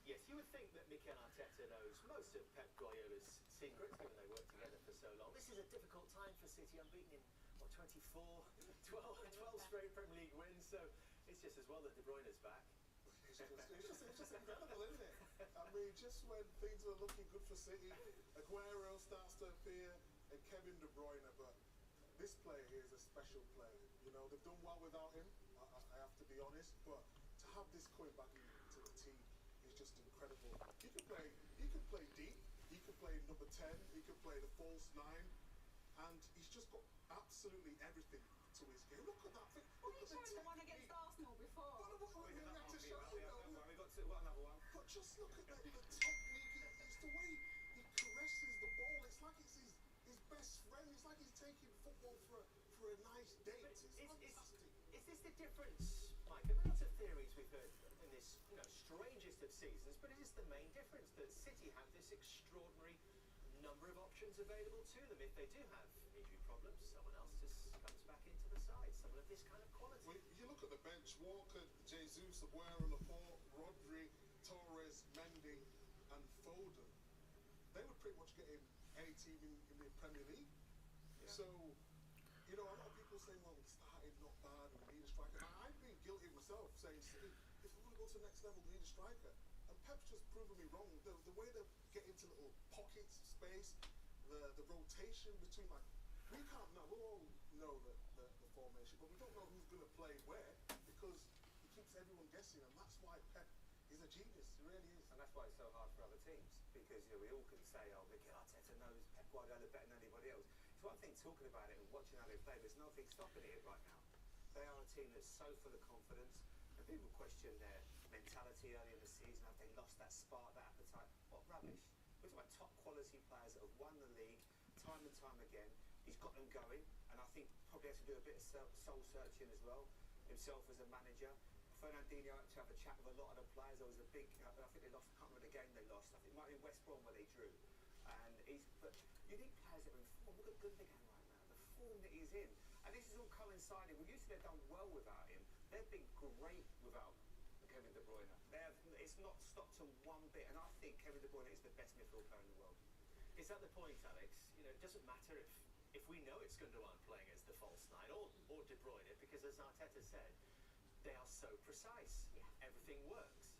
Yes, you would think that Mikel Arteta knows most of Pep Guardiola's secrets, given they worked together for so long. This is a difficult time for City, unbeaten in, 24, 12 straight Premier League wins, so it's just as well that De Bruyne's back. It's just incredible, isn't it? I mean, just when things are looking good for City, Aguero starts to appear, and Kevin De Bruyne, but this player here is a special player. You know, they've done well without him, I have to be honest, but to have this coming back into the team is just incredible. He can play deep, he can play number 10, he can play the false 9, and he's just got absolutely everything to his game. Look at that thing. Look at the one against Arsenal before. We've got another one. But just look at the technique. It's the way he caresses the ball. It's like it's his best friend. It's like he's taking football for a nice date. It's fantastic. Is this the difference, Mike? There are lots of theories we've heard in this, strangest of seasons, but is this the main difference, that City have this extraordinary number of options available to them? If they do have injury problems, someone else just comes back into the side, someone of this kind of quality. Well, you look at the bench: Walker, Jesus, Aguero, Laporte, Rodri, Torres, Mendy, and Foden. They would pretty much get in any team in the Premier League. Yeah. So, a lot of people saying, well, we started not bad and we need a striker. I've been guilty myself saying, City, if we want to go to the next level, we need a striker. And Pep's just proven me wrong. The way they get into little pockets, space, the rotation between, we can't know. We all know the formation, but we don't know who's going to play where, because he keeps everyone guessing, and that's why Pep is a genius. He really is. And that's why it's so hard for other teams, because we all can say, oh, Mikel Arteta knows Pep Guardiola better than anybody else. It's one thing talking about it and watching how they play, there's nothing stopping it right now. They are a team that's so full of confidence, and people question their mentality early in the season. Have they lost that spark, that appetite? What rubbish. We're talking about top quality players that have won the league time and time again. He's got them going, and I think probably has to do a bit of soul searching as well, himself as a manager. Fernandinho had to have a chat with a lot of the players. There was a big, I think they lost, I can't remember the game they lost. I think it might be West Brom where they drew. But you need players that are in form. Look at Gooner right now, the form that he's in. And this is all coinciding. We used to have done well without him. They've been great without Kevin De Bruyne. It's not stopped them one bit, and I think Kevin De Bruyne is the best midfield player in the world. Is that the point, Alex? It doesn't matter if we know it's Gundogan playing as the false 9 or De Bruyne, because as Arteta said, they are so precise. Yeah. Everything works.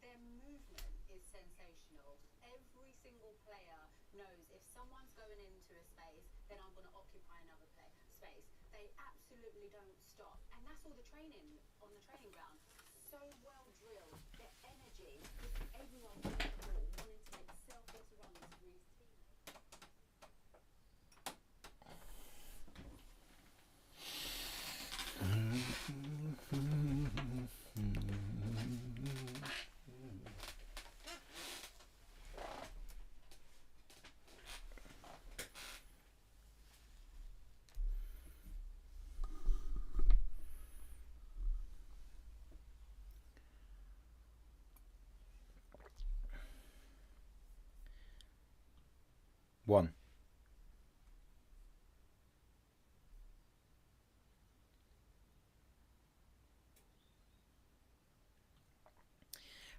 Their movement is sensational. Every single player knows if someone's going into a space, then I'm going to occupy another space. They absolutely don't stop. And that's all the training on the training ground. So well drilled. Their energy, everyone with the ball, wanting to make selfless runs for his One.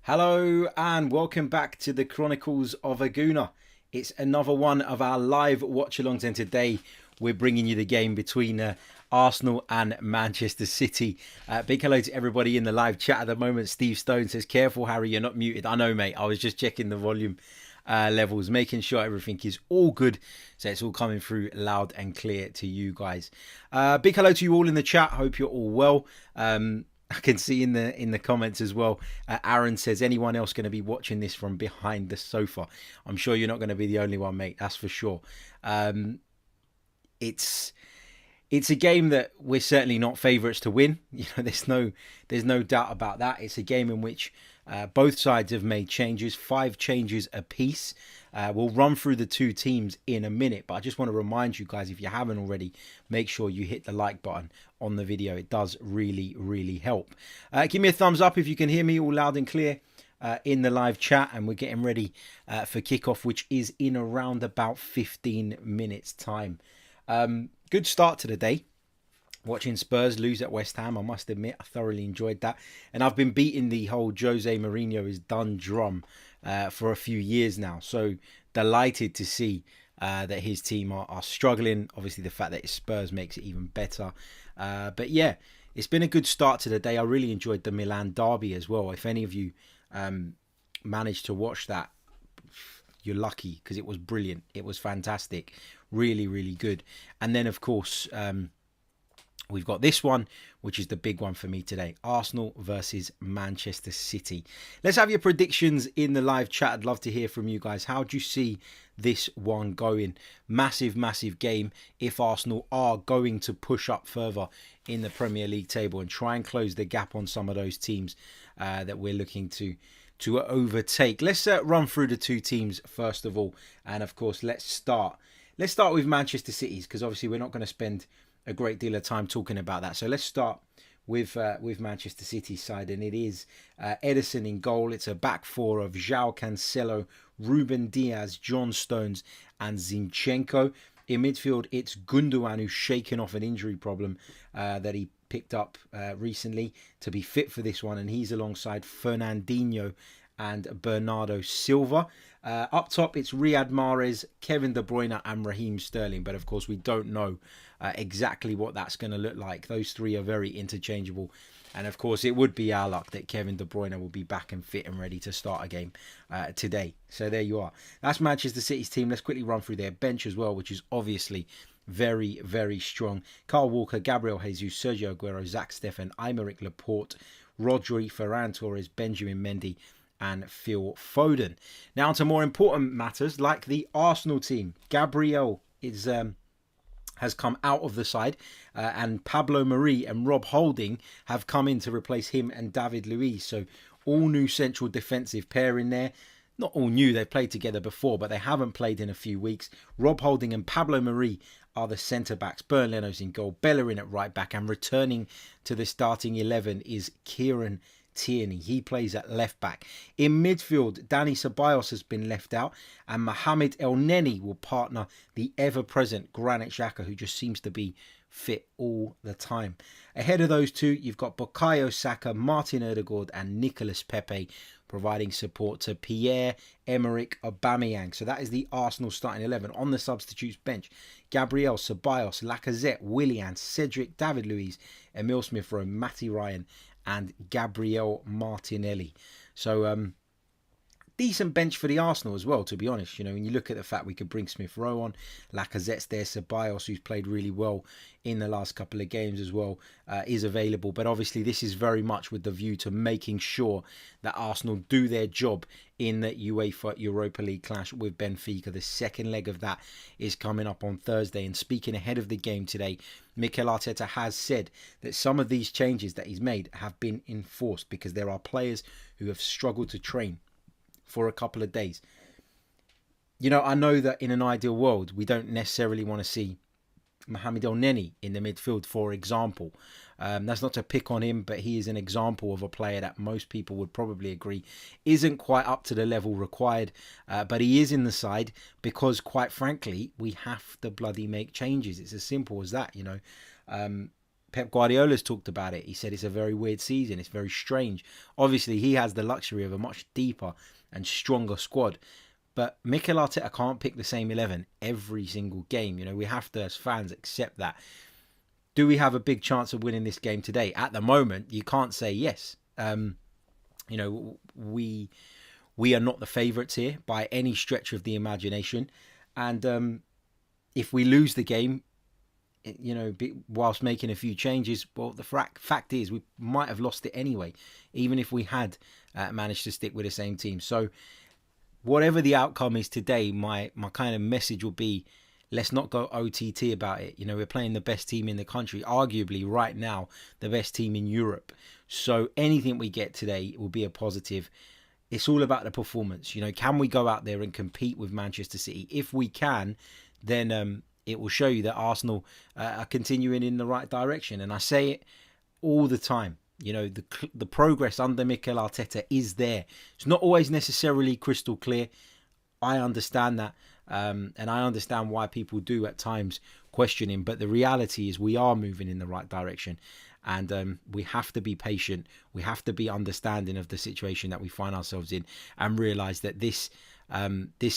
Hello and welcome back to the Chronicles of a Gooner. It's another one of our live watch-alongs, and today we're bringing you the game between Arsenal and Manchester City. Big hello to everybody in the live chat at the moment. Steve Stone says, careful Harry, you're not muted. I know, mate. I was just checking the volume levels, making sure everything is all good, so it's all coming through loud and clear to you guys. Big hello to you all in the chat. Hope you're all well. I can see in the comments as well, Aaron says, anyone else going to be watching this from behind the sofa? I'm sure you're not going to be the only one, mate. That's for sure. It's a game that we're certainly not favourites to win. There's no doubt about that. It's a game in which both sides have made changes, 5 changes apiece. We'll run through the two teams in a minute, but I just want to remind you guys, if you haven't already, make sure you hit the like button on the video. It does really, really help. Give me a thumbs up if you can hear me all loud and clear in the live chat, and we're getting ready for kickoff, which is in around about 15 minutes time. Good start to the day. watching Spurs lose at West Ham, I must admit, I thoroughly enjoyed that. And I've been beating the whole Jose Mourinho is done drum for a few years now. So delighted to see that his team are struggling. Obviously, the fact that it's Spurs makes it even better. But yeah, it's been a good start to the day. I really enjoyed the Milan derby as well. If any of you managed to watch that, you're lucky, because it was brilliant. It was fantastic. Really, really good. And then, of course, we've got this one, which is the big one for me today. Arsenal versus Manchester City. Let's have your predictions in the live chat. I'd love to hear from you guys. How do you see this one going? Massive, massive game if Arsenal are going to push up further in the Premier League table and try and close the gap on some of those teams that we're looking to overtake. Let's run through the two teams first of all. And of course, let's start with Manchester City's, because obviously we're not going to spend a great deal of time talking about that. So let's start with Manchester City's side, and it is Ederson in goal. It's a back four of João Cancelo, Ruben Diaz, John Stones and Zinchenko. In midfield, it's Gundogan, who's shaken off an injury problem that he picked up recently to be fit for this one, and he's alongside Fernandinho and Bernardo Silva. Up top, it's Riyad Mahrez, Kevin De Bruyne and Raheem Sterling. But of course, we don't know exactly what that's going to look like. Those three are very interchangeable. And of course, it would be our luck that Kevin De Bruyne will be back and fit and ready to start a game today. So there you are. That's Manchester City's team. Let's quickly run through their bench as well, which is obviously very, very strong. Kyle Walker, Gabriel Jesus, Sergio Aguero, Zach Steffen, Aymeric Laporte, Rodri, Ferran Torres, Benjamin Mendy and Phil Foden. Now to more important matters, like the Arsenal team. Gabriel has come out of the side, and Pablo Mari and Rob Holding have come in to replace him and David Luiz. So all new central defensive pair in there. Not all new, they've played together before, but they haven't played in a few weeks. Rob Holding and Pablo Mari are the centre-backs. Bernd Leno's in goal, Bellerin at right-back, and returning to the starting 11 is Kieran Tierney. He plays at left-back. In midfield, Dani Ceballos has been left out, and Mohamed El Neni will partner the ever-present Granit Xhaka, who just seems to be fit all the time. Ahead of those two, you've got Bukayo Saka, Martin Odegaard and Nicolas Pepe, providing support to Pierre-Emerick Aubameyang. So that is the Arsenal starting 11. On the substitutes bench, Gabriel, Ceballos, Lacazette, Willian, Cedric, David Luiz, Emil Smith-Rowe, Matty Ryan and Gabriel Martinelli. So decent bench for the Arsenal as well, to be honest. You know, when you look at the fact we could bring Smith-Rowe on, Lacazette's there, Ceballos, who's played really well in the last couple of games as well, is available. But obviously this is very much with the view to making sure that Arsenal do their job in the UEFA Europa League clash with Benfica. The second leg of that is coming up on Thursday. And speaking ahead of the game today, Mikel Arteta has said that some of these changes that he's made have been enforced because there are players who have struggled to train for a couple of days. You know, I know that in an ideal world, we don't necessarily want to see Mohamed El Neni in the midfield, for example. That's not to pick on him, but he is an example of a player that most people would probably agree isn't quite up to the level required. But he is in the side because, quite frankly, we have to bloody make changes. It's as simple as that, you know. Pep Guardiola's talked about it. He said it's a very weird season. It's very strange. Obviously, he has the luxury of a much deeper and stronger squad. But Mikel Arteta can't pick the same 11 every single game. You know, we have to, as fans, accept that. Do we have a big chance of winning this game today? At the moment, you can't say yes. You know, we are not the favourites here by any stretch of the imagination. And if we lose the game, you know, whilst making a few changes, well, the fact is we might have lost it anyway, even if we had managed to stick with the same team. So whatever the outcome is today, my kind of message will be, let's not go OTT about it. You know, we're playing the best team in the country, arguably right now, the best team in Europe. So anything we get today will be a positive. It's all about the performance. You know, can we go out there and compete with Manchester City? If we can, then it will show you that Arsenal are continuing in the right direction. And I say it all the time. You know, the progress under Mikel Arteta is there. It's not always necessarily crystal clear. I understand that. And I understand why people do at times questioning. But the reality is we are moving in the right direction, and we have to be patient. We have to be understanding of the situation that we find ourselves in, and realise that this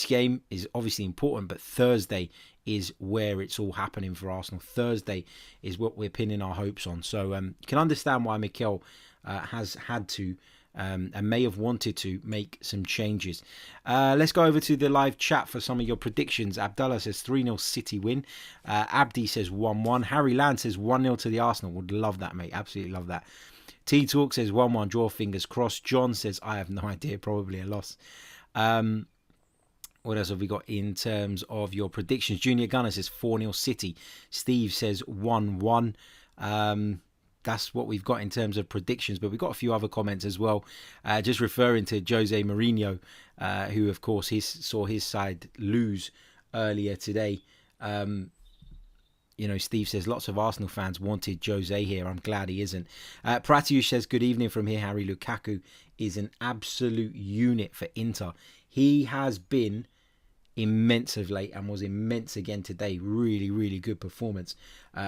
game is obviously important, but Thursday is where it's all happening for Arsenal. Thursday is what we're pinning our hopes on. So you can understand why Mikel has had to and may have wanted to make some changes. Let's go over to the live chat for some of your predictions. Abdullah says 3-0 City win. Abdi says 1-1. Harry Land says 1-0 to the Arsenal. Would love that, mate. Absolutely love that. T-Talk says 1-1 draw, fingers crossed. John says, I have no idea, probably a loss. What else have we got in terms of your predictions? Junior Gunner says 4-0 City. Steve says 1-1. That's what we've got in terms of predictions, but we've got a few other comments as well. Just referring to Jose Mourinho, who, of course, saw his side lose earlier today. Steve says lots of Arsenal fans wanted Jose here. I'm glad he isn't. Pratiush says, good evening from here, Harry. Lukaku is an absolute unit for Inter. He has been immense of late and was immense again today. Really, really good performance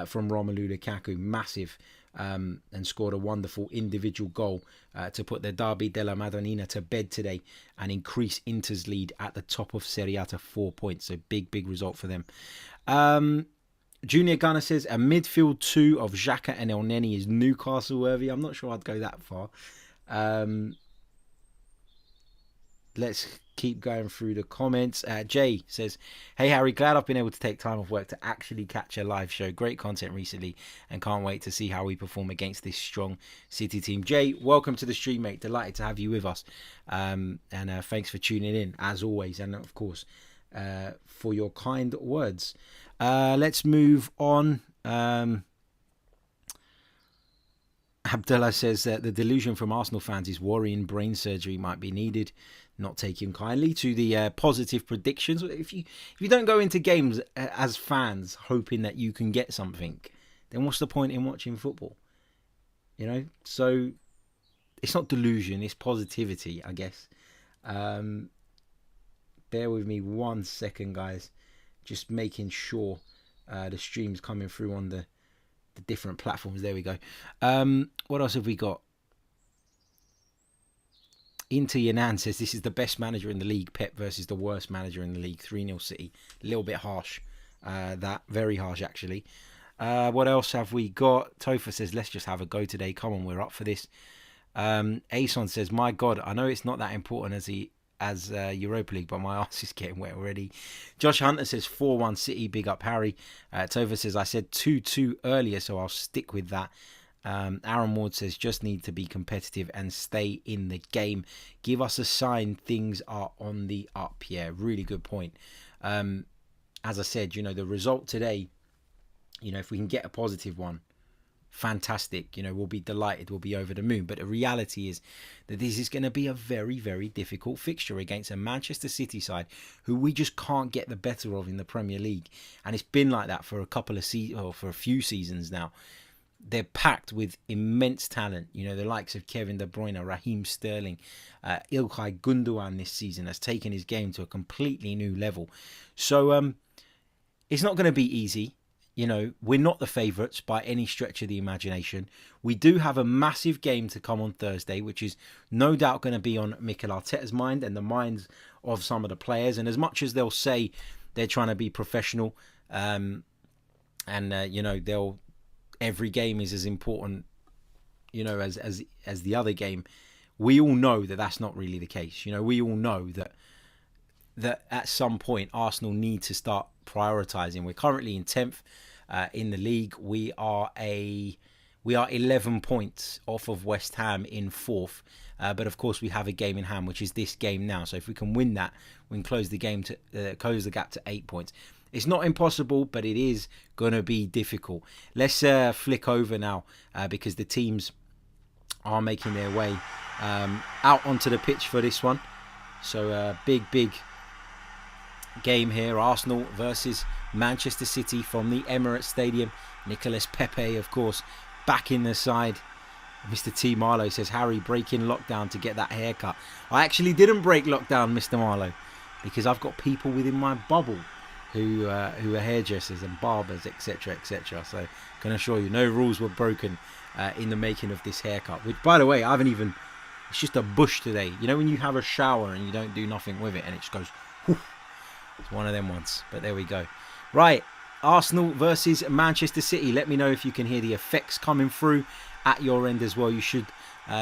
from Romelu Lukaku. Massive. And scored a wonderful individual goal to put the Derby della Madonnina to bed today and increase Inter's lead at the top of Serie A to 4 points. So big result for them. Junior Gunner says a midfield 2 of Xhaka and El Neni is Newcastle worthy. I'm not sure I'd go that far. Let's keep going through the comments. Jay says, hey Harry, glad I've been able to take time off work to actually catch a live show. Great content recently and can't wait to see how we perform against this strong City team. Jay, welcome to the stream, mate. Delighted to have you with us. And thanks for tuning in as always. And of course, for your kind words. Let's move on. Abdullah says that the delusion from Arsenal fans is worrying brain surgery might be needed. Not taking kindly to the positive predictions. If you don't go into games as fans hoping that you can get something, then what's the point in watching football? So it's not delusion, it's positivity, I guess. Bear with me 1 second, guys. Just making sure the stream's coming through on the different platforms. There we go. What else have we got? Inter Yanan says this is the best manager in the league. Pep versus the worst manager in the league. 3-0 City. A little bit harsh. That very harsh actually. What else have we got? Tofa says let's just have a go today. Come on, we're up for this. Ason says my God, I know it's not that important as Europa League, but my arse is getting wet already. Josh Hunter says 4-1 City. Big up Harry. Tova says I said 2-2 earlier, so I'll stick with that. Aaron Ward says just need to be competitive and stay in the game. Give us a sign things are on the up. Yeah, really good point. As I said, the result today, if we can get a positive one, fantastic. We'll be delighted. We'll be over the moon. But the reality is that this is going to be a very, very difficult fixture against a Manchester City side who we just can't get the better of in the Premier League. And it's been like that for for a few seasons now. They're packed with immense talent. The likes of Kevin De Bruyne, Raheem Sterling, Ilkay Gundogan this season has taken his game to a completely new level. So it's not going to be easy. We're not the favourites by any stretch of the imagination. We do have a massive game to come on Thursday, which is no doubt going to be on Mikel Arteta's mind and the minds of some of the players. And as much as they'll say they're trying to be professional, every game is as important, as the other game, we all know that that's not really the case. We all know that at some point Arsenal need to start prioritising. We're currently in 10th in the league. We are 11 points off of West Ham in 4th. But of course we have a game in hand, which is this game now. So if we can win that, we can close the gap to 8 points. It's not impossible, but it is going to be difficult. Let's flick over now because the teams are making their way out onto the pitch for this one. So big game here. Arsenal versus Manchester City from the Emirates Stadium. Nicolas Pepe, of course, back in the side. Mr. T. Marlowe says, Harry, breaking lockdown to get that haircut. I actually didn't break lockdown, Mr. Marlowe, because I've got people within my bubble who are hairdressers and barbers, etc., etc. So, can assure you, no rules were broken in the making of this haircut. Which, by the way, I haven't even. It's just a bush today. You know when you have a shower and you don't do nothing with it, and it just goes. Whoosh. It's one of them ones. But there we go. Right, Arsenal versus Manchester City. Let me know if you can hear the effects coming through at your end as well. You should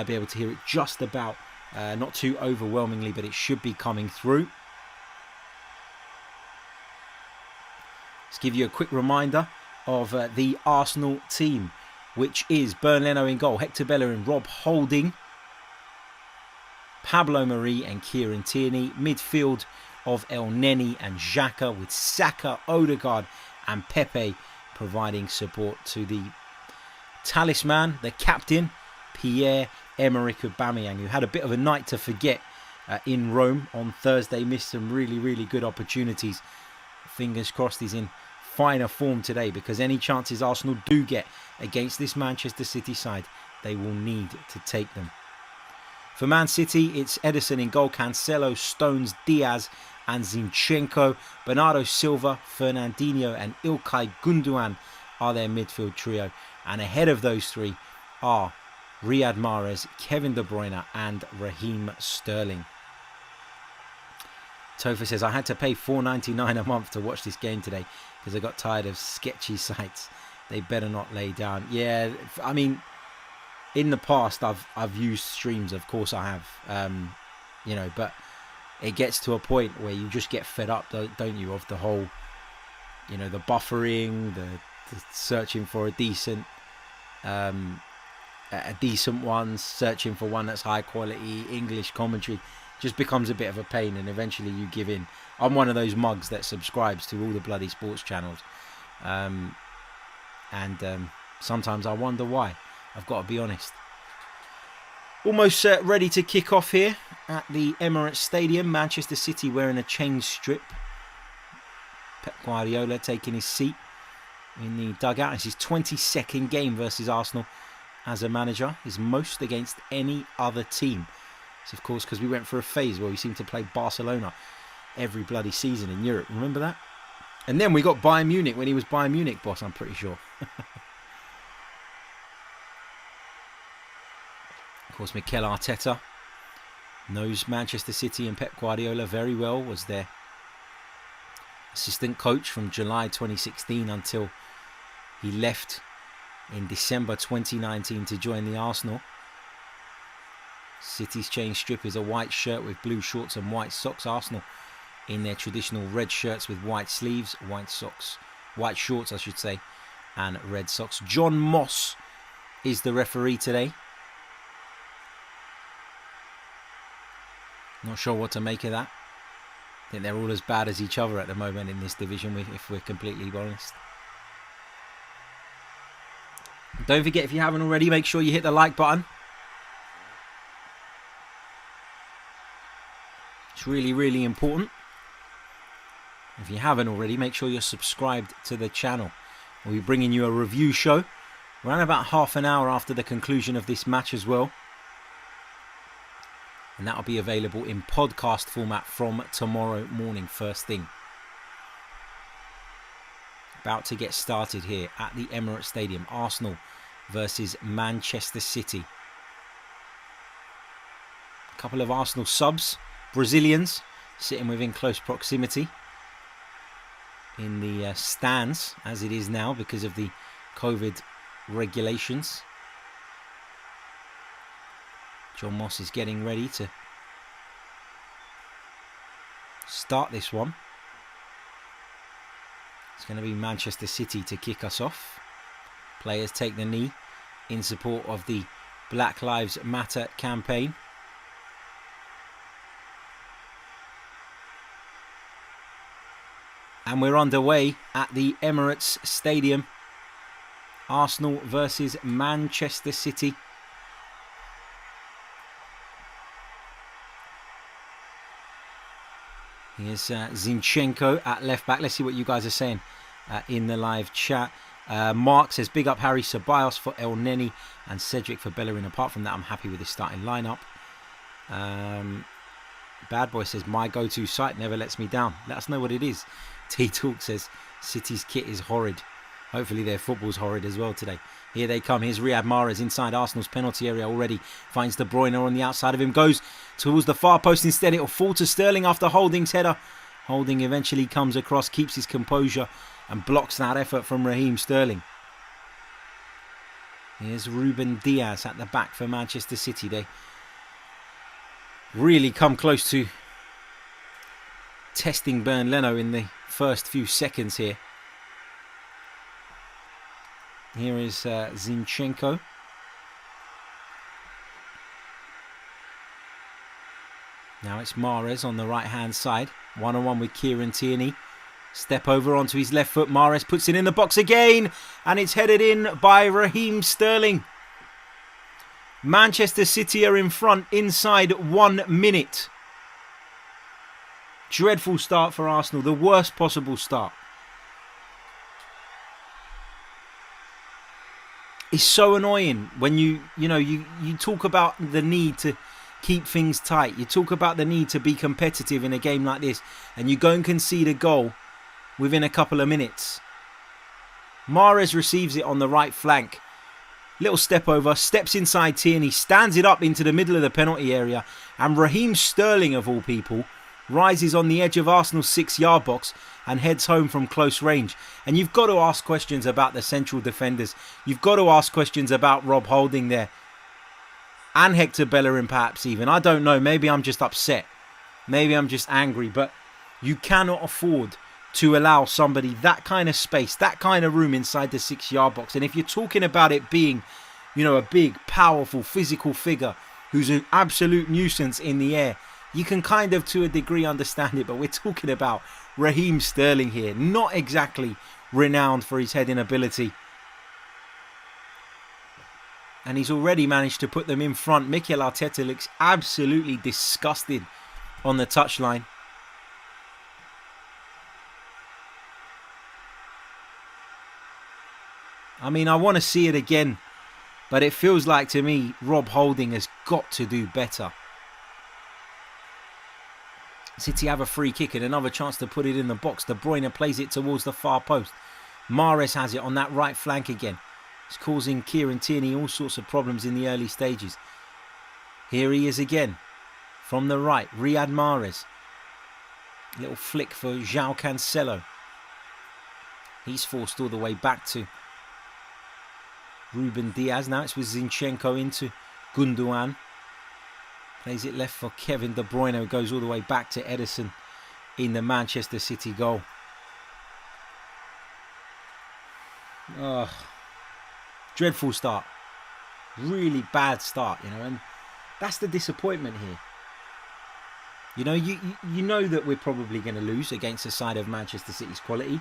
be able to hear it just about, not too overwhelmingly, but it should be coming through. Let's give you a quick reminder of the Arsenal team, which is Bernd Leno in goal, Hector Bellerin, Rob Holding, Pablo Mari and Kieran Tierney. Midfield of El Neni and Xhaka, with Saka, Odegaard and Pepe providing support to the talisman, the captain, Pierre-Emerick Aubameyang, who had a bit of a night to forget in Rome on Thursday. Missed some really good opportunities. Fingers crossed he's in finer form today, because any chances Arsenal do get against this Manchester City side, they will need to take them. For Man City, it's Ederson in goal, Cancelo, Stones, Diaz and Zinchenko. Bernardo Silva, Fernandinho and Ilkay Gundogan are their midfield trio. And ahead of those three are Riyad Mahrez, Kevin De Bruyne and Raheem Sterling. Topher says, I had to pay $4.99 a month to watch this game today because I got tired of sketchy sites. They better not lay down. Yeah, I mean, in the past I've used streams, of course I have, you know, but it gets to a point where you just get fed up, don't you, of the whole, you know, the buffering, the searching for a decent one, searching for one that's high quality. English commentary just becomes a bit of a pain, and eventually you give in. I'm one of those mugs that subscribes to all the bloody sports channels, and sometimes I wonder why. I've got to be honest. Almost ready to kick off here at the Emirates Stadium. Manchester City wearing a change strip. Pep Guardiola taking his seat in the dugout. It's his 22nd game versus Arsenal as a manager. His most against any other team. It's of course because we went for a phase where we seemed to play Barcelona every bloody season in Europe. Remember that? And then we got Bayern Munich when he was Bayern Munich boss, I'm pretty sure. Of course, Mikel Arteta knows Manchester City and Pep Guardiola very well. Was their assistant coach from July 2016 until he left in December 2019 to join the Arsenal. City's change strip is a white shirt with blue shorts and white socks. Arsenal in their traditional red shirts with white sleeves, white socks, white shorts I should say, and red socks. John Moss is the referee today. Not sure what to make of that. I think they're all as bad as each other at the moment in this division, if we're completely honest. Don't forget, if you haven't already, make sure you hit the like button. It's really important. If you haven't already, make sure you're subscribed to the channel. We'll be bringing you a review show around about half an hour after the conclusion of this match as well. And that'll be available in podcast format from tomorrow morning, first thing. About to get started here at the Emirates Stadium. Arsenal versus Manchester City. A couple of Arsenal subs, Brazilians, sitting within close proximity in the stands, as it is now because of the COVID regulations. John Moss is getting ready to start this one. It's going to be Manchester City to kick us off. Players take the knee in support of the Black Lives Matter campaign. And we're underway at the Emirates Stadium. Arsenal versus Manchester City. Here's Zinchenko at left back. Let's see what you guys are saying in the live chat. Mark says, big up Harry Ceballos for El Neni and Cedric for Bellerin. Apart from that, I'm happy with the starting lineup. Bad Boy says, my go-to site never lets me down. Let us know what it is. T-Talk says, City's kit is horrid. Hopefully their football's horrid as well today. Here they come. Here's Riyad Mahrez inside Arsenal's penalty area already. Finds De Bruyne on the outside of him. Goes towards the far post instead. It'll fall to Sterling after Holding's header. Holding eventually comes across, keeps his composure and blocks that effort from Raheem Sterling. Here's Ruben Diaz at the back for Manchester City. They really come close to testing Bernd Leno in the first few seconds here. Here is Zinchenko. Now it's Mahrez on the right hand side. One-on-one with Kieran Tierney. Step over onto his left foot. Mahrez puts it in the box again. And it's headed in by Raheem Sterling. Manchester City are in front inside 1 minute. Dreadful start for Arsenal. The worst possible start. It's so annoying when you talk about the need to keep things tight. You talk about the need to be competitive in a game like this, and you go and concede a goal within a couple of minutes. Mahrez receives it on the right flank. Little step over, steps inside Tierney, stands it up into the middle of the penalty area, and Raheem Sterling, of all people, rises on the edge of Arsenal's 6-yard box and heads home from close range. And you've got to ask questions about the central defenders. You've got to ask questions about Rob Holding there. And Hector Bellerin perhaps even. I don't know. Maybe I'm just upset. Maybe I'm just angry. But you cannot afford to allow somebody that kind of space, that kind of room inside the 6-yard box. And if you're talking about it being, a big, powerful, physical figure who's an absolute nuisance in the air, you can kind of, to a degree, understand it. But we're talking about Raheem Sterling here. Not exactly renowned for his heading ability. And he's already managed to put them in front. Mikel Arteta looks absolutely disgusted on the touchline. I mean, I want to see it again. But it feels like, to me, Rob Holding has got to do better. City have a free kick and another chance to put it in the box. De Bruyne plays it towards the far post. Mahrez has it on that right flank again. It's causing Kieran Tierney all sorts of problems in the early stages. Here he is again. From the right, Riyad Mahrez. Little flick for João Cancelo. He's forced all the way back to Ruben Diaz. Now it's with Zinchenko into Gundogan. Plays it left for Kevin De Bruyne, who goes all the way back to Ederson in the Manchester City goal. Dreadful start. Really bad start, and that's the disappointment here. You know that we're probably going to lose against a side of Manchester City's quality.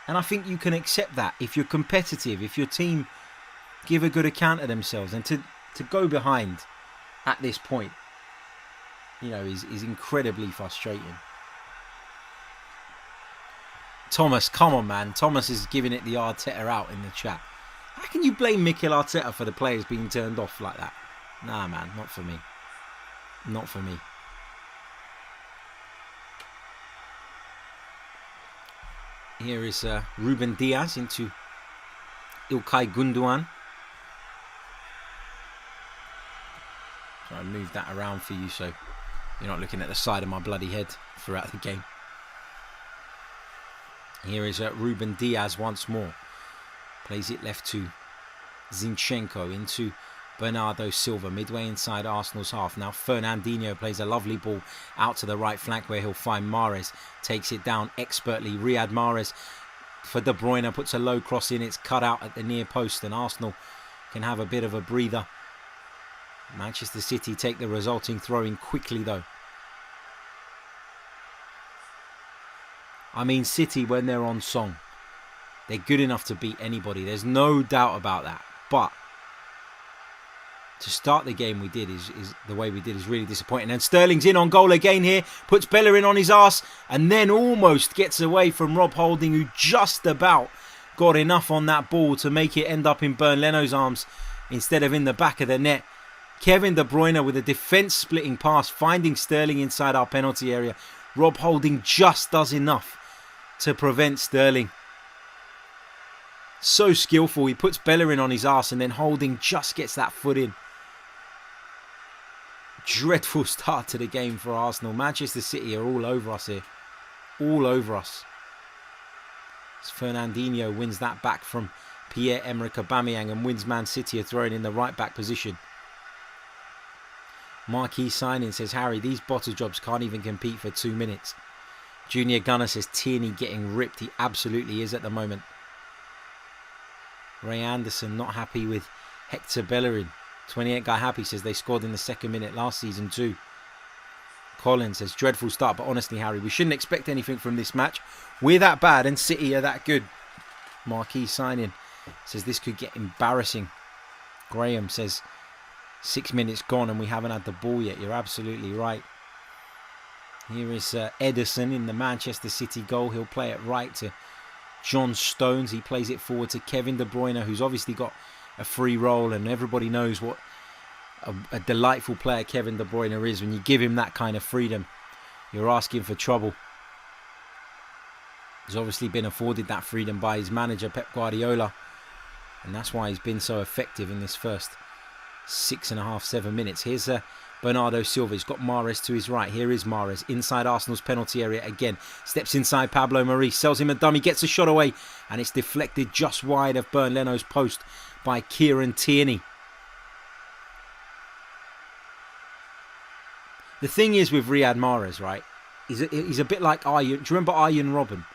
And I think you can accept that if you're competitive, if your team give a good account of themselves. And to go behind at this point, is incredibly frustrating. Thomas, come on, man. Thomas is giving it the Arteta out in the chat. How can you blame Mikel Arteta for the players being turned off like that? Nah, man, not for me. Not for me. Here is Ruben Diaz into Ilkay Gundogan. So I moved that around for you so you're not looking at the side of my bloody head throughout the game. Here is Ruben Diaz once more. Plays it left to Zinchenko into Bernardo Silva, midway inside Arsenal's half. Now Fernandinho plays a lovely ball out to the right flank where he'll find Mahrez. Takes it down expertly. Riyad Mahrez for De Bruyne, puts a low cross in. It's cut out at the near post and Arsenal can have a bit of a breather. Manchester City take the resulting throw-in quickly though. I mean, City, when they're on song, they're good enough to beat anybody. There's no doubt about that. But to start the game the way we did is really disappointing. And Sterling's in on goal again here. Puts Bellerin on his arse. And then almost gets away from Rob Holding, who just about got enough on that ball to make it end up in Bernd Leno's arms instead of in the back of the net. Kevin De Bruyne with a defence-splitting pass, finding Sterling inside our penalty area. Rob Holding just does enough to prevent Sterling. So skillful. He puts Bellerin on his arse and then Holding just gets that foot in. Dreadful start to the game for Arsenal. Manchester City are all over us here. All over us. As Fernandinho wins that back from Pierre-Emerick Aubameyang and wins Man City a throw in the right back position. Marquee signing says, Harry, these bottle jobs can't even compete for 2 minutes. Junior Gunner says, Tierney getting ripped. He absolutely is at the moment. Ray Anderson not happy with Hector Bellerin. 28 guy happy says they scored in the 2nd minute last season too. Colin says, dreadful start, but honestly, Harry, we shouldn't expect anything from this match. We're that bad and City are that good. Marquee signing says this could get embarrassing. Graham says 6 minutes gone and we haven't had the ball yet. You're absolutely right. Here is Ederson in the Manchester City goal. He'll play it right to John Stones. He plays it forward to Kevin De Bruyne, who's obviously got a free role, and everybody knows what a delightful player Kevin De Bruyne is. When you give him that kind of freedom, you're asking for trouble. He's obviously been afforded that freedom by his manager Pep Guardiola, and that's why he's been so effective in this first 6.5, 7 minutes. Here's Bernardo Silva. He's got Mahrez to his right. Here is Mahrez inside Arsenal's penalty area again. Steps inside Pablo Mari, sells him a dummy, gets a shot away, and it's deflected just wide of Bernd Leno's post by Kieran Tierney. The thing is with Riyad Mahrez, right, he's a bit like Arjen. Do you remember Arjen Robben?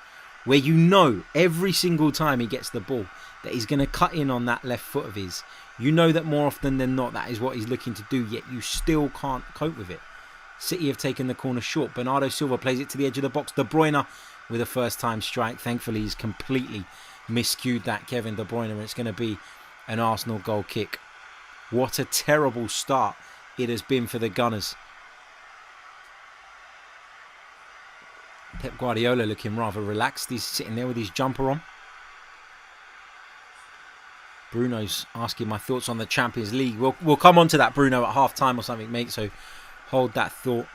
Where you know every single time he gets the ball that he's going to cut in on that left foot of his. You know that more often than not that is what he's looking to do, yet you still can't cope with it. City have taken the corner short. Bernardo Silva plays it to the edge of the box. De Bruyne with a first time strike. Thankfully he's completely miscued that Kevin De Bruyne, and it's going to be an Arsenal goal kick. What a terrible start it has been for the Gunners. Pep Guardiola looking rather relaxed. He's sitting there with his jumper on. Bruno's asking my thoughts on the Champions League. We'll come on to that, Bruno, at half time or something, mate, so hold that thought.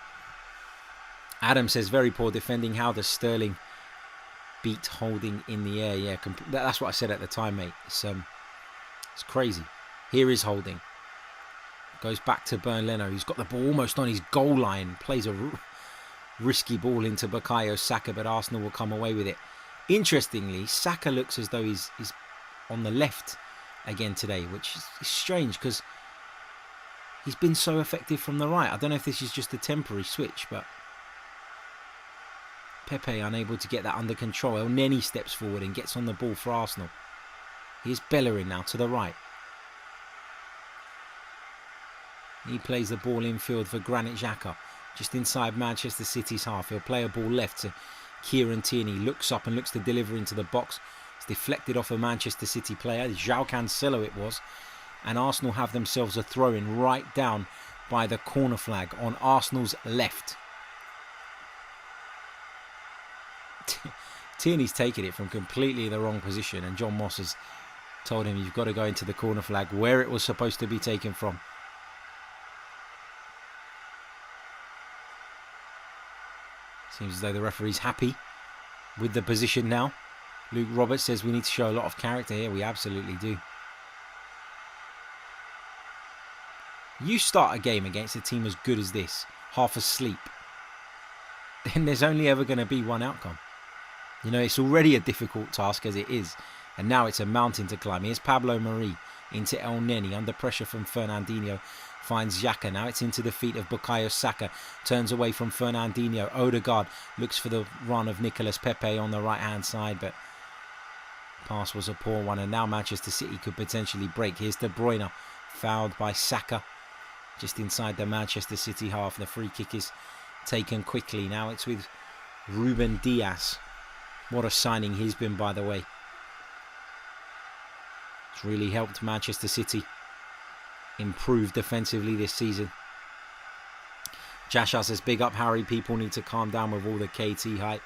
Adam says, very poor defending. How does Sterling beat Holding in the air? Yeah, that's what I said at the time, mate. It's crazy. Here is Holding. Goes back to Bernd Leno. He's got the ball almost on his goal line. Plays a risky ball into Bukayo Saka, but Arsenal will come away with it. Interestingly, Saka looks as though he's on the left again today, which is strange because he's been so effective from the right. I don't know if this is just a temporary switch, but Pepe unable to get that under control. El Neni steps forward and gets on the ball for Arsenal. Here's Bellerin now to the right. He plays the ball infield for Granit Xhaka, just inside Manchester City's half. He'll play a ball left to Kieran Tierney. Looks up and looks to deliver into the box. It's deflected off a Manchester City player. João Cancelo it was. And Arsenal have themselves a throw-in right down by the corner flag on Arsenal's left. Tierney's taken it from completely the wrong position, and John Moss has told him you've got to go into the corner flag where it was supposed to be taken from. Seems as though the referee's happy with the position now. Luke Roberts says we need to show a lot of character here. We absolutely do. You start a game against a team as good as this, half asleep, then there's only ever going to be one outcome. You know, it's already a difficult task as it is, and now it's a mountain to climb. Here's Pablo Mari into El Neni under pressure from Fernandinho. Finds Xhaka. Now it's into the feet of Bukayo Saka. Turns away from Fernandinho. Odegaard looks for the run of Nicolas Pepe on the right hand side, but pass was a poor one, and now Manchester City could potentially break. Here's De Bruyne, fouled by Saka just inside the Manchester City half. The free kick is taken quickly. Now it's with Ruben Dias. What a signing he's been, by the way. It's really helped Manchester City improve defensively this season. Jasha says, big up Harry, people need to calm down with all the KT hype.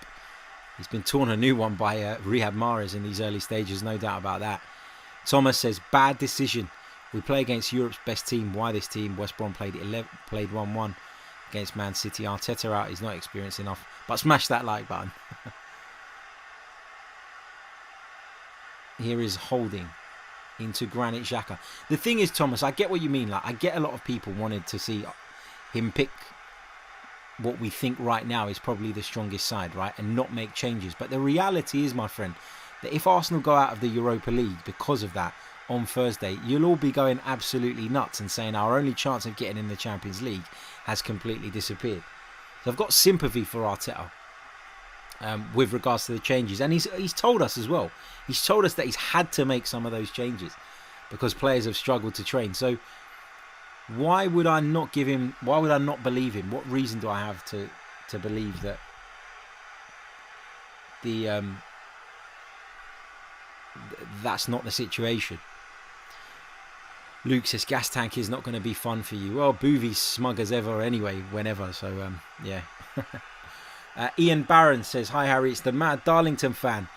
He's been torn a new one by Riyad Mahrez in these early stages, no doubt about that. Thomas says, bad decision We play against Europe's best team. Why this team? West Brom played 1-1 against Man City. Arteta out. He's not experienced enough. But smash that like button. Here is Holding into Granit Xhaka. The thing is, Thomas, I get what you mean. Like, I get a lot of people wanted to see him pick what we think right now is probably the strongest side, right, and not make changes. But the reality is, my friend, that if Arsenal go out of the Europa League because of that on Thursday, you'll all be going absolutely nuts and saying our only chance of getting in the Champions League has completely disappeared. So I've got sympathy for Arteta with regards to the changes, and he's told us as well. He's told us that he's had to make some of those changes because players have struggled to train. So why would I not give him? Why would I not believe him? What reason do I have to believe that that's not the situation? Luke says gas tank is not going to be fun for you. Well, Boovy's smug as ever anyway, whenever. So yeah. Ian Barron says, hi Harry, it's the Mad Darlington fan.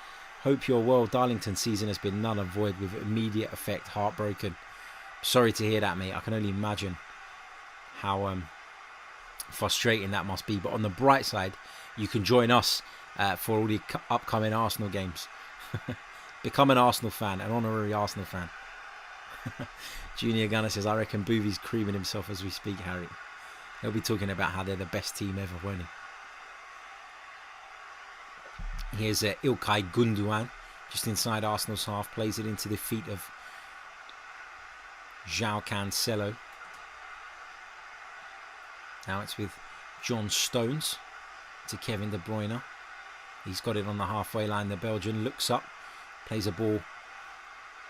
Hope you're well. Darlington season has been null and void with immediate effect. Heartbroken. Sorry to hear that, mate. I can only imagine how frustrating that must be. But on the bright side, you can join us for all the upcoming Arsenal games. Become an Arsenal fan, an honorary Arsenal fan. Junior Gunner says, I reckon Boovy's creaming himself as we speak, Harry. He'll be talking about how they're the best team ever, won't he? Here's Ilkay Gundogan, just inside Arsenal's half, plays it into the feet of João Cancelo. Now it's with John Stones to Kevin De Bruyne. He's got it on the halfway line. The Belgian looks up, plays a ball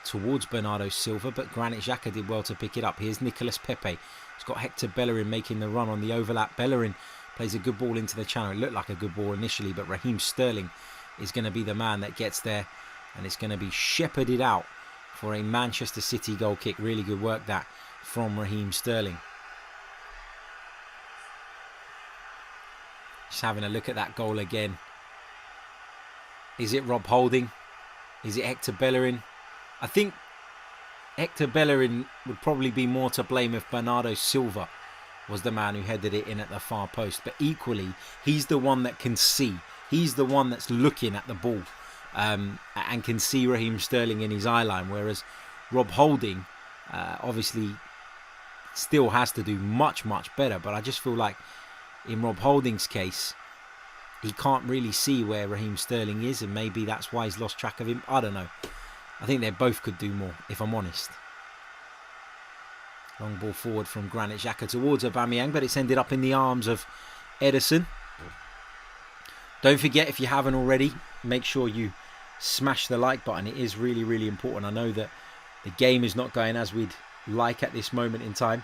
towards Bernardo Silva, but Granit Xhaka did well to pick it up. Here's Nicolas Pepe. He's got Hector Bellerin making the run on the overlap. Bellerin plays a good ball into the channel. It looked like a good ball initially, but Raheem Sterling is going to be the man that gets there, and it's going to be shepherded out for a Manchester City goal kick. Really good work that from Raheem Sterling. Just having a look at that goal again. Is it Rob Holding? Is it Hector Bellerin? I think Hector Bellerin would probably be more to blame if Bernardo Silva was the man who headed it in at the far post. But equally, he's the one that can see. He's the one that's looking at the ball and can see Raheem Sterling in his eye line. Whereas Rob Holding obviously still has to do much, much better. But I just feel like in Rob Holding's case, he can't really see where Raheem Sterling is, and maybe that's why he's lost track of him. I don't know. I think they both could do more, if I'm honest. Long ball forward from Granit Xhaka towards Aubameyang, but it's ended up in the arms of Ederson. Don't forget, if you haven't already, make sure you smash the like button. It is really, really important. I know that the game is not going as we'd like at this moment in time,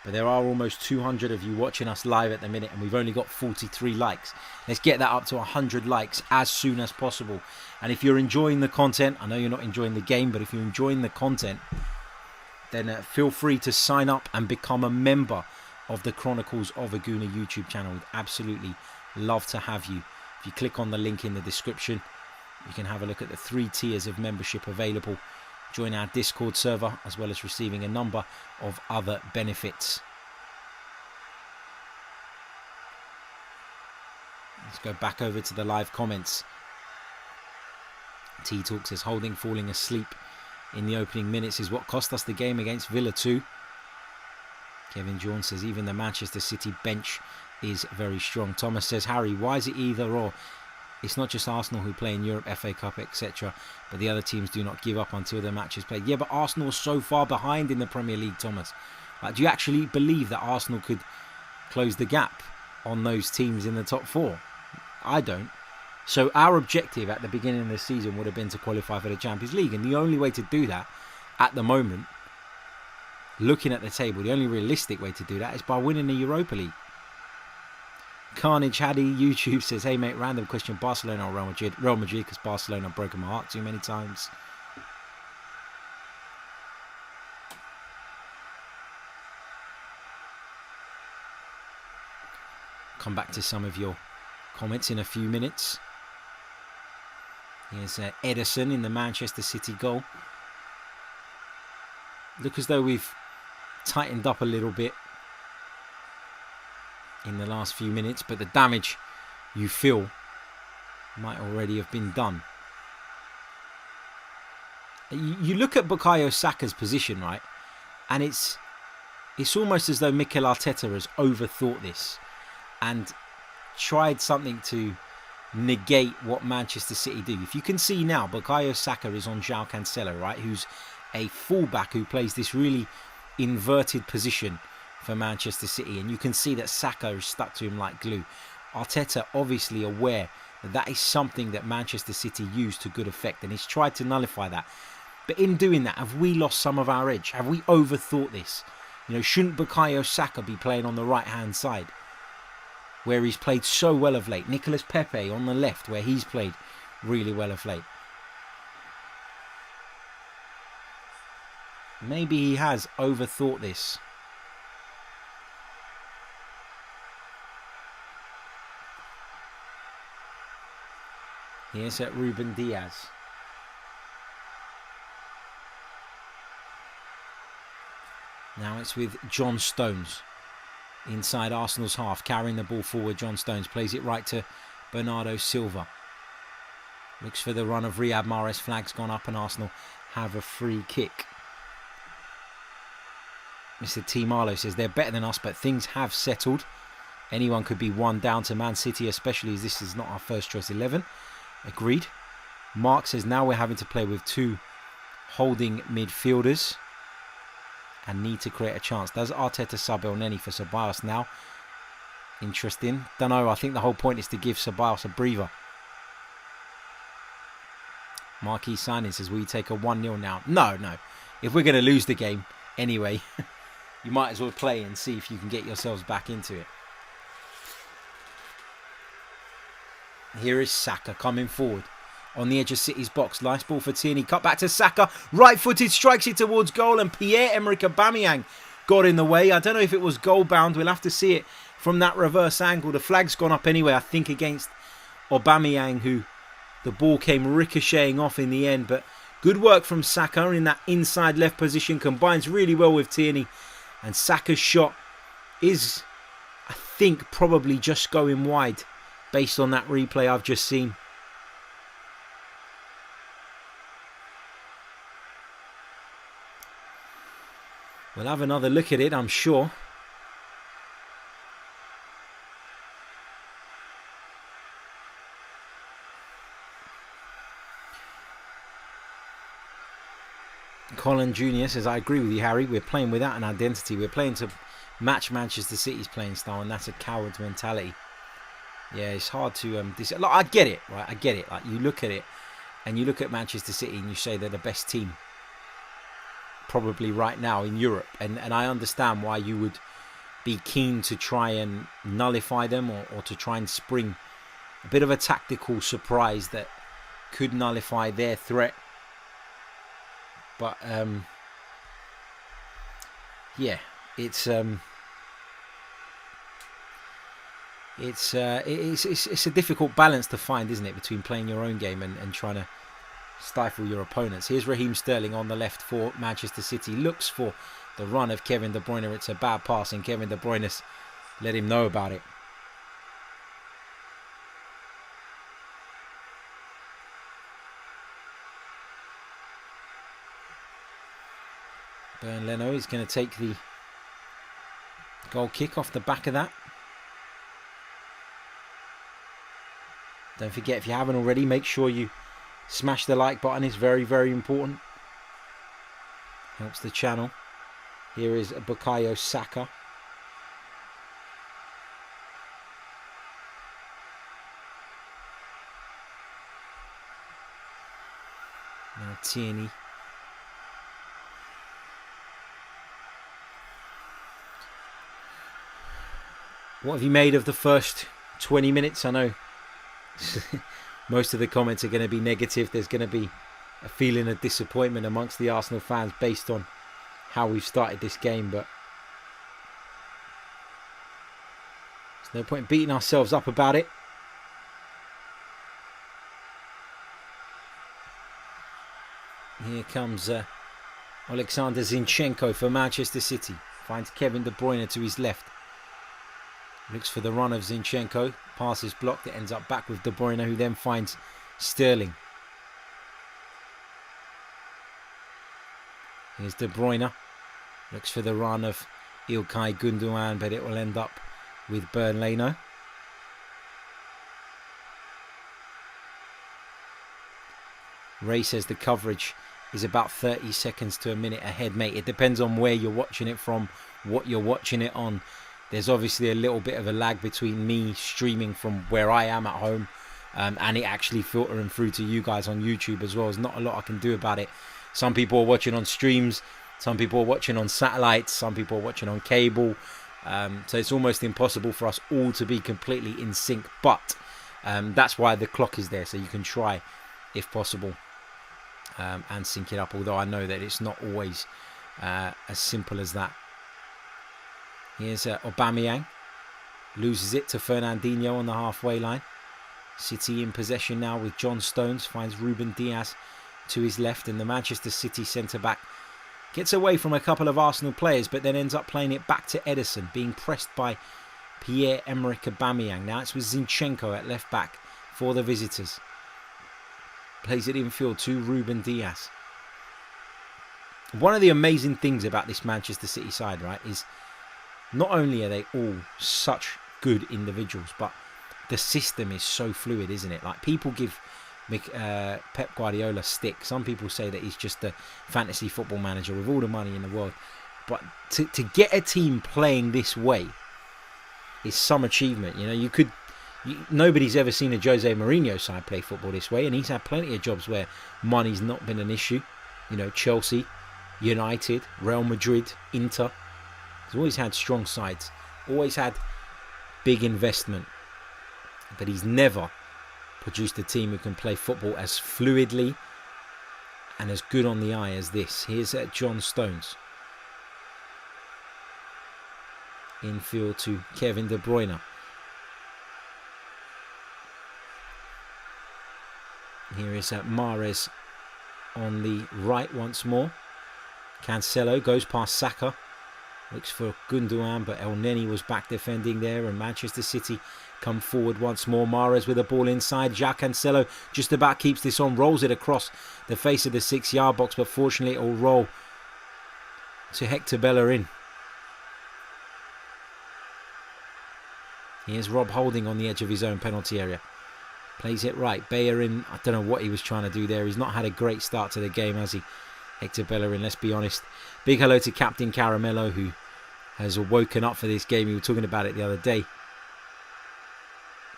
but there are almost 200 of you watching us live at the minute, and we've only got 43 likes. Let's get that up to 100 likes as soon as possible. And if you're enjoying the content, I know you're not enjoying the game, but if you're enjoying the content, then feel free to sign up and become a member of the Chronicles of a Gooner YouTube channel. We'd absolutely love to have you. If you click on the link in the description, you can have a look at the 3 tiers of membership available. Join our Discord server, as well as receiving a number of other benefits. Let's go back over to the live comments. T-Talk says, Holding falling asleep in the opening minutes is what cost us the game against Villa 2. Kevin Jones says, even the Manchester City bench is very strong. Thomas says, Harry, why is it either or? It's not just Arsenal who play in Europe, FA Cup, etc. But the other teams do not give up until their match is played. Yeah, but Arsenal is so far behind in the Premier League, Thomas. Like, do you actually believe that Arsenal could close the gap on those teams in the top 4? I don't. So our objective at the beginning of the season would have been to qualify for the Champions League. And the only way to do that at the moment, looking at the table, the only realistic way to do that is by winning the Europa League. Carnage Haddy YouTube says, hey mate, random question, Barcelona or Real Madrid? Real Madrid, because Barcelona have broken my heart too many times. Come back to some of your comments in a few minutes. Here's Ederson in the Manchester City goal. Look as though we've tightened up a little bit in the last few minutes, but the damage you feel might already have been done. You look at Bukayo Saka's position, right, and it's almost as though Mikel Arteta has overthought this and tried something to negate what Manchester City do. If you can see now, Bukayo Saka is on João Cancelo, right, who's a fullback who plays this really inverted position for Manchester City, and you can see that Saka is stuck to him like glue. Arteta obviously aware that that is something that Manchester City use to good effect, and he's tried to nullify that. But in doing that, have we lost some of our edge? Have we overthought this? You know, shouldn't Bukayo Saka be playing on the right-hand side, where he's played so well of late? Nicolas Pepe on the left, where he's played really well of late. Maybe he has overthought this. Here's at Ruben Diaz. Now it's with John Stones inside Arsenal's half, carrying the ball forward. John Stones plays it right to Bernardo Silva. Looks for the run of Riyad Mahrez. Flag's gone up and Arsenal have a free kick. Mr. T. Marlowe says they're better than us, but things have settled. Anyone could be one down to Man City, especially as this is not our first choice 11. Agreed. Mark says now we're having to play with two holding midfielders and need to create a chance. Does Arteta sub El Neni for Ceballos now? Interesting. Don't know. I think the whole point is to give Ceballos a breather. Marquis Signing says, will you take a 1-0 now? No. If we're going to lose the game anyway, you might as well play and see if you can get yourselves back into it. Here is Saka coming forward on the edge of City's box. Nice ball for Tierney. Cut back to Saka. Right-footed, strikes it towards goal, and Pierre-Emerick Aubameyang got in the way. I don't know if it was goal-bound. We'll have to see it from that reverse angle. The flag's gone up anyway, I think, against Aubameyang, who the ball came ricocheting off in the end. But good work from Saka in that inside left position. Combines really well with Tierney. And Saka's shot is, I think, probably just going wide based on that replay I've just seen. We'll have another look at it, I'm sure. Colin Jr. says, I agree with you, Harry. We're playing without an identity. We're playing to match Manchester City's playing style, and that's a coward's mentality. Yeah, it's hard to... Like, I get it, right? I get it. Like, you look at it, and you look at Manchester City, and you say they're the best team probably right now in Europe. And I understand why you would be keen to try and nullify them or to try and spring a bit of a tactical surprise that could nullify their threat. But, yeah, it's a difficult balance to find, isn't it, between playing your own game and trying to stifle your opponents. Here's Raheem Sterling on the left for Manchester City. Looks for the run of Kevin De Bruyne. It's a bad pass and Kevin De Bruyne's let him know about it. Bernd Leno is going to take the goal kick off the back of that. Don't forget, if you haven't already, make sure you smash the like button. It's very, very important. Helps the channel. Here is Bukayo Saka. Now Tierney. What have you made of the first 20 minutes? I know most of the comments are going to be negative. There's going to be a feeling of disappointment amongst the Arsenal fans based on how we've started this game, but there's no point in beating ourselves up about it. Here comes Alexander Zinchenko for Manchester City. Finds Kevin De Bruyne to his left. Looks for the run of Zinchenko. Pass is blocked. It ends up back with De Bruyne, who then finds Sterling. Here's De Bruyne. Looks for the run of Ilkay Gundogan, but it will end up with Bernd Leno. Ray says the coverage is about 30 seconds to a minute ahead, mate. It depends on where you're watching it from, what you're watching it on. There's obviously a little bit of a lag between me streaming from where I am at home and it actually filtering through to you guys on YouTube as well. There's not a lot I can do about it. Some people are watching on streams, some people are watching on satellites, some people are watching on cable. So it's almost impossible for us all to be completely in sync. But that's why the clock is there, so you can try, if possible, and sync it up. Although I know that it's not always as simple as that. Here's Aubameyang. Loses it to Fernandinho on the halfway line. City in possession now with John Stones. Finds Ruben Diaz to his left. And the Manchester City centre-back gets away from a couple of Arsenal players, but then ends up playing it back to Ederson, being pressed by Pierre-Emerick Aubameyang. Now it's with Zinchenko at left-back for the visitors. Plays it infield to Ruben Diaz. One of the amazing things about this Manchester City side, right, is not only are they all such good individuals, but the system is so fluid, isn't it? Like, people give Pep Guardiola stick. Some people say that he's just a fantasy football manager with all the money in the world. But to get a team playing this way is some achievement. You know, nobody's ever seen a Jose Mourinho side play football this way, and he's had plenty of jobs where money's not been an issue. You know, Chelsea, United, Real Madrid, Inter. He's always had strong sides, always had big investment, but he's never produced a team who can play football as fluidly and as good on the eye as this. Here's John Stones. Infield to Kevin De Bruyne. Here is Mahrez on the right once more. Cancelo goes past Saka. Looks for Gundogan, but El Neni was back defending there, and Manchester City come forward once more. Mahrez with a ball inside. Jack Cancelo just about keeps this on, rolls it across the face of the 6-yard box, but fortunately it will roll to Hector Bellerin. Here's Rob Holding on the edge of his own penalty area. Plays it right. Bellerin, I don't know what he was trying to do there. He's not had a great start to the game, has he? Hector Bellerin, let's be honest. Big hello to Captain Caramello, who has woken up for this game. We were talking about it the other day,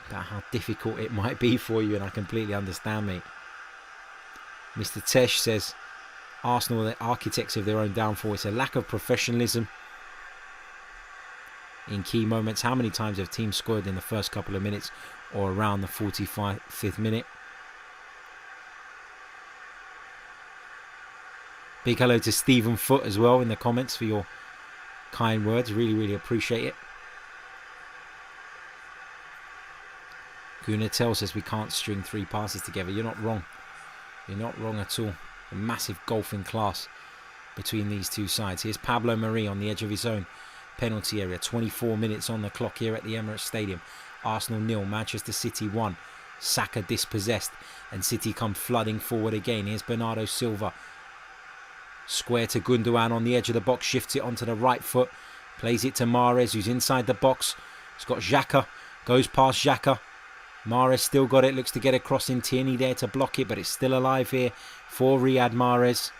about how difficult it might be for you, and I completely understand, mate. Mr. Tesh says, Arsenal are the architects of their own downfall. It's a lack of professionalism in key moments. How many times have teams scored in the first couple of minutes or around the 45th minute? Big hello to Stephen Foot as well in the comments for your kind words. Really, really appreciate it. Gooner tells us we can't string 3 passes together. You're not wrong. You're not wrong at all. A massive golfing class between these two sides. Here's Pablo Mari on the edge of his own penalty area. 24 minutes on the clock here at the Emirates Stadium. Arsenal 0, Manchester City 1. Saka dispossessed, and City come flooding forward again. Here's Bernardo Silva. Square to Gundogan on the edge of the box, shifts it onto the right foot, plays it to Mahrez, who's inside the box. It's got Xhaka, goes past Xhaka. Mahrez still got it, looks to get across in Tierney there to block it, but it's still alive here for Riyad Mahrez.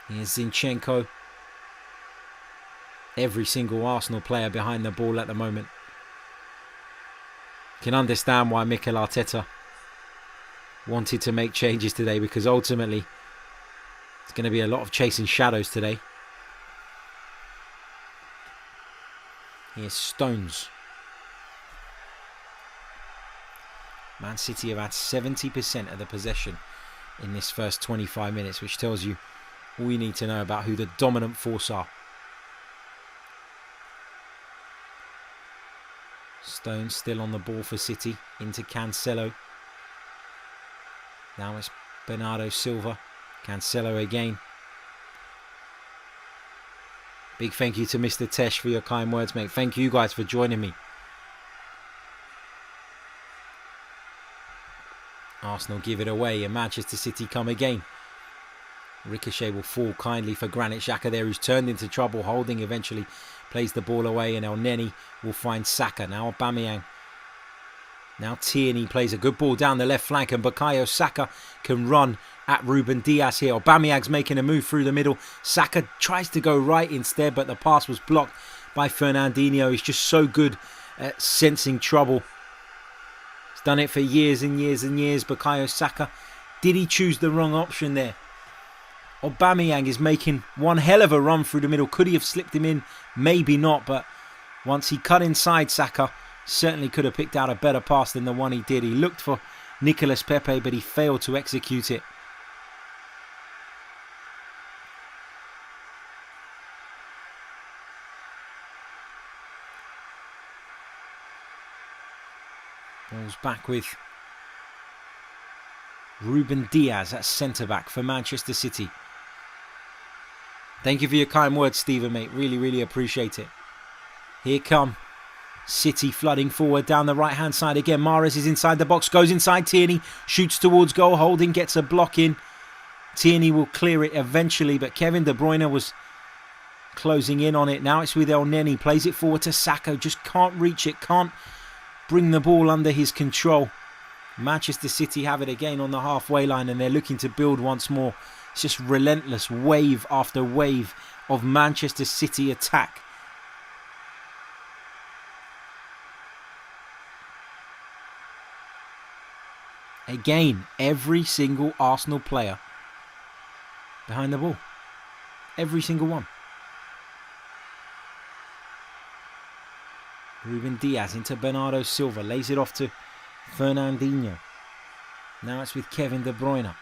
Here's Zinchenko. Every single Arsenal player behind the ball at the moment. Can understand why Mikel Arteta wanted to make changes today, because ultimately it's going to be a lot of chasing shadows today. Here's Stones. Man City have had 70% of the possession in this first 25 minutes, which tells you all you need to know about who the dominant force are. Stones still on the ball for City. Into Cancelo. Now it's Bernardo Silva. Cancelo again. Big thank you to Mr. Tesh for your kind words, mate. Thank you guys for joining me. Arsenal give it away and Manchester City come again. Ricochet will fall kindly for Granit Xhaka there, who's turned into trouble. Holding eventually plays the ball away and El Neni will find Saka. Now Aubameyang. Now Tierney plays a good ball down the left flank and Bukayo Saka can run at Ruben Diaz here. Aubameyang's making a move through the middle. Saka tries to go right instead, but the pass was blocked by Fernandinho. He's just so good at sensing trouble. He's done it for years and years and years. Bukayo Saka, did he choose the wrong option there? Aubameyang is making one hell of a run through the middle. Could he have slipped him in? Maybe not, but once he cut inside, Saka certainly could have picked out a better pass than the one he did. He looked for Nicolas Pepe, but he failed to execute it. Ball's back with Ruben Diaz at centre-back for Manchester City. Thank you for your kind words, Stephen, mate. Really, really appreciate it. Here come City flooding forward down the right-hand side again. Mahrez is inside the box, goes inside Tierney, shoots towards goal. Holding gets a block in. Tierney will clear it eventually, but Kevin De Bruyne was closing in on it. Now it's with El Neni, plays it forward to Saka, just can't reach it, can't bring the ball under his control. Manchester City have it again on the halfway line and they're looking to build once more. It's just relentless wave after wave of Manchester City attack. Again, every single Arsenal player behind the ball. Every single one. Ruben Diaz into Bernardo Silva. Lays it off to Fernandinho. Now it's with Kevin De Bruyne.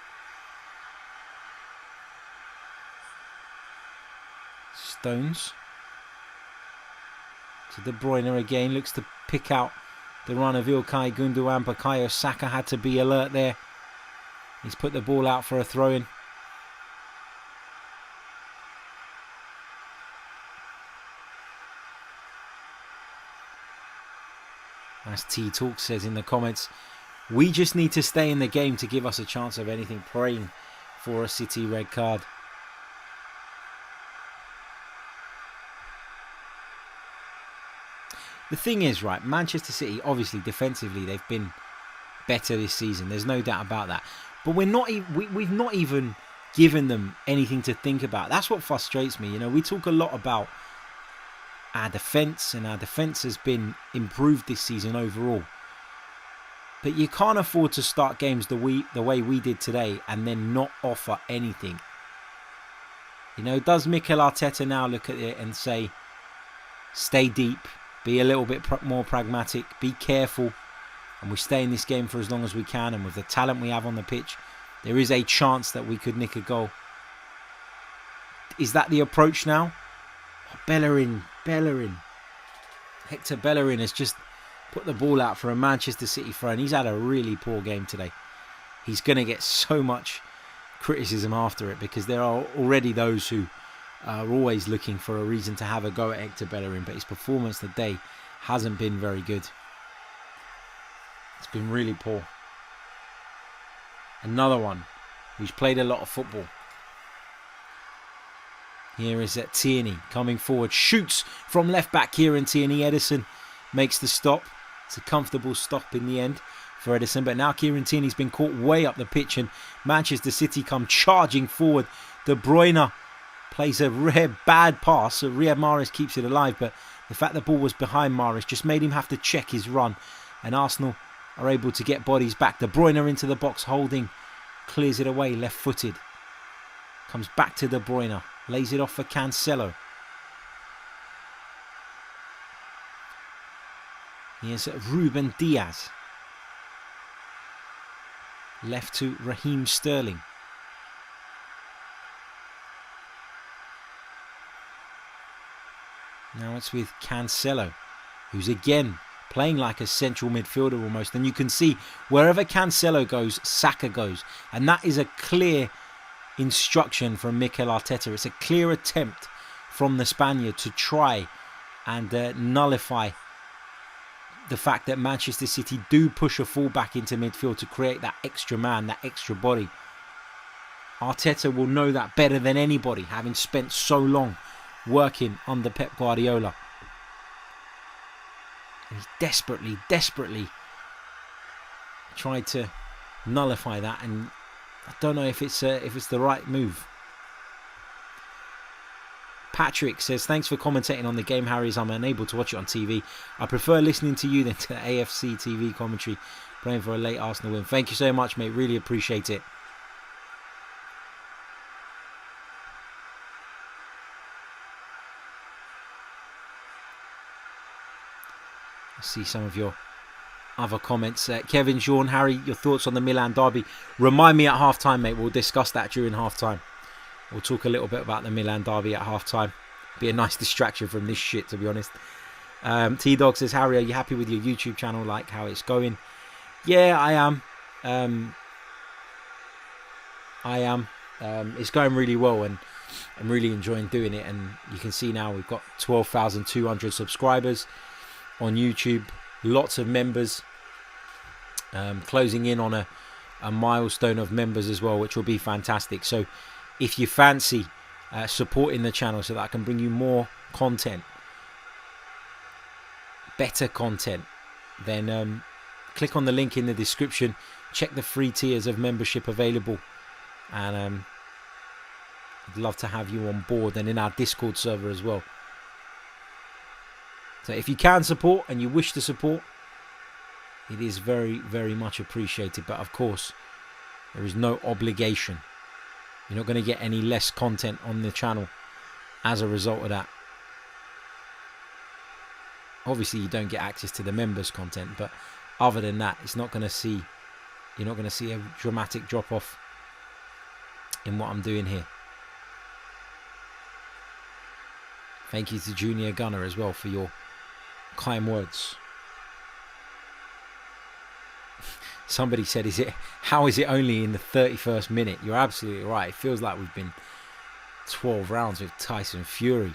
Stones. To De Bruyne again. Looks to pick out the run of Ilkay Gundogan. Bukayo Saka had to be alert there. He's put the ball out for a throw-in. As T Talk says in the comments, we just need to stay in the game to give us a chance of anything. Praying for a City red card. The thing is, right, Manchester City, obviously defensively, they've been better this season. There's no doubt about that. But we've not even given them anything to think about. That's what frustrates me. You know, we talk a lot about our defence, and our defence has been improved this season overall. But you can't afford to start games the way we did today and then not offer anything. You know, does Mikel Arteta now look at it and say, stay deep, be a little bit more pragmatic, be careful, and we stay in this game for as long as we can, and with the talent we have on the pitch, there is a chance that we could nick a goal. Is that the approach now? Bellerin. Hector Bellerin has just put the ball out for a Manchester City throw, and he's had a really poor game today. He's going to get so much criticism after it because there are already those who are always looking for a reason to have a go at Hector Bellerin, but his performance today hasn't been very good. It's been really poor. Another one who's played a lot of football. Here is Tierney coming forward, shoots from left back here, and Tierney. Ederson makes the stop. It's a comfortable stop in the end for Ederson, but now Kieran Tierney's been caught way up the pitch and Manchester City come charging forward. De Bruyne plays a rare bad pass, so Riyad Mahrez keeps it alive, but the fact the ball was behind Mahrez just made him have to check his run, and Arsenal are able to get bodies back. De Bruyne into the box, Holding clears it away left-footed. Comes back to De Bruyne, lays it off for Cancelo. Here's Ruben Diaz. Left to Raheem Sterling. Now it's with Cancelo, who's again playing like a central midfielder almost. And you can see wherever Cancelo goes, Saka goes. And that is a clear instruction from Mikel Arteta. It's a clear attempt from the Spaniard to try and nullify the fact that Manchester City do push a fullback into midfield to create that extra man, that extra body. Arteta will know that better than anybody, having spent so long working under Pep Guardiola. And he's desperately tried to nullify that, and I don't know if it's the right move. Patrick says, thanks for commentating on the game, Harry, as I'm unable to watch it on TV. I prefer listening to you than to the AFC TV commentary. Praying for a late Arsenal win. Thank you so much, mate. Really appreciate it. I see some of your other comments. Kevin, Sean, Harry, your thoughts on the Milan derby. Remind me at half-time, mate. We'll discuss that during half-time. We'll talk a little bit about the Milan derby at half-time. Be a nice distraction from this shit, to be honest. T-Dog says, Harry, are you happy with your YouTube channel? Like how it's going? Yeah, I am. It's going really well, and I'm really enjoying doing it. And you can see now we've got 12,200 subscribers on YouTube. Lots of members. Closing in on a milestone of members as well, which will be fantastic. So if you fancy supporting the channel so that I can bring you more content, better content, then click on the link in the description. Check the free tiers of membership available, and I'd love to have you on board and in our Discord server as well. So if you can support and you wish to support, it is very much appreciated. But of course, there is no obligation. You're not going to get any less content on the channel as a result of that. Obviously, you don't get access to the members' content, but other than that, you're not going to see a dramatic drop off in what I'm doing here. Thank you to Junior Gunner as well for your kind words. Somebody said, how is it only in the 31st minute? You're absolutely right. It feels like we've been 12 rounds with Tyson Fury.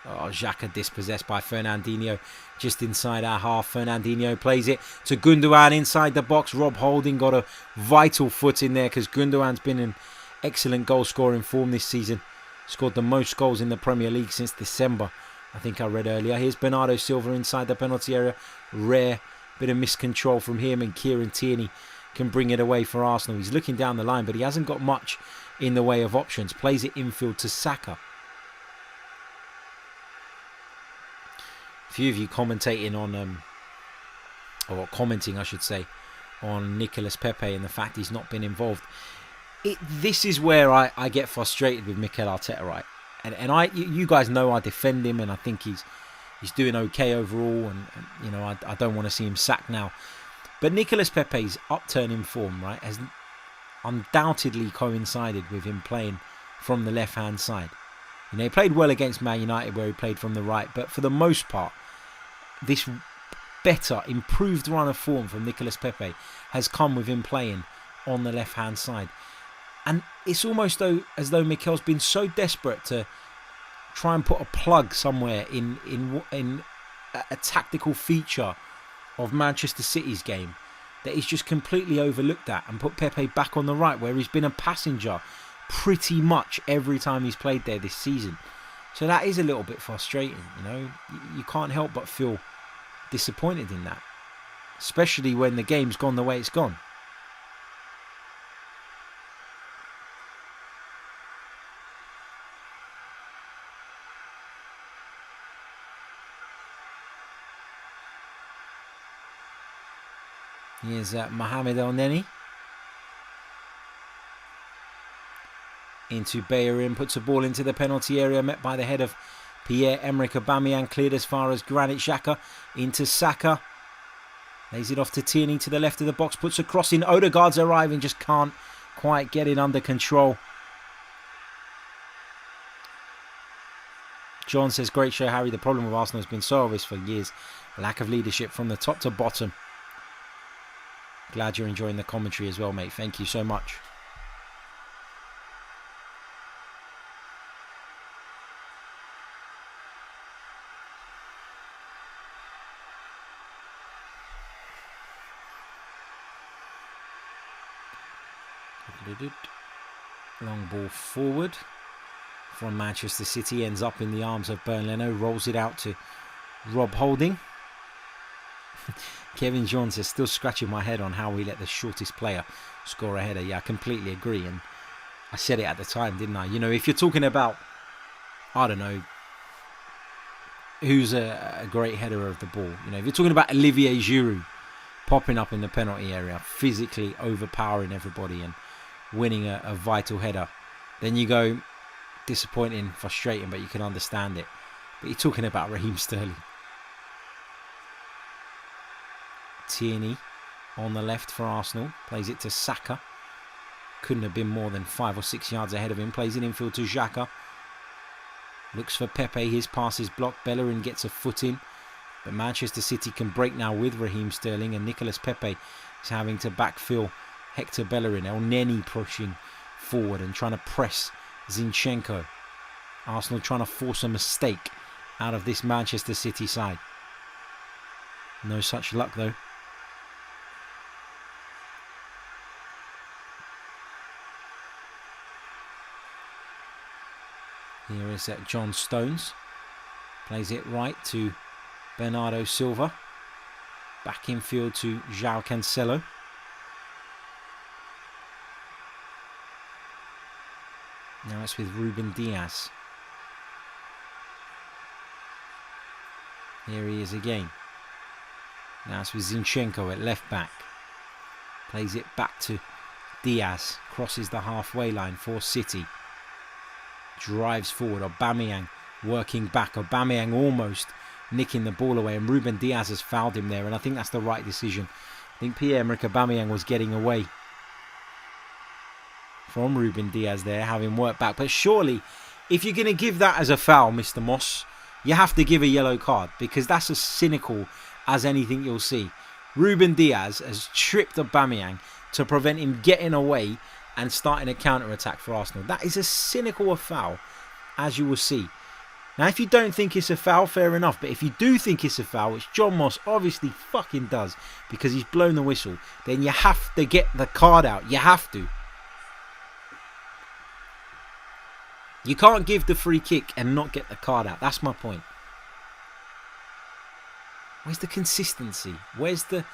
Oh, Xhaka dispossessed by Fernandinho just inside our half. Fernandinho plays it to Gundogan inside the box. Rob Holding got a vital foot in there because Gundogan's been in excellent goal scoring form this season. Scored the most goals in the Premier League since December, I think I read earlier. Here's Bernardo Silva inside the penalty area. Rare bit of miscontrol from him, and Kieran Tierney can bring it away for Arsenal. He's looking down the line, but he hasn't got much in the way of options. Plays it infield to Saka. A few of you commentating on, or commenting I should say, on Nicolas Pepe and the fact he's not been involved. This is where I get frustrated with Mikel Arteta, right? And you guys know I defend him, and I think he's doing okay overall, and you know I don't want to see him sacked now. But Nicolas Pepe's upturn in form, right, has undoubtedly coincided with him playing from the left-hand side. You know, he played well against Man United where he played from the right, but for the most part, this better, improved run of form from Nicolas Pepe has come with him playing on the left-hand side. And it's almost as though Mikel's been so desperate to try and put a plug somewhere in a tactical feature of Manchester City's game that he's just completely overlooked that and put Pepe back on the right, where he's been a passenger pretty much every time he's played there this season. So that is a little bit frustrating, you know. You can't help but feel disappointed in that, especially when the game's gone the way it's gone. Here's Mohamed El Neni. Into Bellerin, puts a ball into the penalty area, met by the head of Pierre-Emerick Aubameyang, cleared as far as Granit Xhaka, into Saka. Lays it off to Tierney to the left of the box, puts a cross in. Odegaard's arriving, just can't quite get it under control. John says, great show, Harry. The problem with Arsenal has been so obvious for years. Lack of leadership from the top to bottom. Glad you're enjoying the commentary as well, mate. Thank you so much. Long ball forward from Manchester City, ends up in the arms of Bernd Leno, rolls it out to Rob Holding. Kevin John says, still scratching my head on how we let the shortest player score a header. Yeah, I completely agree, and I said it at the time, didn't I? You know, if you're talking about, I don't know, who's a great header of the ball, you know, if you're talking about Olivier Giroud popping up in the penalty area, physically overpowering everybody and winning a vital header, then you go, disappointing, frustrating, but you can understand it. But you're talking about Raheem Sterling. Tierney on the left for Arsenal, plays it to Saka. Couldn't have been more than 5 or 6 yards ahead of him. Plays it infield to Xhaka. Looks for Pepe, his pass is blocked. Bellerin gets a foot in, but Manchester City can break now with Raheem Sterling, and Nicolas Pepe is having to backfill Hector Bellerin. El Neni pushing forward and trying to press Zinchenko. Arsenal trying to force a mistake out of this Manchester City side. No such luck though. Here is John Stones. Plays it right to Bernardo Silva. Back infield to João Cancelo. Now it's with Ruben Diaz. Here he is again. Now it's with Zinchenko at left back. Plays it back to Diaz. Crosses the halfway line for City. Drives forward. Aubameyang working back. Aubameyang almost nicking the ball away, and Ruben Diaz has fouled him there, and I think that's the right decision. I think Pierre-Emerick Aubameyang was getting away from Ruben Diaz there, having worked back. But surely, if you're going to give that as a foul, Mr. Moss, you have to give a yellow card, because that's as cynical as anything you'll see. Ruben Diaz has tripped Aubameyang to prevent him getting away and starting a counter-attack for Arsenal. That is as cynical a foul as you will see. Now, if you don't think it's a foul, fair enough. But if you do think it's a foul, which John Moss obviously fucking does, because he's blown the whistle, then you have to get the card out. You have to. You can't give the free kick and not get the card out. That's my point. Where's the consistency? Where's the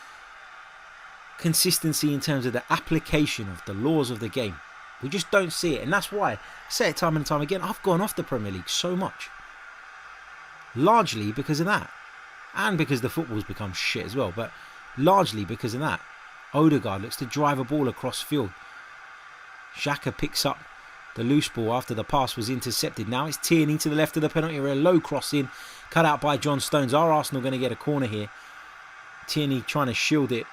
consistency in terms of the application of the laws of the game? We just don't see it, and that's why I say it time and time again, I've gone off the Premier League so much, largely because of that, and because the football's become shit as well, but largely because of that. Odegaard looks to drive a ball across field. Xhaka picks up the loose ball after the pass was intercepted. Now it's Tierney to the left of the penalty area, low cross in, cut out by John Stones. Are Arsenal going to get a corner here? Tierney trying to shield it.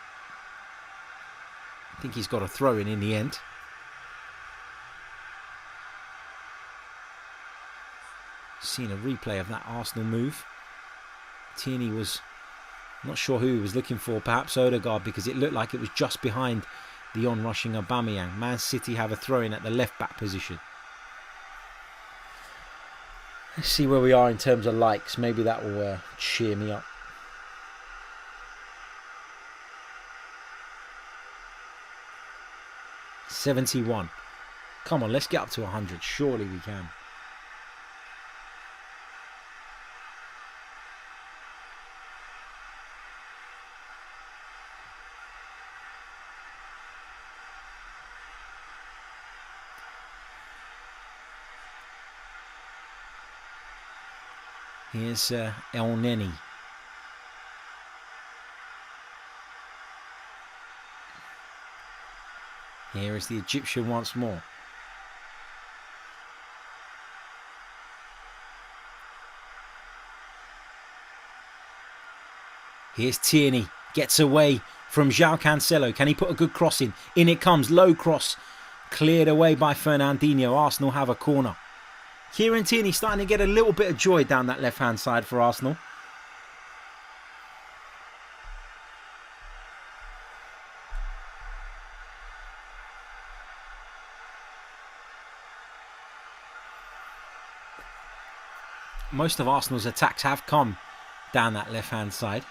I think he's got a throw in the end. Seen a replay of that Arsenal move. Tierney was not sure who he was looking for, perhaps Odegaard, because it looked like it was just behind the on-rushing Aubameyang. Man City have a throw-in at the left-back position. Let's see where we are in terms of likes. Maybe that will cheer me up. $71. Come on, let's get up to 100. Surely we can. Here's El Neni. Here is the Egyptian once more. Here's Tierney. Gets away from João Cancelo. Can he put a good cross in? In it comes. Low cross. Cleared away by Fernandinho. Arsenal have a corner. Kieran Tierney starting to get a little bit of joy down that left-hand side for Arsenal. Most of Arsenal's attacks have come down that left-hand side.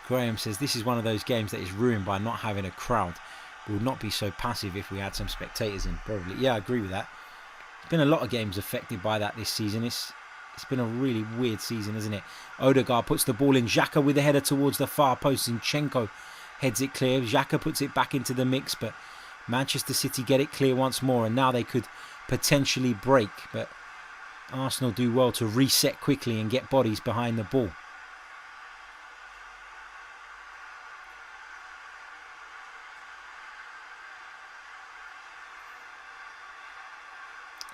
Graham says this is one of those games that is ruined by not having a crowd. We would not be so passive if we had some spectators in. Probably, yeah, I agree with that. There's been a lot of games affected by that this season. It's been a really weird season, isn't it? Odegaard puts the ball in. Xhaka with the header towards the far post. Zinchenko heads it clear. Xhaka puts it back into the mix, but Manchester City get it clear once more, and now they could potentially break. But Arsenal do well to reset quickly and get bodies behind the ball.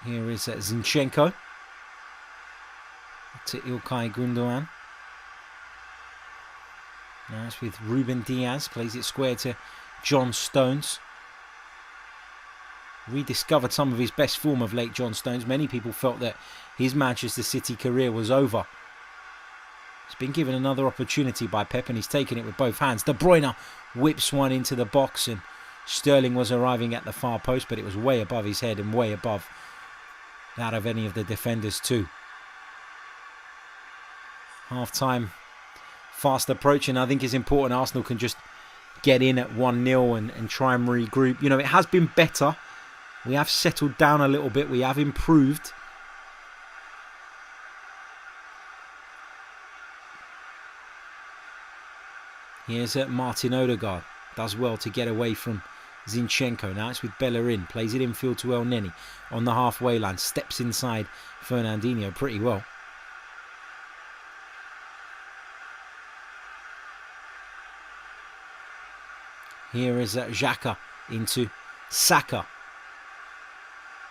Here is Zinchenko to Ilkay Gundogan. Now it's with Ruben Diaz. Plays it square to John Stones. Rediscovered some of his best form of late, John Stones. Many people felt that his Manchester City career was over. He's been given another opportunity by Pep and he's taken it with both hands. De Bruyne whips one into the box and Sterling was arriving at the far post, but it was way above his head and way above that of any of the defenders too. Half time fast approaching. I think it's important Arsenal can just get in at 1-0 and try and regroup. You know, it has been better. We have settled down a little bit. We have improved. Here's Martin Odegaard. Does well to get away from Zinchenko. Now it's with Bellerin. Plays it infield to El Neni on the halfway line. Steps inside Fernandinho pretty well. Here is Xhaka into Saka.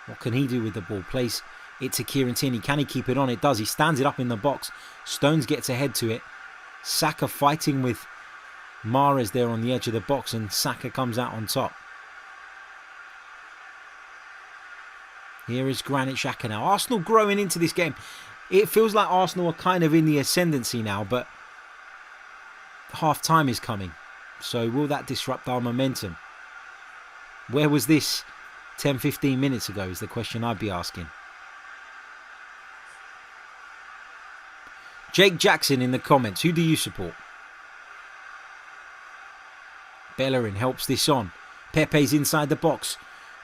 What can he do with the ball? Plays it to Kieran Tierney. Can he keep it on? It does. He stands it up in the box. Stones gets ahead to it. Saka fighting with Mahrez there on the edge of the box and Saka comes out on top. Here is Granit Xhaka now. Arsenal growing into this game. It feels like Arsenal are kind of in the ascendancy now, but half time is coming. So will that disrupt our momentum? Where was this 10-15 minutes ago is the question I'd be asking. Jake Jackson in the comments. Who do you support? Bellerin helps this on. Pepe's inside the box.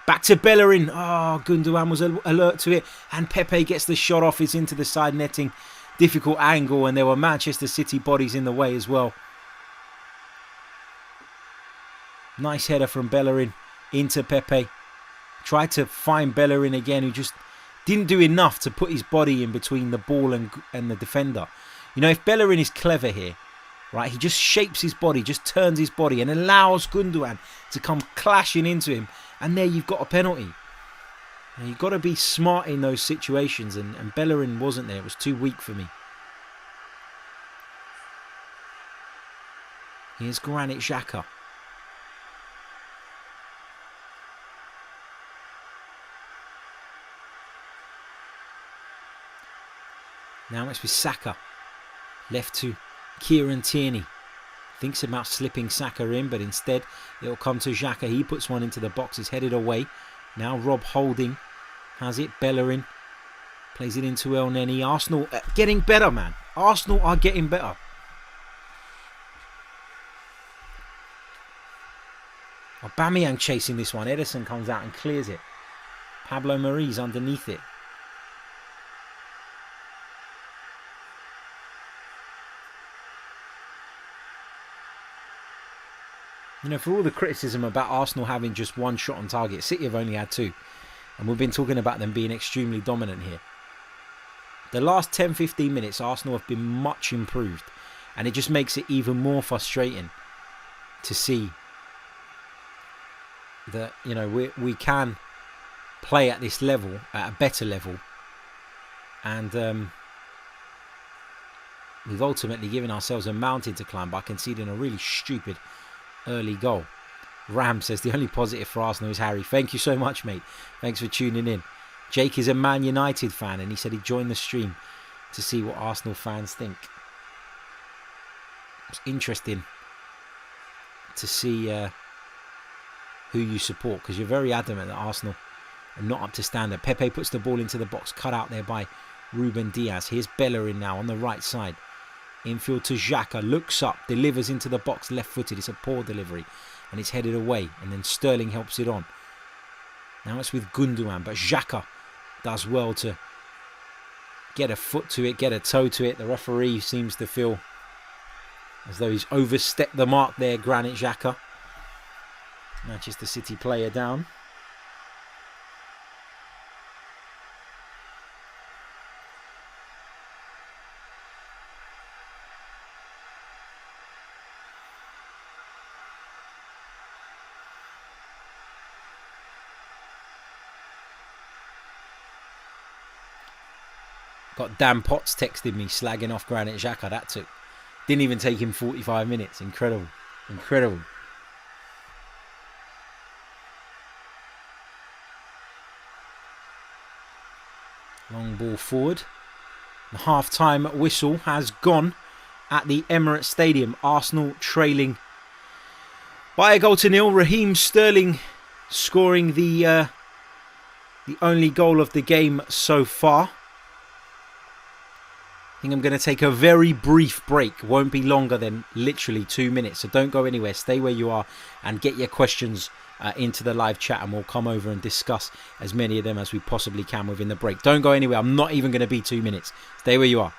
Back to Bellerin. Oh, Gundogan was alert to it. And Pepe gets the shot off. It's into the side netting. Difficult angle. And there were Manchester City bodies in the way as well. Nice header from Bellerin into Pepe. Tried to find Bellerin again, who just didn't do enough to put his body in between the ball and the defender. You know, if Bellerin is clever here, right, he just shapes his body, just turns his body and allows Gundogan to come clashing into him. And there you've got a penalty. And you've got to be smart in those situations. And Bellerin wasn't there. It was too weak for me. Here's Granit Xhaka. Now it's with Saka. Left to Kieran Tierney. Thinks about slipping Saka in, but instead it'll come to Xhaka. He puts one into the box. It's headed away. Now Rob Holding has it. Bellerin plays it into El Neni. Arsenal getting better, man. Arsenal are getting better. Aubameyang chasing this one. Ederson comes out and clears it. Pablo Mari's underneath it. You know, for all the criticism about Arsenal having just one shot on target, City have only had two. And we've been talking about them being extremely dominant here. The last 10-15 minutes, Arsenal have been much improved. And it just makes it even more frustrating to see that, you know, we can play at this level, at a better level. And we've ultimately given ourselves a mountain to climb by conceding a really stupid early goal. Ram says the only positive for Arsenal is Harry. Thank you so much, mate. Thanks for tuning in. Jake is a Man United fan, and he said he joined the stream to see what Arsenal fans think. It's interesting to see who you support, because you're very adamant that Arsenal are not up to standard. Pepe puts the ball into the box, cut out there by Ruben Diaz. Here's Bellerin now on the right side. Infield to Xhaka, looks up, delivers into the box, left-footed. It's a poor delivery, and it's headed away, and then Sterling helps it on. Now it's with Gundogan, but Xhaka does well to get a foot to it, get a toe to it. The referee seems to feel as though he's overstepped the mark there, Granit Xhaka. Manchester City player down. Got Dan Potts texting me, slagging off Granit Xhaka. Didn't even take him 45 minutes. Incredible. Incredible. Long ball forward. The half-time whistle has gone at the Emirates Stadium. Arsenal trailing by 1-0. Raheem Sterling scoring the only goal of the game so far. I think I'm going to take a very brief break. Won't be longer than literally 2 minutes. So don't go anywhere. Stay where you are and get your questions into the live chat, and we'll come over and discuss as many of them as we possibly can within the break. Don't go anywhere. I'm not even going to be 2 minutes. Stay where you are.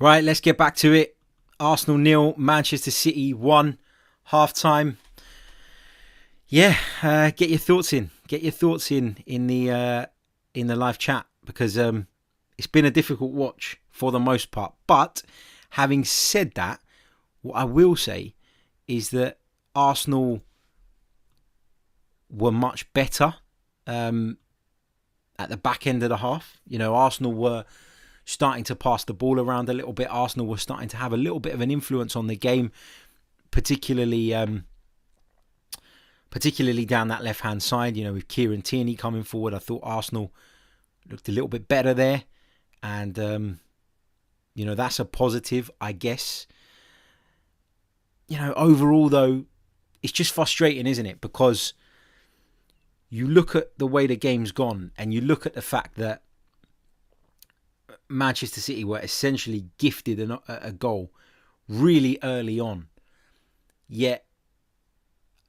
Right, let's get back to it. Arsenal 0, Manchester City 1, half-time. Yeah, get your thoughts in. Get your thoughts in the live chat, because it's been a difficult watch for the most part. But having said that, what I will say is that Arsenal were much better at the back end of the half. You know, Arsenal were starting to pass the ball around a little bit. Arsenal were starting to have a little bit of an influence on the game, particularly down that left-hand side. You know, with Kieran Tierney coming forward, I thought Arsenal looked a little bit better there. And, that's a positive, I guess. Overall, though, it's just frustrating, isn't it? Because you look at the way the game's gone and you look at the fact that Manchester City were essentially gifted a goal really early on. Yet,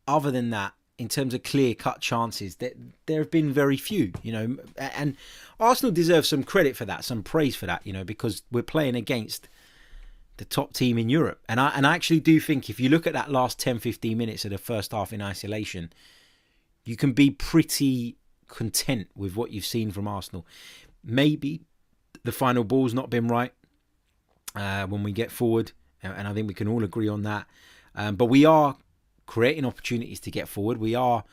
other than that, in terms of clear-cut chances, there have been very few, and Arsenal deserve some credit for that, some praise for that, because we're playing against the top team in Europe. And I actually do think if you look at that last 10-15 minutes of the first half in isolation, you can be pretty content with what you've seen from Arsenal. Maybe the final ball's not been right when we get forward, and I think we can all agree on that. But we are creating opportunities to get forward. We are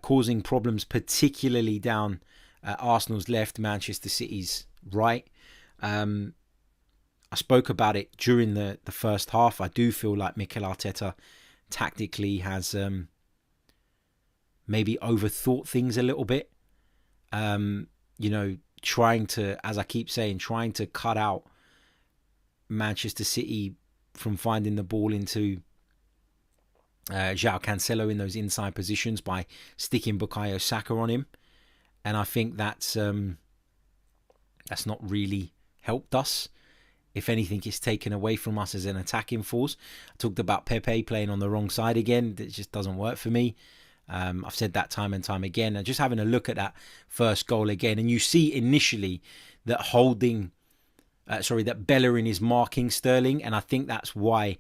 causing problems, particularly down Arsenal's left, Manchester City's right. I spoke about it during the first half. I do feel like Mikel Arteta tactically has maybe overthought things a little bit. Trying to, as I keep saying, trying to cut out Manchester City from finding the ball into João Cancelo in those inside positions by sticking Bukayo Saka on him. And I think that's not really helped us. If anything, it's taken away from us as an attacking force. I talked about Pepe playing on the wrong side again. It just doesn't work for me. I've said that time and time again. And just having a look at that first goal again, and you see initially that that Bellerin is marking Sterling, and I think that's why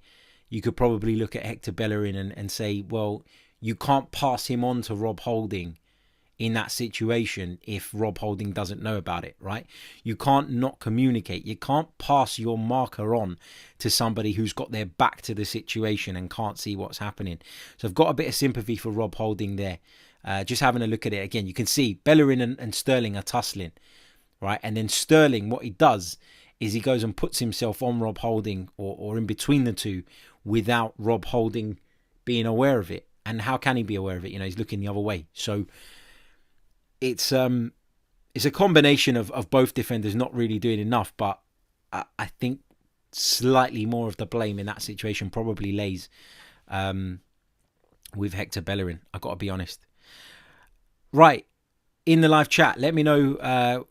you could probably look at Hector Bellerin and say, well, you can't pass him on to Rob Holding in that situation if Rob Holding doesn't know about it, right? You can't not communicate. You can't pass your marker on to somebody who's got their back to the situation and can't see what's happening. So I've got a bit of sympathy for Rob Holding there. Just having a look at it again, you can see Bellerin and Sterling are tussling, right? And then Sterling, what he does is he goes and puts himself on Rob Holding or in between the two without Rob Holding being aware of it. And how can he be aware of it? He's looking the other way. So it's a combination of both defenders not really doing enough, but I think slightly more of the blame in that situation probably lays with Hector Bellerin. I've got to be honest. Right, in the live chat, let me know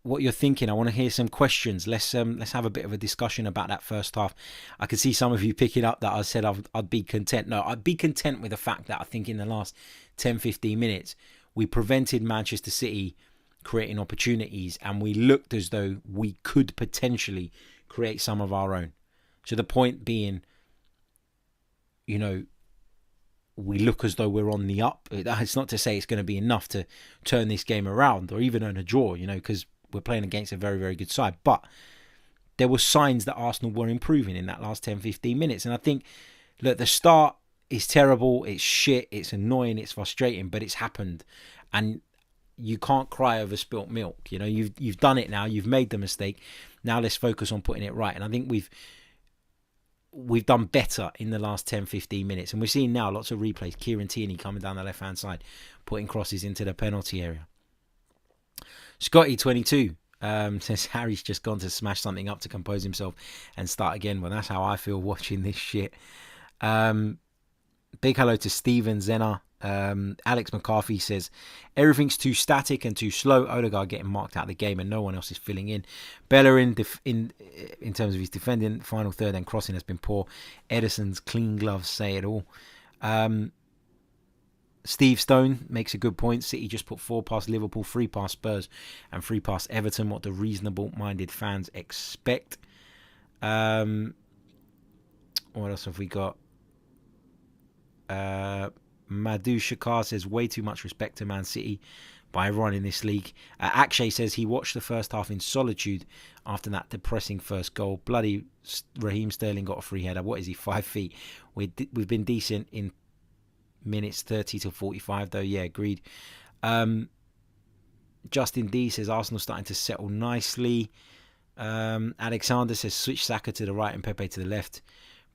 what you're thinking. I want to hear some questions. Let's have a bit of a discussion about that first half. I can see some of you picking up that I said I'd be content. No, I'd be content with the fact that I think in the last 10-15 minutes we prevented Manchester City creating opportunities, and we looked as though we could potentially create some of our own. So the point being, we look as though we're on the up. It's not to say it's going to be enough to turn this game around or even earn a draw, because we're playing against a very, very good side. But there were signs that Arsenal were improving in that last 10-15 minutes. And I think, look, the start is terrible, it's shit, it's annoying, it's frustrating, but it's happened. And you can't cry over spilt milk. You've done it now, you've made the mistake. Now let's focus on putting it right. And I think we've done better in the last 10-15 minutes. And we're seeing now lots of replays. Kieran Tierney coming down the left-hand side, putting crosses into the penalty area. Scotty22 says Harry's just gone to smash something up to compose himself and start again. Well, that's how I feel watching this shit. Big hello to Steven Zenna. Alex McCarthy says everything's too static and too slow. Odegaard getting marked out of the game and no one else is filling in. Bellerin in terms of his defending, final third and crossing has been poor. Edison's clean gloves say it all. Steve Stone makes a good point. City just put 4 past Liverpool, 3 past Spurs and 3 past Everton. What do reasonable minded fans expect? What else have we got? Madhu Shakar says way too much respect to Man City by everyone in this league. Akshay says he watched the first half in solitude after that depressing first goal. Bloody Raheem Sterling got a free header. What is he, 5 feet? We've been decent in minutes 30 to 45 though. Yeah, agreed. Justin D says Arsenal starting to settle nicely. Alexander says switch Saka to the right and Pepe to the left.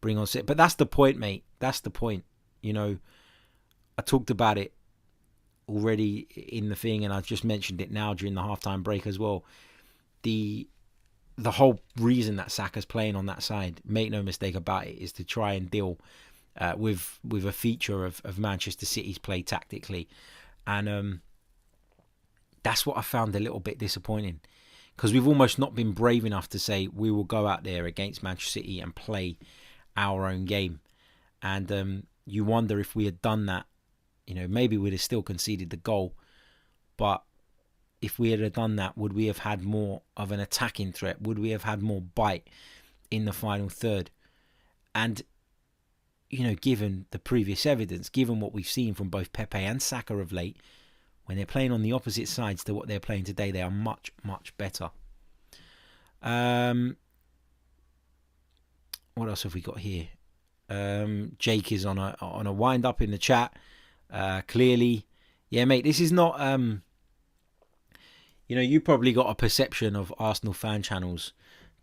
Bring on City. But that's the point, mate. That's the point. I talked about it already in the thing, and I've just mentioned it now during the halftime break as well. the whole reason that Saka's playing on that side, make no mistake about it, is to try and deal with a feature of Manchester City's play tactically. And that's what I found a little bit disappointing, because we've almost not been brave enough to say we will go out there against Manchester City and play our own game. And you wonder if we had done that, maybe we'd have still conceded the goal, but if we had done that, would we have had more of an attacking threat? Would we have had more bite in the final third? And, given the previous evidence, given what we've seen from both Pepe and Saka of late, when they're playing on the opposite sides to what they're playing today, they are much, much better. What else have we got here? Jake is on a wind up in the chat. Clearly, yeah, mate, this is not... you probably got a perception of Arsenal fan channels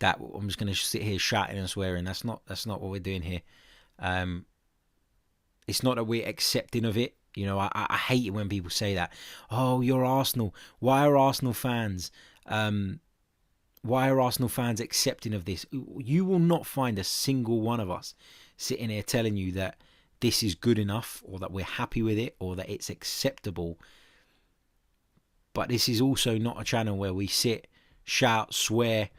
that I'm just going to sit here shouting and swearing. That's not what we're doing here. It's not that we're accepting of it. I hate it when people say that. Oh, you're Arsenal. Why are Arsenal fans? Why are Arsenal fans accepting of this? You will not find a single one of us sitting here telling you that this is good enough, or that we're happy with it, or that it's acceptable. But this is also not a channel where we sit, shout, swear,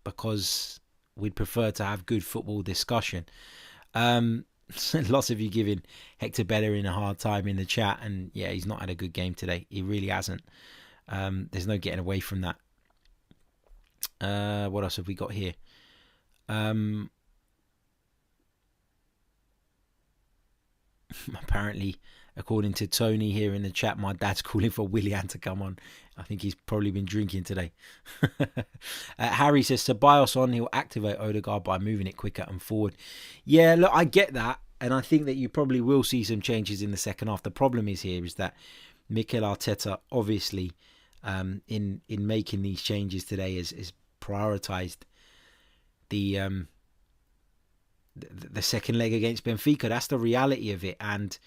because we'd prefer to have good football discussion. Lots of you giving Hector Bellerin a hard time in the chat, and yeah, he's not had a good game today. He really hasn't. There's no getting away from that. What else have we got here? Apparently, according to Tony here in the chat, my dad's calling for Willian to come on. I think he's probably been drinking today. Harry says, Ceballos on, he'll activate Odegaard by moving it quicker and forward. Yeah, look, I get that. And I think that you probably will see some changes in the second half. The problem is that Mikel Arteta, obviously, in making these changes today, has prioritised the second leg against Benfica. That's the reality of it. And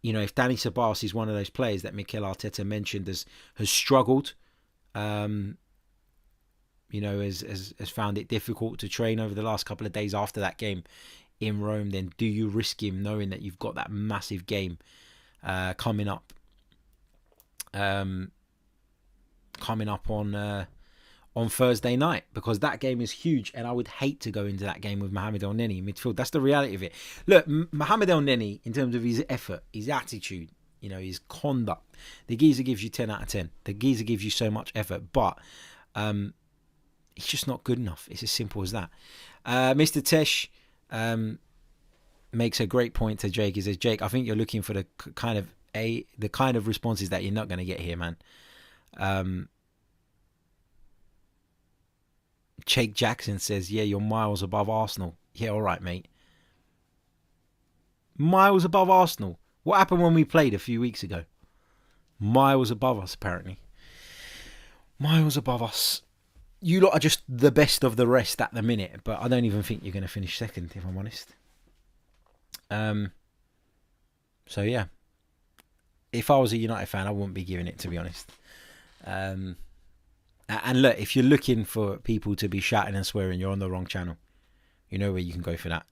if Dani Ceballos is one of those players that Mikel Arteta mentioned has struggled, has found it difficult to train over the last couple of days after that game in Rome, then do you risk him knowing that you've got that massive game coming up on Thursday night? Because that game is huge, and I would hate to go into that game with Mohamed El Neni in midfield. That's the reality of it. Look, Mohamed El Neni, in terms of his effort, his attitude, his conduct, the geezer gives you 10 out of 10. The geezer gives you so much effort, but he's just not good enough. It's as simple as that. Mr. Tesh makes a great point to Jake. He says, Jake, I think you're looking for the kind of responses that you're not going to get here, man. Jake Jackson says, yeah, you're miles above Arsenal. Yeah, all right, mate. Miles above Arsenal. What happened when we played a few weeks ago? Miles above us, apparently. Miles above us. You lot are just the best of the rest at the minute, but I don't even think you're going to finish second, if I'm honest. So, yeah. If I was a United fan, I wouldn't be giving it, to be honest. And look, if you're looking for people to be shouting and swearing, you're on the wrong channel. You know where you can go for that.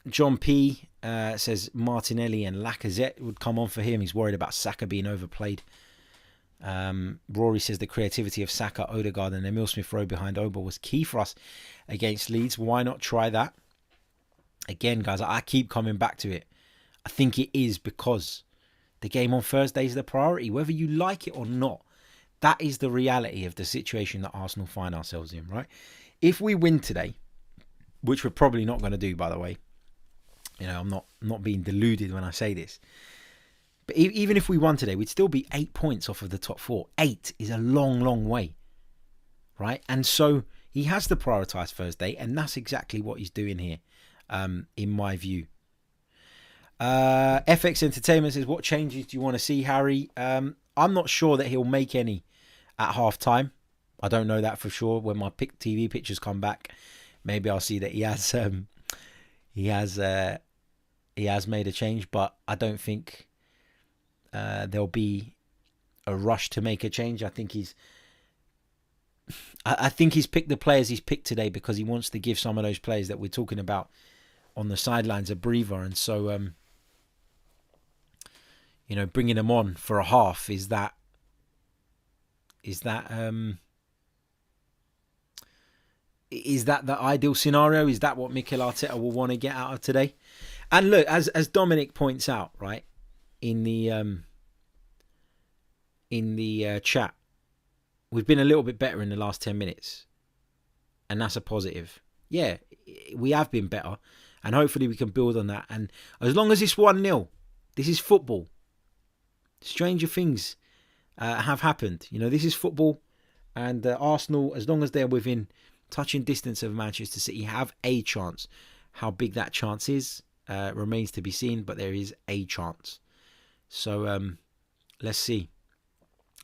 John P says Martinelli and Lacazette would come on for him. He's worried about Saka being overplayed. Rory says the creativity of Saka, Odegaard and Emile Smith-Rowe behind Oba was key for us against Leeds. Why not try that? Again, guys, I keep coming back to it. I think it is because the game on Thursday is the priority, whether you like it or not. That is the reality of the situation that Arsenal find ourselves in, right? If we win today, which we're probably not going to do, by the way, I'm not being deluded when I say this, but even if we won today, we'd still be 8 points off of the top four. 8 is a long, long way, right? And so he has to prioritise Thursday, and that's exactly what he's doing here, in my view. FX Entertainment says, what changes do you want to see, Harry? I'm not sure that he'll make any at half time. I don't know that for sure. When my TV pictures come back, maybe I'll see that he has made a change, but I don't think there'll be a rush to make a change. I think he's picked the players he's picked today because he wants to give some of those players that we're talking about on the sidelines a breather. And so, bringing them on for a half is that the ideal scenario? Is that what Mikel Arteta will want to get out of today? And look, as Dominic points out, right, in the chat, we've been a little bit better in the last 10 minutes. And that's a positive. Yeah, we have been better. And hopefully we can build on that. And as long as it's 1-0, this is football. Stranger things have happened. This is football. And Arsenal, as long as they're within touching distance of Manchester City, have a chance. How big that chance is remains to be seen. But there is a chance. So let's see.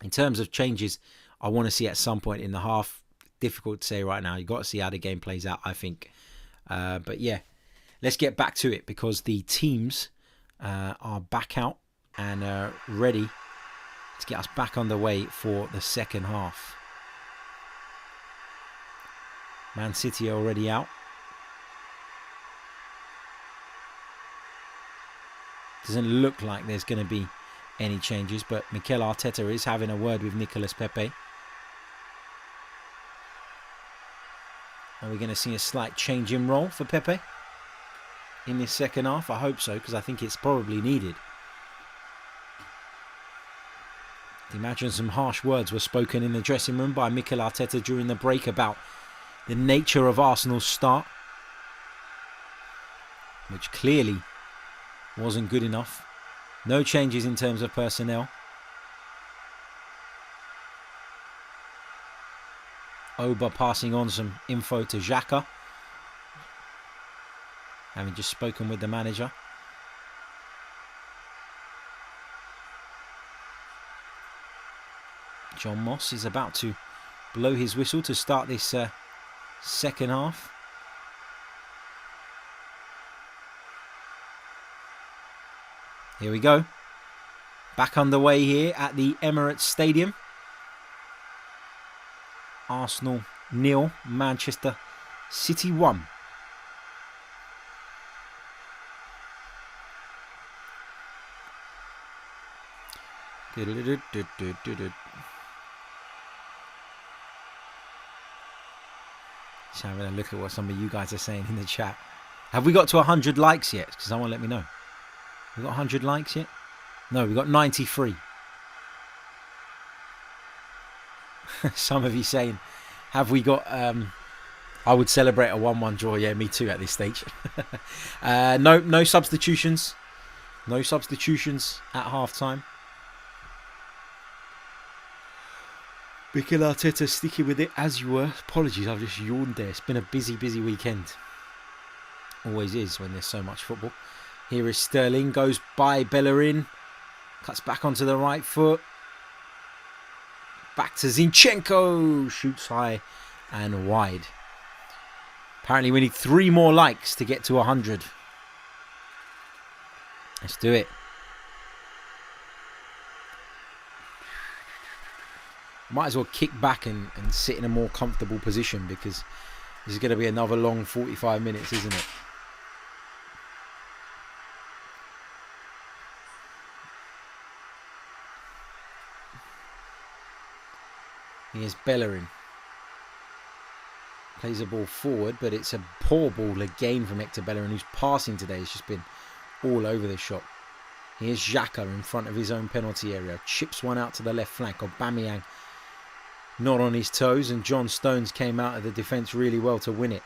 In terms of changes, I want to see at some point in the half. Difficult to say right now. You've got to see how the game plays out, I think. But yeah, let's get back to it because the teams are back out and ready to get us back underway for the second half. Man City are already out. Doesn't look like there's going to be any changes, but Mikel Arteta is having a word with Nicolas Pepe. Are we going to see a slight change in role for Pepe in this second half? I hope so, because I think it's probably needed. Imagine some harsh words were spoken in the dressing room by Mikel Arteta during the break about the nature of Arsenal's start, which clearly wasn't good enough. No changes in terms of personnel. Oba passing on some info to Xhaka, having just spoken with the manager. John Moss is about to blow his whistle to start this second half. Here we go. Back underway here at the Emirates Stadium. Arsenal 0, Manchester City 1. Just having a look at what some of you guys are saying in the chat. Have we got to 100 likes yet? Because someone let me know. We got 100 likes yet? No, we got 93. Some of you saying, have we got... I would celebrate a 1-1 draw. Yeah, me too at this stage. No substitutions. No substitutions at half-time. Mikel Arteta sticking with it as you were. Apologies, I've just yawned there. It's been a busy weekend. Always is when there's so much football. Here is Sterling. Goes by Bellerin. Cuts back onto the right foot. Back to Zinchenko. Shoots high and wide. Apparently we need 3 more likes to get to 100. Let's do it. Might as well kick back and sit in a more comfortable position because this is going to be another long 45 minutes, isn't it? Here's Bellerin. Plays the ball forward, but it's a poor ball again from Hector Bellerin, who's passing today. Has just been all over the shop. Here's Xhaka in front of his own penalty area. Chips one out to the left flank. Aubameyang not on his toes, and John Stones came out of the defence really well to win it.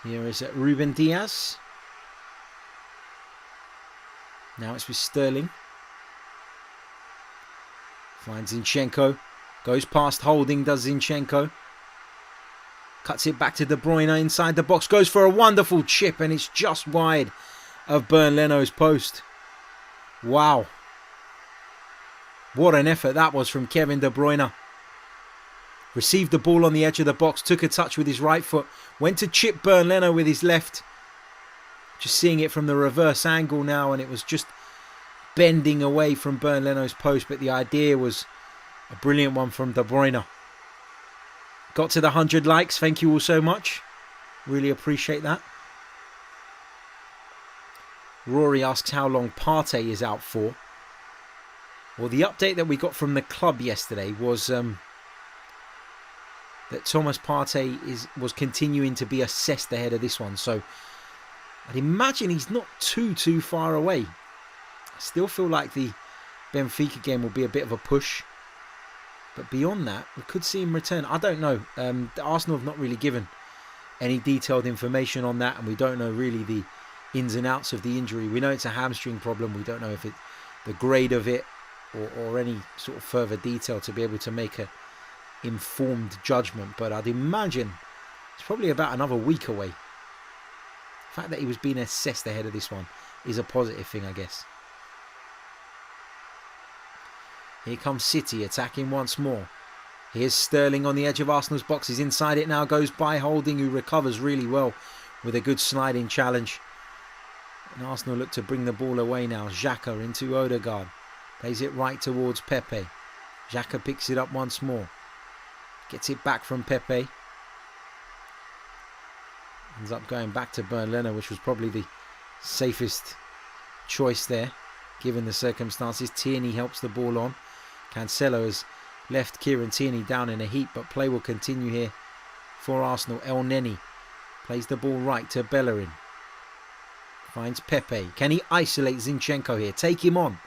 Here is Ruben Diaz. Now it's with Sterling. Finds Zinchenko. Goes past Holding, does Zinchenko. Cuts it back to De Bruyne inside the box. Goes for a wonderful chip, and it's just wide of Bernd Leno's post. Wow. What an effort that was from Kevin De Bruyne. Received the ball on the edge of the box, took a touch with his right foot, went to chip Bernd Leno with his left. Just seeing it from the reverse angle now, and it was just bending away from Bernd Leno's post, but the idea was a brilliant one from De Bruyne. Got to the 100 likes, thank you all so much. Really appreciate that. Rory asks how long Partey is out for. Well, the update that we got from the club yesterday was that Thomas Partey was continuing to be assessed ahead of this one. So I'd imagine he's not too far away. I still feel like the Benfica game will be a bit of a push. But beyond that, we could see him return. I don't know. Arsenal have not really given any detailed information on that. And we don't know really the ins and outs of the injury. We know it's a hamstring problem. We don't know if it's the grade of it or any sort of further detail to be able to make a informed judgment. But I'd imagine it's probably about another week away. The fact that he was being assessed ahead of this one is a positive thing, I guess. Here comes City attacking once more. Here's Sterling on the edge of Arsenal's box. He's inside it now, goes by Holding, who recovers really well with a good sliding challenge. And Arsenal look to bring the ball away now. Xhaka into Odegaard. Plays it right towards Pepe. Xhaka picks it up once more. Gets it back from Pepe. Ends up going back to Bernd Leno, which was probably the safest choice there, given the circumstances. Tierney helps the ball on. Cancelo has left Kieran Tierney down in a heap, but play will continue here for Arsenal. El Neni plays the ball right to Bellerin. Finds Pepe. Can he isolate Zinchenko here? Take him on.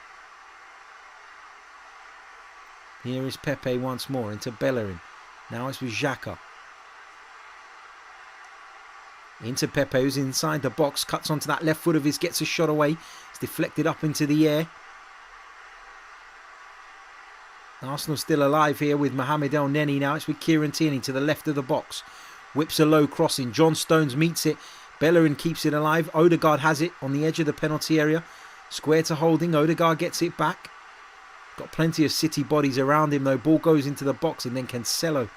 Here is Pepe once more into Bellerin. Now it's with Xhaka. Into Pepe, who's inside the box. Cuts onto that left foot of his. Gets a shot away. It's deflected up into the air. Arsenal still alive here with Mohamed El Neni. Now it's with Kieran Tierney to the left of the box. Whips a low crossing. John Stones meets it. Bellerin keeps it alive. Odegaard has it on the edge of the penalty area. Square to Holding. Odegaard gets it back. Got plenty of City bodies around him though. Ball goes into the box and then Cancelo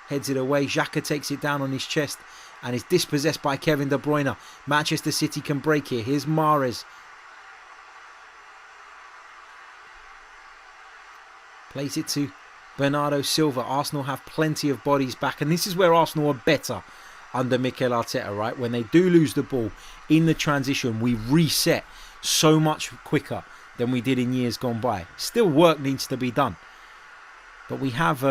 heads it away. Xhaka takes it down on his chest and is dispossessed by Kevin De Bruyne. Manchester City can break here. Here's Mahrez. Plays it to Bernardo Silva. Arsenal have plenty of bodies back, and this is where Arsenal are better under Mikel Arteta, right? When they do lose the ball in the transition, we reset so much quicker than we did in years gone by. Still work needs to be done, but we have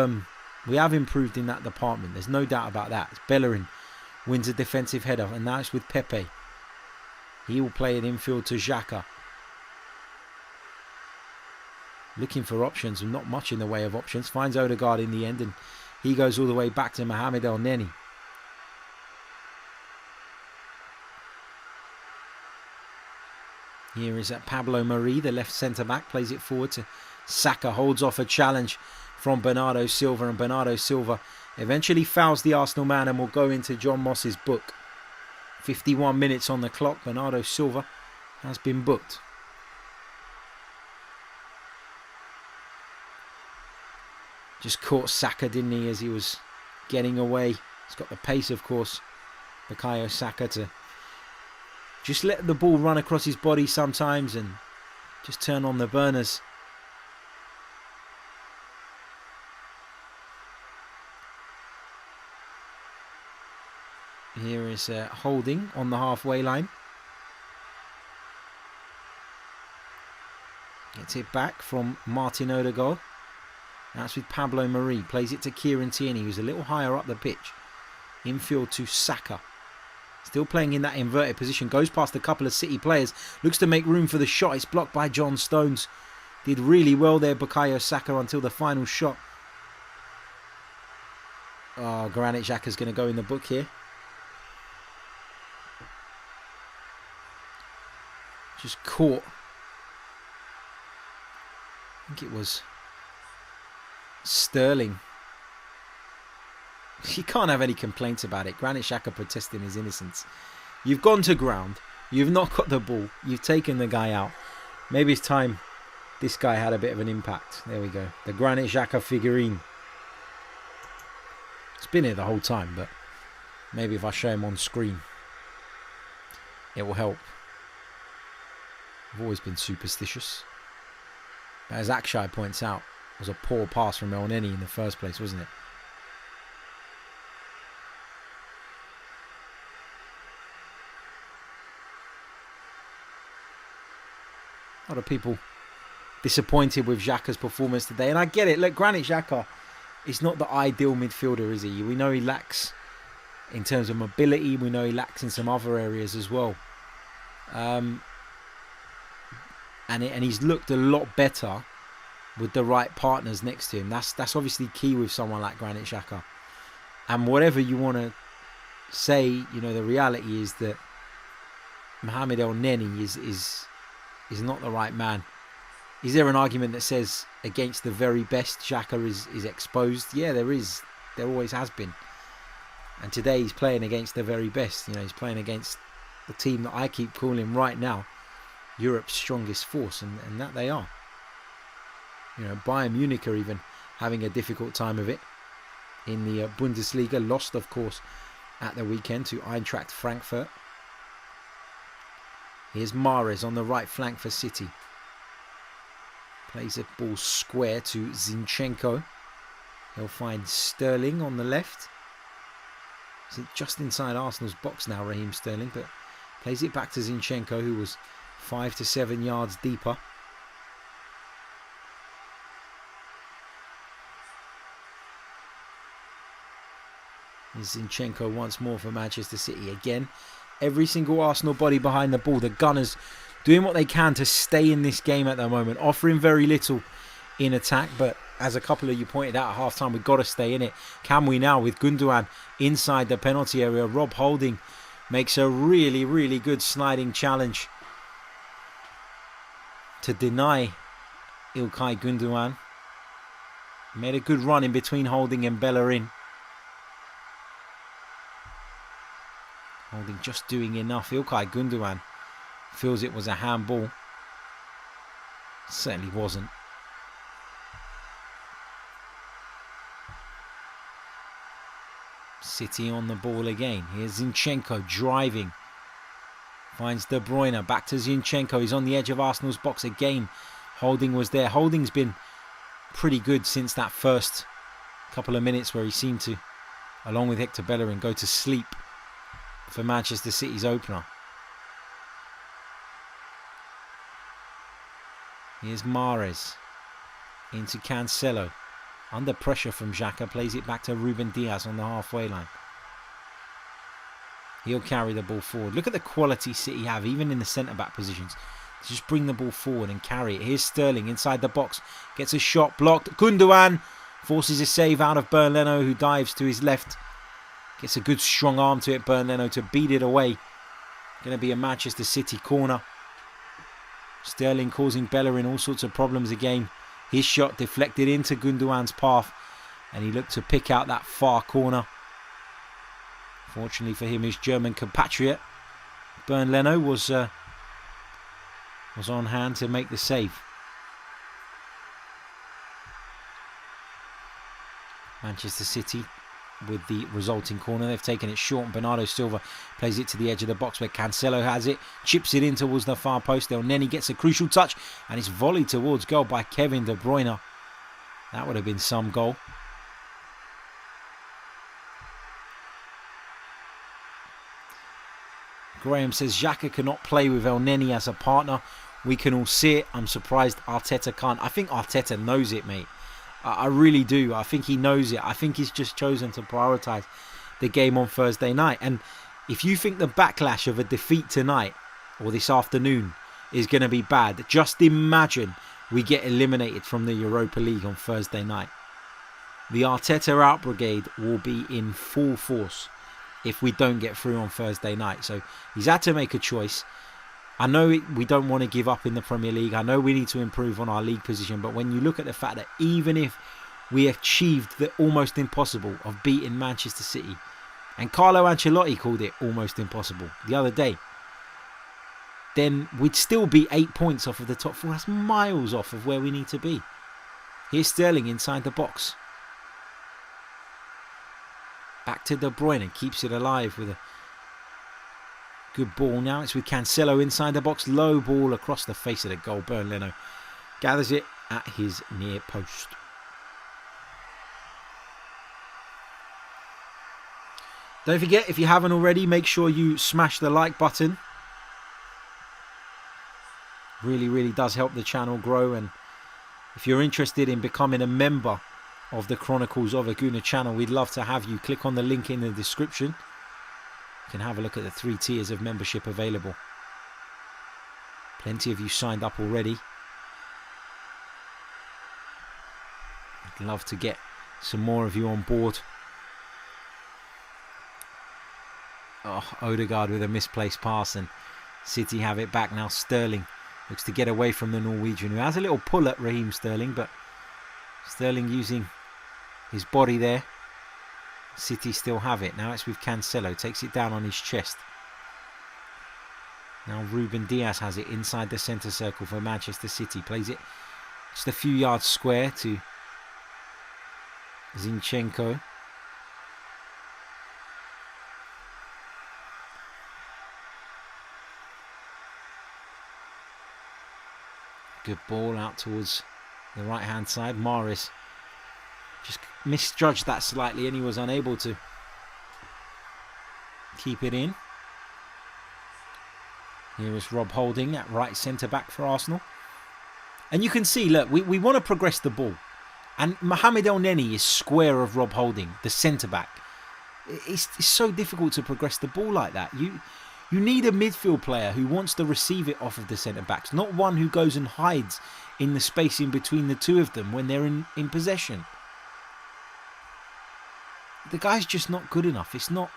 improved in that department. There's no doubt about that. Bellerin wins a defensive header, and now it's with Pepe. He will play it infield to Xhaka. Looking for options, and not much in the way of options. Finds Odegaard in the end, and he goes all the way back to Mohamed El Neni. Here is Pablo Mari, the left centre-back. Plays it forward to Saka. Holds off a challenge from Bernardo Silva, and Bernardo Silva eventually fouls the Arsenal man and will go into John Moss's book. 51 minutes on the clock. Bernardo Silva has been booked. Just caught Saka, didn't he, as he was getting away. He's got the pace, of course, Bukayo Saka, to just let the ball run across his body sometimes and just turn on the burners. Here is Holding on the halfway line. Gets it back from Martin Odegaard. That's with Pablo Mari. Plays it to Kieran Tierney, who's a little higher up the pitch. Infield to Saka. Still playing in that inverted position. Goes past a couple of City players. Looks to make room for the shot. It's blocked by John Stones. Did really well there, Bukayo Saka, until the final shot. Oh, Granit Xhaka's going to go in the book here. Just caught. I think it was Sterling. You can't have any complaints about it. Granit Xhaka protesting his innocence. You've gone to ground. You've not got the ball. You've taken the guy out. Maybe it's time this guy had a bit of an impact. There we go. The Granit Xhaka figurine. been here the whole time, but maybe if I show him on screen, it will help. I've always been superstitious. But as Akshay points out, it was a poor pass from El Neni in the first place, wasn't it? A lot of people disappointed with Xhaka's performance today, and I get it. Look, Granit Xhaka is not the ideal midfielder, is he? We know he lacks in terms of mobility. We know he lacks in some other areas as well. And he's looked a lot better with the right partners next to him. That's obviously key with someone like Granit Xhaka. And whatever you want to say, you know, the reality is that Mohamed El Neni is not the right man. Is there an argument that says against the very best Xhaka is exposed? Yeah, there is. There always has been. And today he's playing against the very best. You know, he's playing against the team that I keep calling right now Europe's strongest force, and that they are. You know, Bayern Munich are even having a difficult time of it in the Bundesliga. Lost, of course, at the weekend to Eintracht Frankfurt. Here's Mahrez on the right flank for City. Plays the ball square to Zinchenko. He'll find Sterling on the left. He's just inside Arsenal's box now, Raheem Sterling, but plays it back to Zinchenko, who was 5 to 7 yards deeper. Here's Zinchenko once more for Manchester City. Again, every single Arsenal body behind the ball. The Gunners doing what they can to stay in this game at the moment, offering very little in attack, but as a couple of you pointed out at half-time, we've got to stay in it. Can we now with Gundogan inside the penalty area? Rob Holding makes a really, really good sliding challenge to deny Ilkay Gundogan. Made a good run in between Holding and Bellerin. Holding just doing enough. Ilkay Gundogan feels it was a handball. Certainly wasn't. City on the ball again. Here's Zinchenko driving. Finds De Bruyne. Back to Zinchenko. He's on the edge of Arsenal's box again. Holding was there. Holding's been pretty good since that first couple of minutes where he seemed to, along with Hector Bellerin, go to sleep for Manchester City's opener. Here's Mahrez into Cancelo. Under pressure from Xhaka, plays it back to Ruben Diaz on the halfway line. He'll carry the ball forward. Look at the quality City have, even in the centre-back positions. Just bring the ball forward and carry it. Here's Sterling inside the box. Gets a shot blocked. Gundogan forces a save out of Bernd Leno, who dives to his left. Gets a good strong arm to it, Bernd Leno, to beat it away. Going to be a Manchester City corner. Sterling causing Bellerin all sorts of problems again. His shot deflected into Gundogan's path, and he looked to pick out that far corner. Fortunately for him, his German compatriot Bernd Leno was on hand to make the save. Manchester City with the resulting corner. They've taken it short, and Bernardo Silva plays it to the edge of the box where Cancelo has it, chips it in towards the far post. El Neni gets a crucial touch, and it's volleyed towards goal by Kevin De Bruyne. That would have been some goal. Graham says Xhaka cannot play with El Neni as a partner. We can all see it. I'm surprised Arteta can't. I think Arteta knows it, mate. I really do. I think he knows it. I think he's just chosen to prioritise the game on Thursday night. And if you think the backlash of a defeat tonight or this afternoon is going to be bad, just imagine we get eliminated from the Europa League on Thursday night. The Arteta out brigade will be in full force if we don't get through on Thursday night. So he's had to make a choice. I know we don't want to give up in the Premier League. I know we need to improve on our league position. But when you look at the fact that even if we achieved the almost impossible of beating Manchester City, and Carlo Ancelotti called it almost impossible the other day, then we'd still be 8 points off of the top four. That's miles off of where we need to be. Here's Sterling inside the box. Back to De Bruyne. Keeps it alive with a good ball. Now it's with Cancelo inside the box. Low ball across the face of the goal. Bernd Leno gathers it at his near post. Don't forget, if you haven't already, make sure you smash the like button. Really, really does help the channel grow. And if you're interested in becoming a member of the Chronicles of a Gooner channel, we'd love to have you. Click on the link in the description. You can have a look at the 3 tiers of membership available. Plenty of you signed up already. I'd love to get some more of you on board. Oh, Odegaard with a misplaced pass, and City have it back now. Sterling looks to get away from the Norwegian, who has a little pull at Raheem Sterling, but Sterling using his body there. City still have it. Now it's with Cancelo. Takes it down on his chest. Now Ruben Diaz has it inside the centre circle for Manchester City. Plays it just a few yards square to Zinchenko. Good ball out towards the right hand side. Mahrez just misjudged that slightly and he was unable to keep it in. Here is Rob Holding at right centre back for Arsenal. And you can see, look, we want to progress the ball. And Mohamed El Neni is square of Rob Holding, the centre back. It's so difficult to progress the ball like that. You need a midfield player who wants to receive it off of the centre backs, not one who goes and hides in the space in between the two of them when they're in possession. The guy's just not good enough. It's not,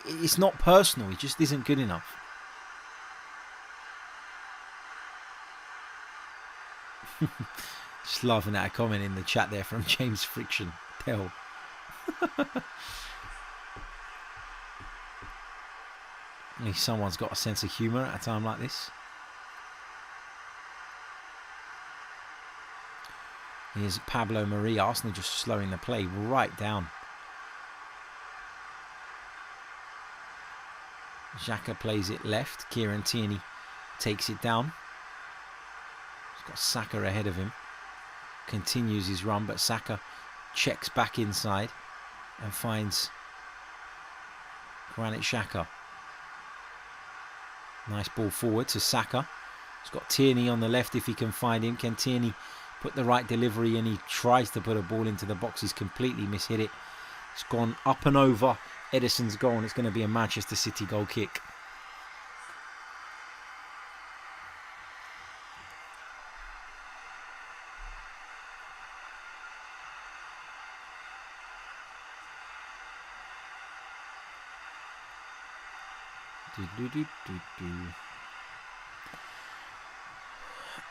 it's not personal. He just isn't good enough. Just laughing at a comment in the chat there from James Friction. Tell. At least someone's got a sense of humour at a time like this. Here's Pablo Mari. Arsenal just slowing the play right down. Xhaka plays it left. Kieran Tierney takes it down. He's got Saka ahead of him. Continues his run, but Saka checks back inside and finds Granit Xhaka. Nice ball forward to Saka. He's got Tierney on the left if he can find him. Can Tierney put the right delivery? And he tries to put a ball into the box. He's completely mishit it. It's gone up and over Edison's goal, and it's going to be a Manchester City goal kick.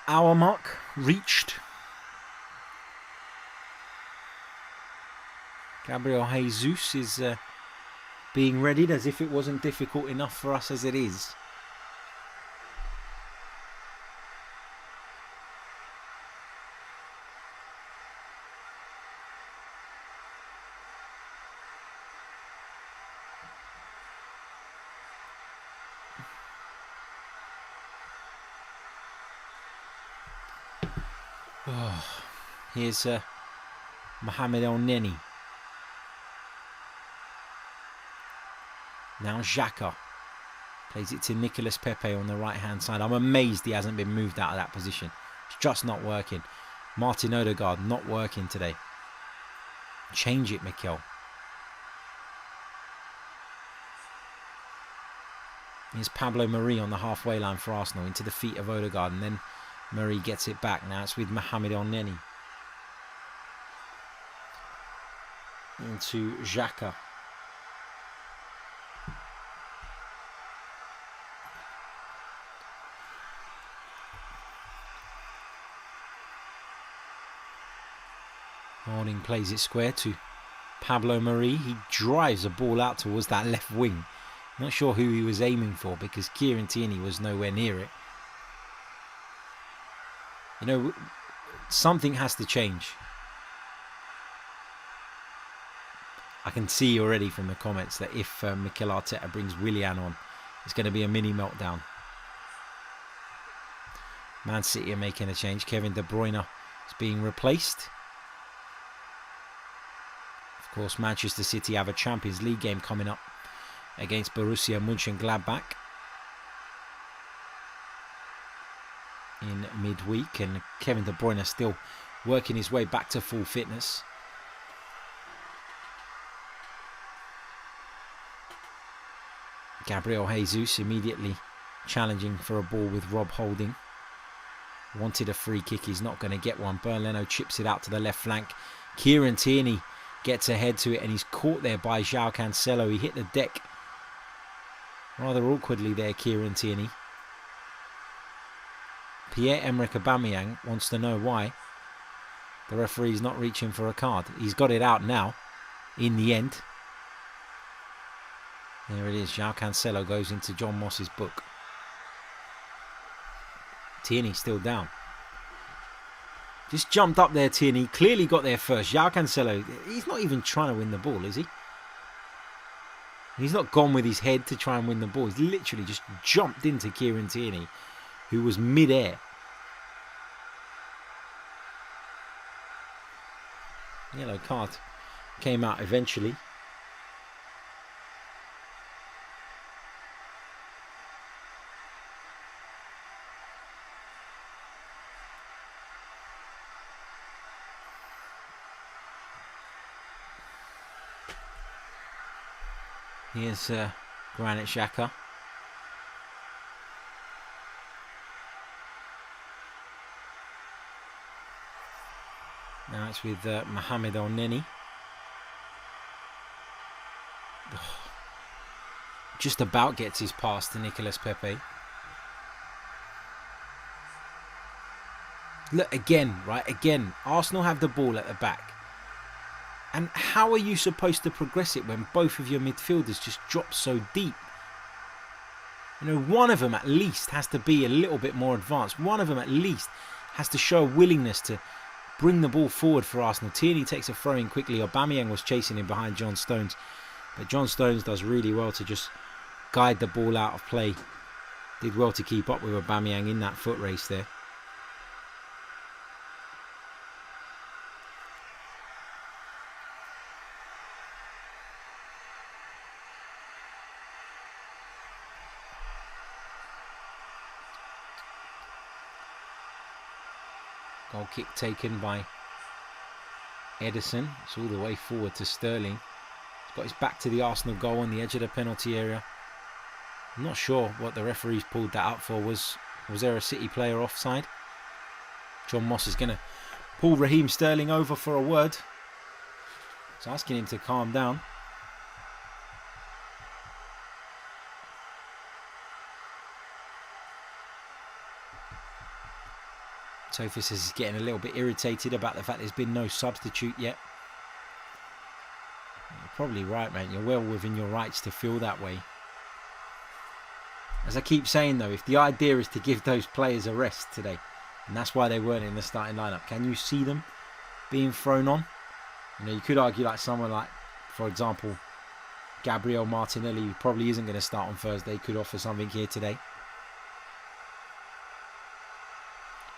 Hour mark reached. Gabriel Jesus is being readied as if it wasn't difficult enough for us as it is. Oh, here's Mohamed El Neni. Now Xhaka plays it to Nicolas Pepe on the right hand side. I'm amazed he hasn't been moved out of that position. It's just not working. Martin Odegaard not working today. Change it, Mikel. Here's Pablo Mari on the halfway line for Arsenal into the feet of Odegaard, and then Murray gets it back. Now it's with Mohamed El Neni. Into Xhaka. Holding plays it square to Pablo Mari. He drives a ball out towards that left wing. Not sure who he was aiming for because Kieran Tierney was nowhere near it. You know, something has to change. I can see already from the comments that if Mikel Arteta brings Willian on, it's going to be a mini meltdown. Man City are making a change. Kevin De Bruyne is being replaced. Of course, Manchester City have a Champions League game coming up against Borussia Mönchengladbach in midweek, and Kevin De Bruyne still working his way back to full fitness. Gabriel Jesus immediately challenging for a ball with Rob Holding. Wanted a free kick, he's not going to get one. Bernd Leno chips it out to the left flank. Kieran Tierney gets ahead to it and he's caught there by João Cancelo. He hit the deck rather awkwardly there, Kieran Tierney. Pierre-Emerick Aubameyang wants to know why the referee's not reaching for a card. He's got it out now in the end. There it is. João Cancelo goes into John Moss's book. Tierney still down. Just jumped up there, Tierney. Clearly got there first. João Cancelo, he's not even trying to win the ball, is he? He's not gone with his head to try and win the ball. He's literally just jumped into Kieran Tierney, who was mid-air. Yellow card came out eventually. Here's Granit Xhaka. Now it's with Mohamed El-Neni. Just about gets his pass to Nicolas Pepe. Look, again, right? Again, Arsenal have the ball at the back. And how are you supposed to progress it when both of your midfielders just drop so deep? You know, one of them at least has to be a little bit more advanced. One of them at least has to show a willingness to bring the ball forward for Arsenal. Tierney takes a throw in quickly. Aubameyang was chasing him behind John Stones. But John Stones does really well to just guide the ball out of play. Did well to keep up with Aubameyang in that foot race there. Goal kick taken by Ederson. It's all the way forward to Sterling. He's got his back to the Arsenal goal on the edge of the penalty area. I'm not sure what the referees pulled that out for. Was there a City player offside? John Moss is going to pull Raheem Sterling over for a word. He's asking him to calm down. Sophie says he's getting a little bit irritated about the fact there's been no substitute yet. You're probably right, mate. You're well within your rights to feel that way. As I keep saying, though, if the idea is to give those players a rest today, and that's why they weren't in the starting lineup, can you see them being thrown on? You know, you could argue like someone like, for example, Gabriel Martinelli, who probably isn't going to start on Thursday, could offer something here today.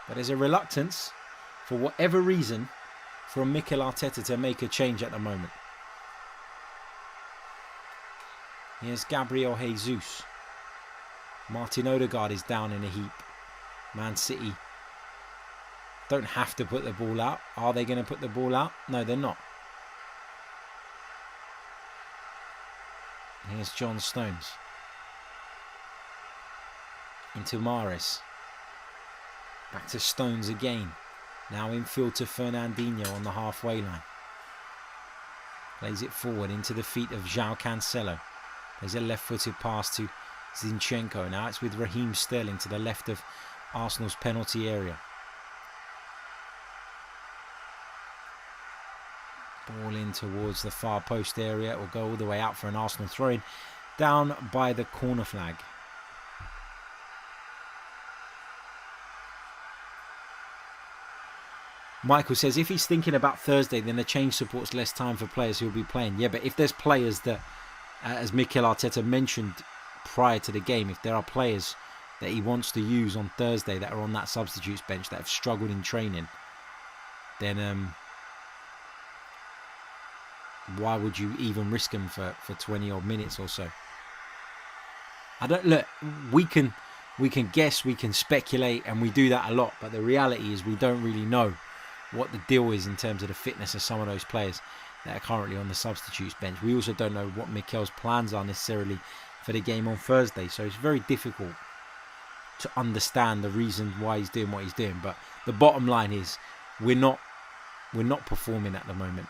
But there's a reluctance, for whatever reason, from Mikel Arteta to make a change at the moment. Here's Gabriel Jesus. Martin Odegaard is down in a heap. Man City don't have to put the ball out. Are they going to put the ball out? No, they're not. Here's John Stones. Into Mahrez. Back to Stones again. Now infield to Fernandinho on the halfway line. Plays it forward into the feet of João Cancelo. There's a left-footed pass to Zinchenko. Now it's with Raheem Sterling to the left of Arsenal's penalty area. Ball in towards the far post area. It will go all the way out for an Arsenal throw-in. Down by the corner flag. Michael says, if he's thinking about Thursday, then the change supports less time for players who will be playing. Yeah, but if there's players that, as Mikel Arteta mentioned prior to the game, if there are players that he wants to use on Thursday that are on that substitutes bench that have struggled in training, then why would you even risk them for 20 odd minutes or so? We can guess, we can speculate, and we do that a lot, but the reality is we don't really know what the deal is in terms of the fitness of some of those players that are currently on the substitutes bench. We also don't know what Mikel's plans are necessarily for the game on Thursday, so it's very difficult to understand the reason why he's doing what he's doing. But the bottom line is we're not performing at the moment.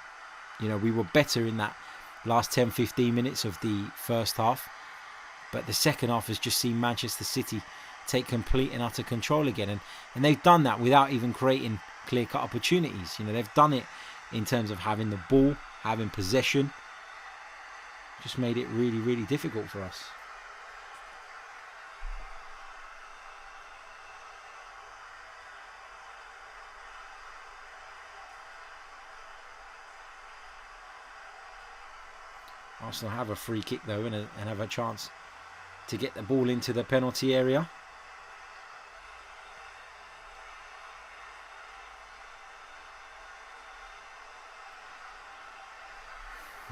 You know, we were better in that last 10-15 minutes of the first half, but the second half has just seen Manchester City take complete and utter control again, and they've done that without even creating clear-cut opportunities. You know, they've done it in terms of having the ball, having possession. Just made it really, really difficult for us. Arsenal have a free kick though, and have a chance to get the ball into the penalty area.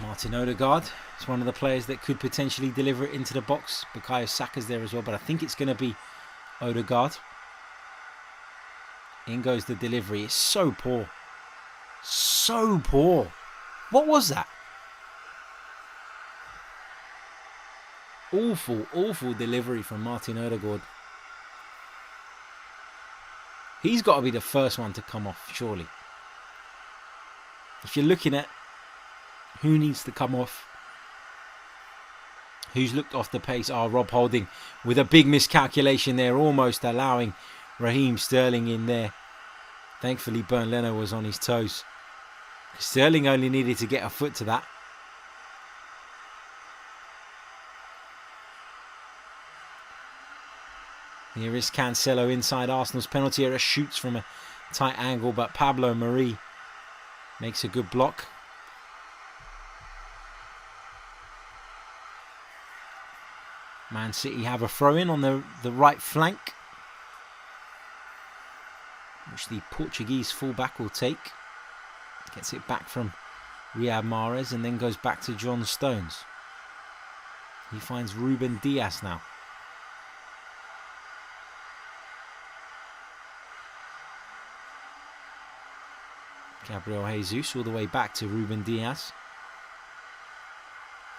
Martin Odegaard is one of the players that could potentially deliver it into the box. Bukayo Saka's there as well, but I think it's going to be Odegaard. In goes the delivery. It's so poor. So poor. What was that? Awful, awful delivery from Martin Odegaard. He's got to be the first one to come off, surely. If you're looking at who needs to come off, who's looked off the pace, Rob Holding with a big miscalculation there, almost allowing Raheem Sterling in there. Thankfully, Bernd Leno was on his toes. Sterling only needed to get a foot to that. Here is Cancelo inside Arsenal's penalty area, shoots from a tight angle, but Pablo Mari makes a good block. Man City have a throw-in on the right flank, which the Portuguese fullback will take. Gets it back from Riyad Mahrez and then goes back to John Stones. He finds Ruben Dias now. Gabriel Jesus all the way back to Ruben Dias.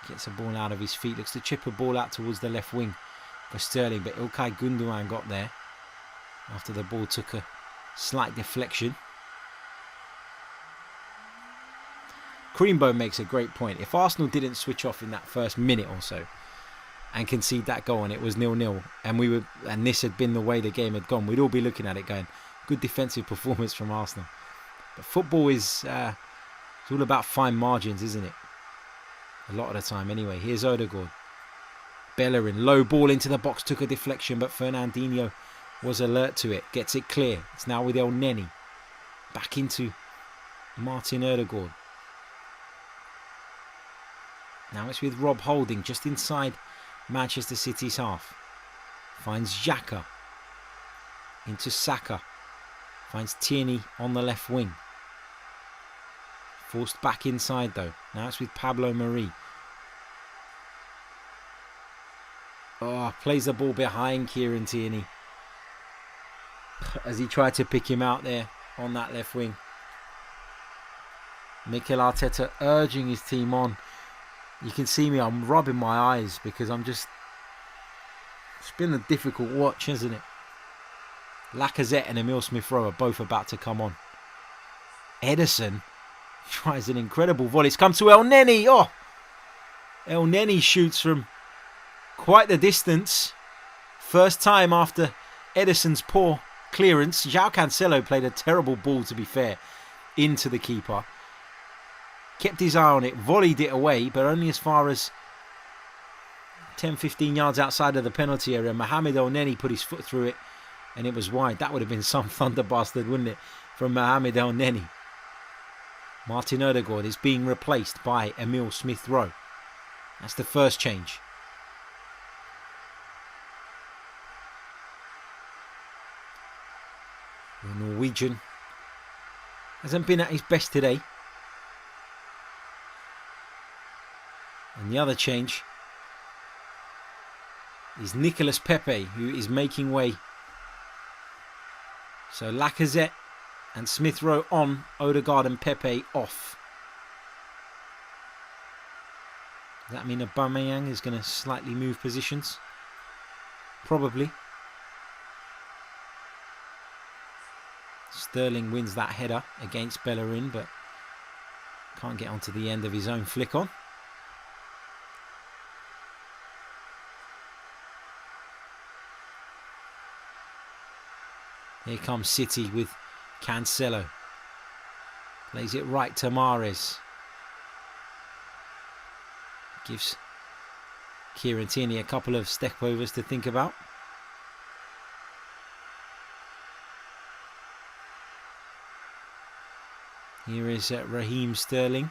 Gets a ball out of his feet. Looks to chip a ball out towards the left wing for Sterling. But İlkay Gündoğan got there after the ball took a slight deflection. Creambo makes a great point. If Arsenal didn't switch off in that first minute or so and concede that goal and it was 0-0 and this had been the way the game had gone, we'd all be looking at it going, good defensive performance from Arsenal. But football is it's all about fine margins, isn't it? A lot of the time anyway. Here's Odegaard. Bellerin, low ball into the box, took a deflection, but Fernandinho was alert to it. Gets it clear. It's now with El Neni. Back into Martin Odegaard. Now it's with Rob Holding just inside Manchester City's half. Finds Xhaka. Into Saka. Finds Tierney on the left wing. Forced back inside though. Now it's with Pablo Mari. Plays the ball behind Kieran Tierney as he tried to pick him out there on that left wing. Mikel Arteta urging his team on. You can see me, I'm rubbing my eyes because it's been a difficult watch, isn't it? Lacazette and Emile Smith-Rowe are both about to come on. Ederson tries an incredible volley. It's come to El Neni. El Neni shoots from quite the distance. First time after Ederson's poor clearance. João Cancelo played a terrible ball, to be fair, into the keeper. Kept his eye on it, volleyed it away, but only as far as 10-15 yards outside of the penalty area. Mohamed El Neni put his foot through it and it was wide. That would have been some thunder bastard, wouldn't it? from Mohamed El Neni. Martin Odegaard is being replaced by Emil Smith-Rowe. That's the first change. The Norwegian hasn't been at his best today. And the other change is Nicolas Pepe, who is making way. So Lacazette and Smith-Rowe on, Odegaard and Pepe off. Does that mean Aubameyang is going to slightly move positions? Probably. Sterling wins that header against Bellerin, but can't get onto the end of his own flick on. Here comes City with Cancelo. Plays it right to Mahrez. Gives Kieran Tierney a couple of step-overs to think about. Here is Raheem Sterling.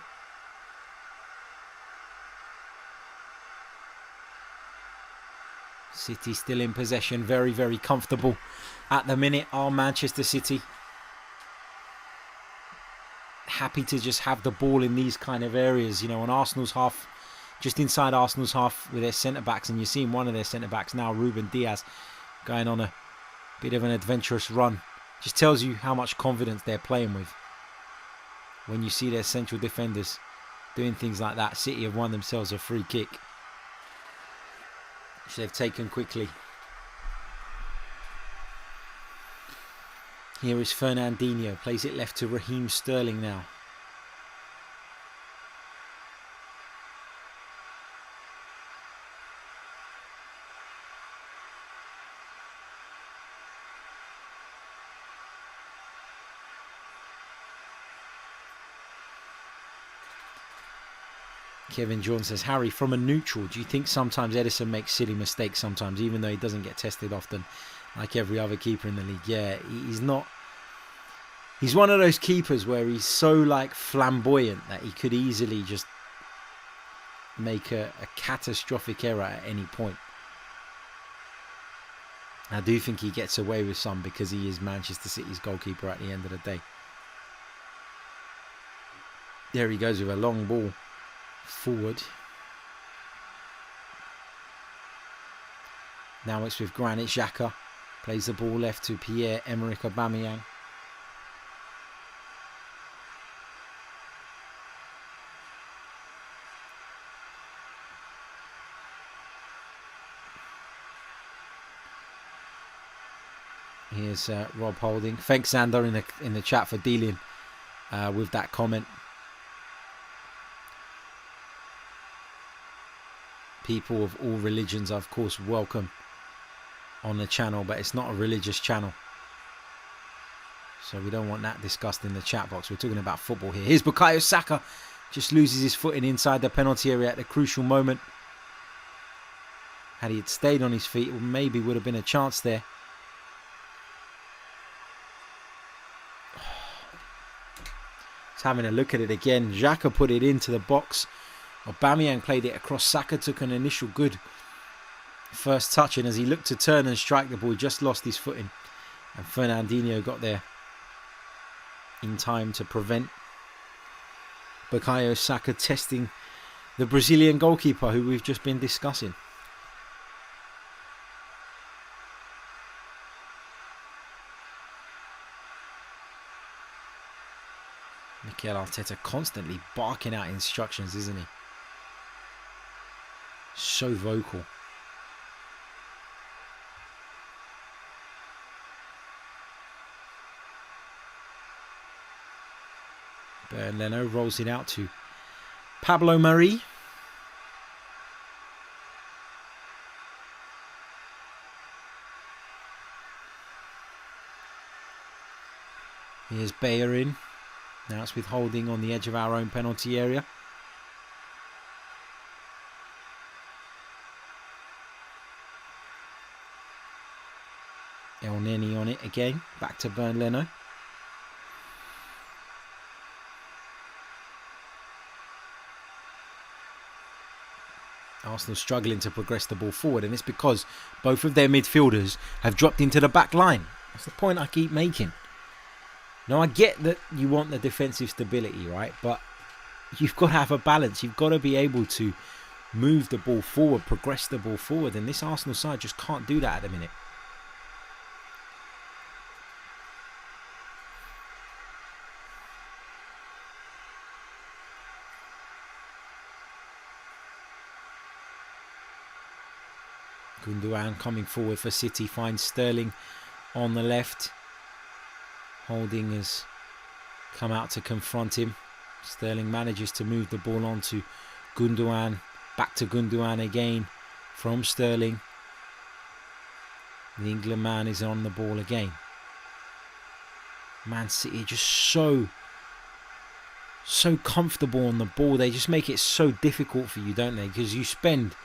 City still in possession, very, very comfortable at the minute. Are Manchester City happy to just have the ball in these kind of areas, you know, on Arsenal's half, just inside Arsenal's half with their centre-backs, and you're seeing one of their centre-backs now, Ruben Diaz, going on a bit of an adventurous run. Just tells you how much confidence they're playing with. When you see their central defenders doing things like that, City have won themselves a free kick, which they've taken quickly. Here is Fernandinho, plays it left to Raheem Sterling now. Kevin John says, Harry, from a neutral, do you think sometimes Edison makes silly mistakes sometimes, even though he doesn't get tested often, like every other keeper in the league? Yeah, he's not. He's one of those keepers where he's so like flamboyant that he could easily just make a catastrophic error at any point. I do think he gets away with some because he is Manchester City's goalkeeper at the end of the day. There he goes with a long ball forward. Now it's with Granit Xhaka. Plays the ball left to Pierre-Emerick Aubameyang. Here's Rob Holding. Thanks, Xander, in the chat for dealing with that comment. People of all religions are, of course, welcome on the channel, but it's not a religious channel, so we don't want that discussed in the chat box. We're talking about football here. Here's Bukayo Saka, just loses his footing inside the penalty area at the crucial moment. Had he stayed on his feet, maybe would have been a chance there. Just having a look at it again. Xhaka put it into the box. Aubameyang played it across. Saka took an initial good first touch, and as he looked to turn and strike the ball, he just lost his footing, and Fernandinho got there in time to prevent Bukayo Saka testing the Brazilian goalkeeper who we've just been discussing. Mikel Arteta constantly barking out instructions, isn't he? So vocal. Bernd Leno rolls it out to Pablo Mari. Here's Bellerin. Now it's with Holding on the edge of our own penalty area. El Neni on it again. Back to Bernd Leno. Arsenal struggling to progress the ball forward, and it's because both of their midfielders have dropped into the back line. That's the point I keep making. Now, I get that you want the defensive stability, right? But you've got to have a balance. You've got to be able to move the ball forward, progress the ball forward, and this Arsenal side just can't do that at the minute. Gundogan coming forward for City, finds Sterling on the left. Holding has come out to confront him. Sterling manages to move the ball on to Gundogan. Back to Gundogan again from Sterling. The England man is on the ball again. Man City just so comfortable on the ball. They just make it so difficult for you, don't they? Because you spend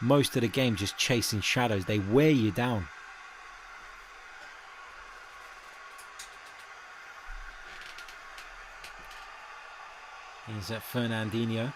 most of the game just chasing shadows. They wear you down. Here's Fernandinho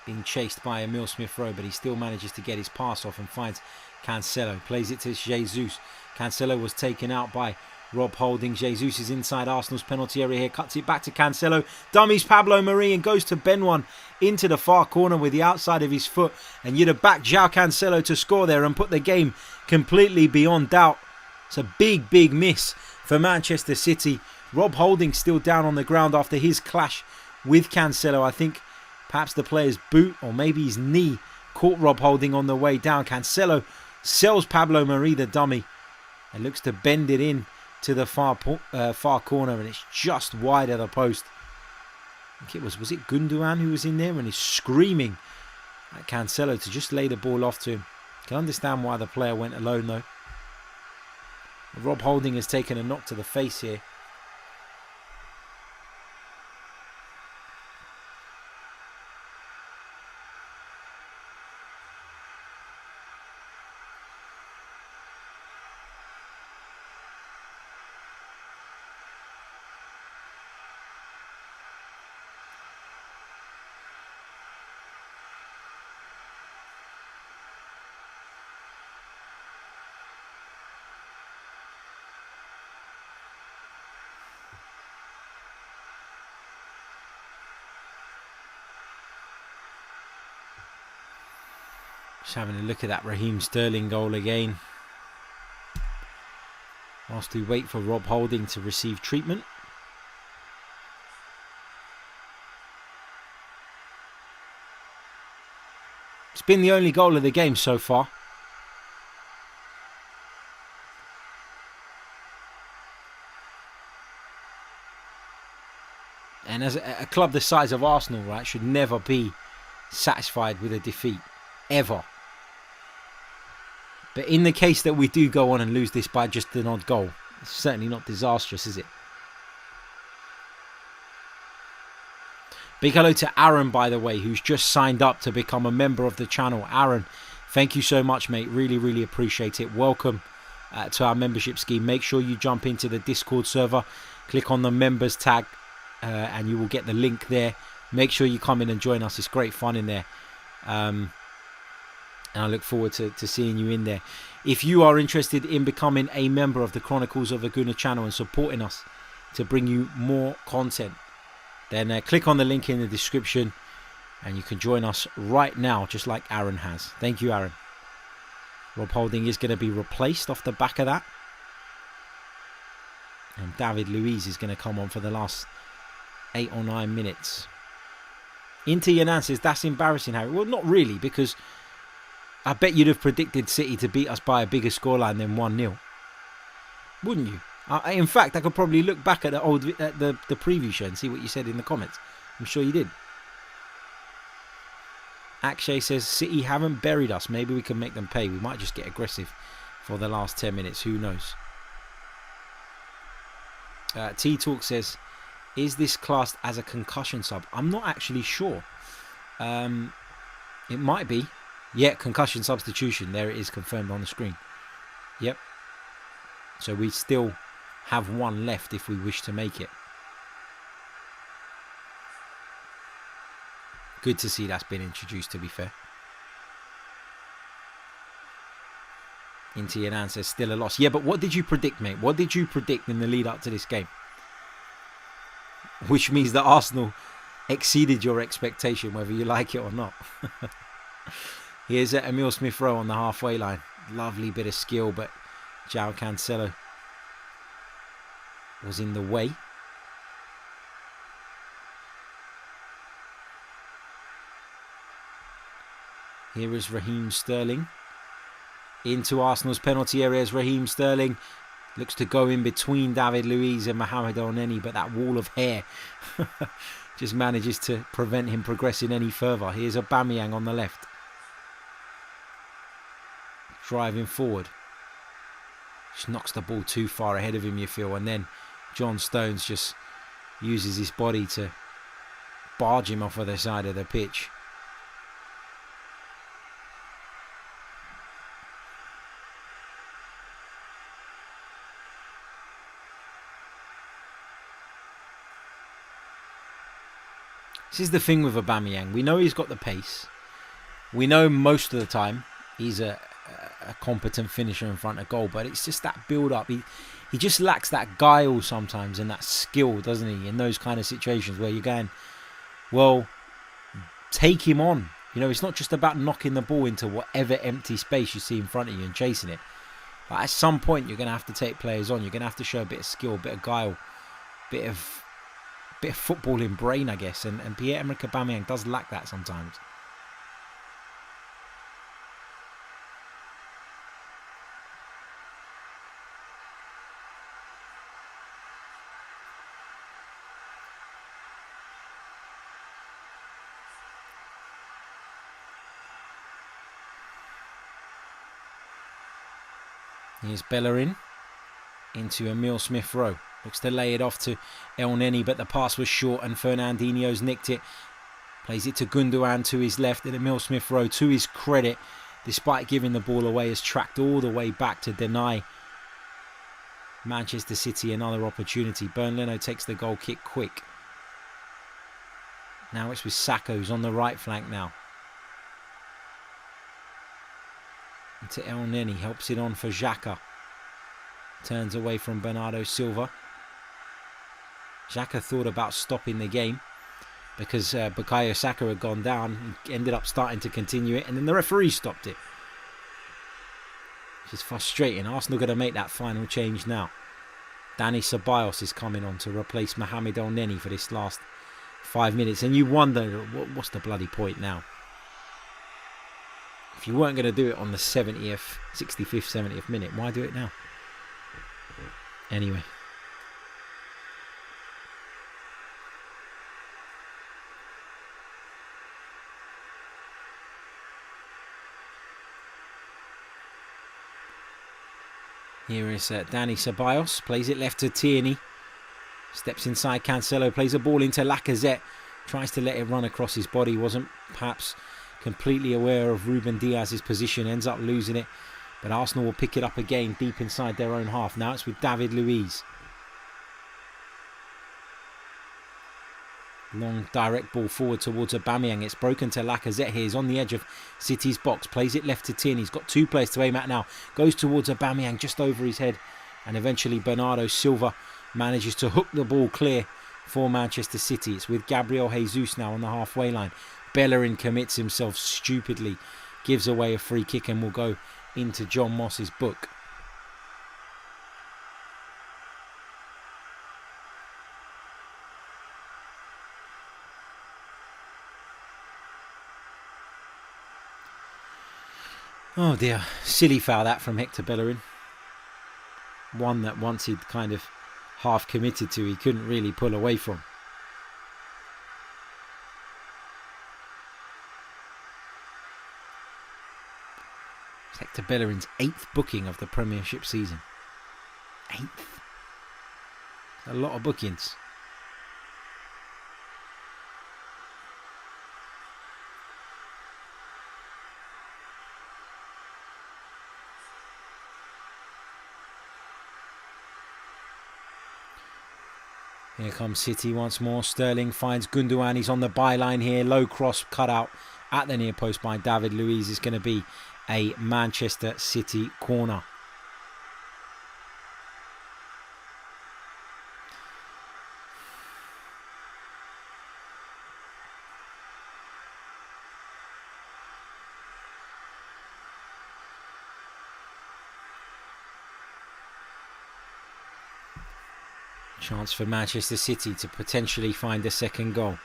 being chased by Emile Smith-Rowe, but he still manages to get his pass off and finds Cancelo. Plays it to Jesus. Cancelo was taken out by Rob Holding. Jesus is inside Arsenal's penalty area here. Cuts it back to Cancelo. Dummies Pablo Mari and goes to Ben into the far corner with the outside of his foot. And you'd have backed João Cancelo to score there and put the game completely beyond doubt. It's a big, big miss for Manchester City. Rob Holding still down on the ground after his clash with Cancelo. I think perhaps the player's boot or maybe his knee caught Rob Holding on the way down. Cancelo sells Pablo Mari, the dummy, and looks to bend it in to the far corner, and it's just wide of the post. I think was it Gundogan who was in there and he's screaming at Cancelo to just lay the ball off to him. Can understand why the player went alone though. Rob Holding has taken a knock to the face here. Just having a look at that Raheem Sterling goal again. Whilst we wait for Rob Holding to receive treatment. It's been the only goal of the game so far. And as a club the size of Arsenal, right, should never be satisfied with a defeat. Ever. But in the case that we do go on and lose this by just an odd goal, it's certainly not disastrous, is it? Big hello to Aaron, by the way, who's just signed up to become a member of the channel. Aaron, thank you so much, mate. Really, really appreciate it. Welcome to our membership scheme. Make sure you jump into the Discord server. Click on the members tag and you will get the link there. Make sure you come in and join us. It's great fun in there. And I look forward to seeing you in there. If you are interested in becoming a member of the Chronicles of a Gooner channel and supporting us to bring you more content, then click on the link in the description and you can join us right now, just like Aaron has. Thank you, Aaron. Rob Holding is going to be replaced off the back of that. And David Luiz is going to come on for the last 8 or 9 minutes. Inter Yanan says, that's embarrassing, Harry. Well, not really, because I bet you'd have predicted City to beat us by a bigger scoreline than 1-0. Wouldn't you? In fact, I could probably look back at the preview show and see what you said in the comments. I'm sure you did. Akshay says, City haven't buried us. Maybe we can make them pay. We might just get aggressive for the last 10 minutes. Who knows? T-Talk says, is this classed as a concussion sub? I'm not actually sure. It might be. Yeah, concussion substitution. There it is, confirmed on the screen. Yep. So we still have one left if we wish to make it. Good to see that's been introduced, to be fair. into your answer. Still a loss. Yeah, but what did you predict, mate? What did you predict in the lead up to this game? Which means that Arsenal exceeded your expectation, whether you like it or not. Here's Emile Smith-Rowe on the halfway line. Lovely bit of skill, but João Cancelo was in the way. Here is Raheem Sterling. Into Arsenal's penalty areas. Raheem Sterling looks to go in between David Luiz and Mohamed Elneny, but that wall of hair just manages to prevent him progressing any further. Here's Aubameyang on the left. Driving forward. Just knocks the ball too far ahead of him, you feel, and then John Stones just uses his body to barge him off of the side of the pitch. This is the thing with Aubameyang. We know he's got the pace. We know most of the time he's a competent finisher in front of goal, but it's just that build-up. He just lacks that guile sometimes and that skill, doesn't he? In those kind of situations where you're going, well, take him on. You know, it's not just about knocking the ball into whatever empty space you see in front of you and chasing it. But at some point, you're going to have to take players on. You're going to have to show a bit of skill, a bit of guile, bit of footballing brain, I guess. And Pierre-Emerick Aubameyang does lack that sometimes. Here's Bellerin into Emile Smith-Rowe. Looks to lay it off to Elneny, but the pass was short and Fernandinho's nicked it. Plays it to Gundogan to his left, and Emile Smith-Rowe, to his credit, despite giving the ball away, has tracked all the way back to deny Manchester City another opportunity. Bernd Leno takes the goal kick quick. Now it's with Saka, who's on the right flank now. To Elneny, helps it on for Xhaka. Turns away from Bernardo Silva. Xhaka thought about stopping the game because Bukayo Saka had gone down. He ended up starting to continue it, and then the referee stopped it. Which is frustrating. Arsenal going to make that final change now. Dani Ceballos is coming on to replace Mohamed Elneny for this last 5 minutes, and you wonder, what's the bloody point now? If you weren't going to do it on the 65th, 70th minute, why do it now? Anyway. Here is Dani Ceballos. Plays it left to Tierney. Steps inside Cancelo. Plays a ball into Lacazette. Tries to let it run across his body. Wasn't perhaps completely aware of Ruben Diaz's position, ends up losing it, but Arsenal will pick it up again deep inside their own half. Now it's with David Luiz. Long direct ball forward towards Aubameyang. It's broken to Lacazette here. He's on the edge of City's box. Plays it left to Tierney. He's got two players to aim at now. Goes towards Aubameyang just over his head, and eventually Bernardo Silva manages to hook the ball clear for Manchester City. It's with Gabriel Jesus now on the halfway line. Bellerin commits himself stupidly, gives away a free kick, and will go into John Moss's book. Oh dear, silly foul that from Hector Bellerin. One that once he'd kind of half committed to, he couldn't really pull away from. Hector Bellerin's 8th booking of the Premiership season. 8th. A lot of bookings. Here comes City once more. Sterling finds Gundogan. He's on the byline here. Low cross cut out at the near post by David Luiz. Is going to be a Manchester City corner. Chance for Manchester City to potentially find a second goal.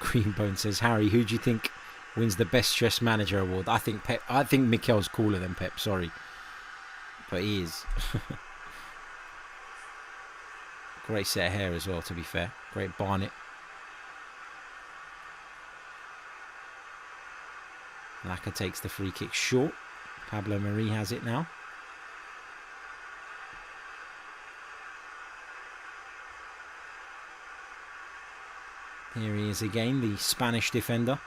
Greenbone says, Harry, who do you think wins the best stress manager award? I think Pep. I think Mikel's cooler than Pep, sorry. But he is. Great set of hair as well, to be fair. Great barnet. Laka takes the free kick short. Pablo Mari has it now. Here he is again, the Spanish defender.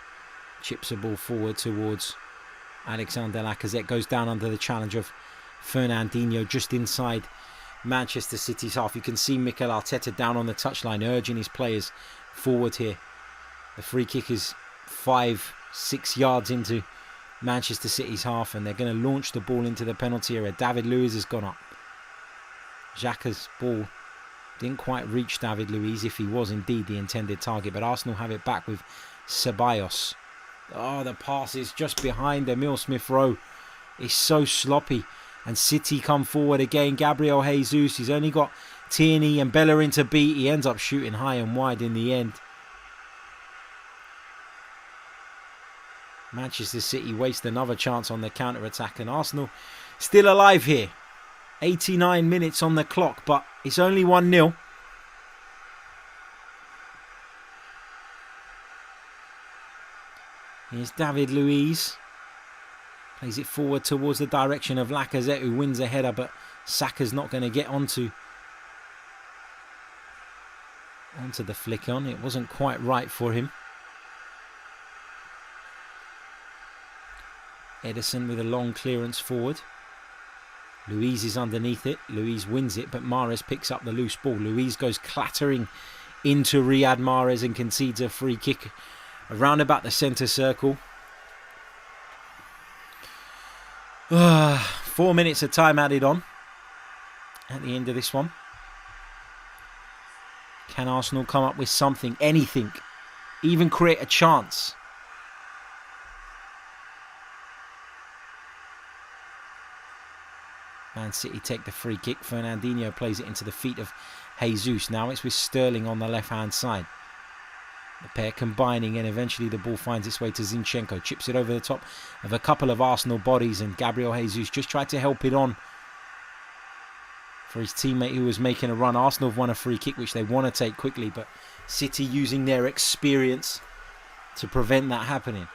Chips a ball forward towards Alexander Lacazette. Goes down under the challenge of Fernandinho just inside Manchester City's half. You can see Mikel Arteta down on the touchline urging his players forward here. The free kick is 5-6 yards into Manchester City's half, and they're going to launch the ball into the penalty area. David Luiz has gone up. Xhaka's ball didn't quite reach David Luiz, if he was indeed the intended target, but Arsenal have it back with Ceballos. Oh, the pass is just behind Emile Smith-Rowe. It's so sloppy. And City come forward again. Gabriel Jesus, he's only got Tierney and Bellerin to beat. He ends up shooting high and wide in the end. Manchester City waste another chance on the counter-attack, and Arsenal still alive here. 89 minutes on the clock, but it's only 1-0. Here's David Luiz. Plays it forward towards the direction of Lacazette, who wins a header, but Saka's not going to get onto the flick on. It wasn't quite right for him. Ederson with a long clearance forward. Luiz is underneath it. Luiz wins it, but Mahrez picks up the loose ball. Luiz goes clattering into Riyad Mahrez and concedes a free kick around about the centre circle. 4 minutes of time added on at the end of this one. Can Arsenal come up with something, anything, even create a chance? Man City take the free kick. Fernandinho plays it into the feet of Jesus. Now it's with Sterling on the left-hand side. The pair combining, and eventually the ball finds its way to Zinchenko. Chips it over the top of a couple of Arsenal bodies, and Gabriel Jesus just tried to help it on for his teammate who was making a run. Arsenal have won a free kick, which they want to take quickly, but City using their experience to prevent that happening.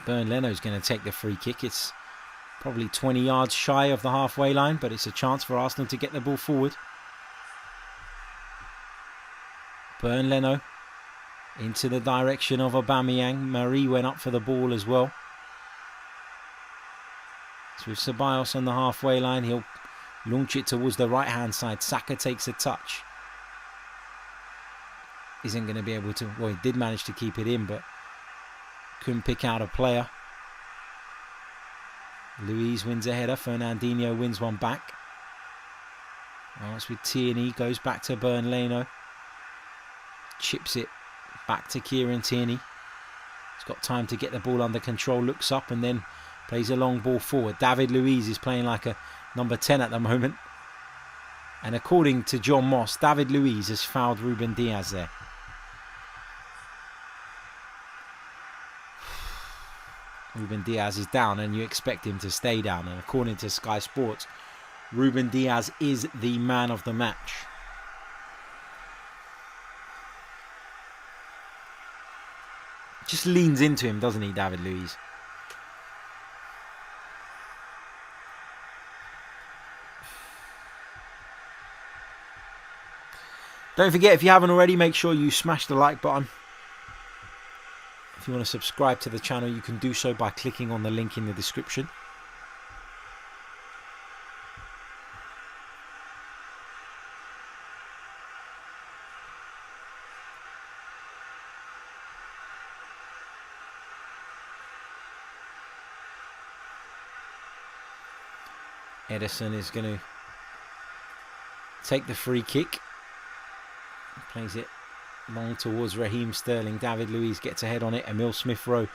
Bernd Leno's going to take the free kick. It's probably 20 yards shy of the halfway line, but it's a chance for Arsenal to get the ball forward. Bernd Leno into the direction of Aubameyang. Marie went up for the ball as well. So with Ceballos on the halfway line, he'll launch it towards the right-hand side. Saka takes a touch. Isn't going to be able to... Well, he did manage to keep it in, but couldn't pick out a player. Luiz wins a header. Fernandinho wins one back. Oh, it's with Tierney. Goes back to Bernd Leno. Chips it back to Kieran Tierney. He's got time to get the ball under control. Looks up and then plays a long ball forward. David Luiz is playing like a number 10 at the moment. And according to John Moss, David Luiz has fouled Ruben Diaz there. Ruben Diaz is down, and you expect him to stay down. And according to Sky Sports, Ruben Diaz is the man of the match. Just leans into him, doesn't he, David Luiz? Don't forget, if you haven't already, make sure you smash the like button. If you want to subscribe to the channel, you can do so by clicking on the link in the description. Edison is going to take the free kick. Plays it long towards Raheem Sterling. David Luiz gets ahead on it. Emil Smith-Rowe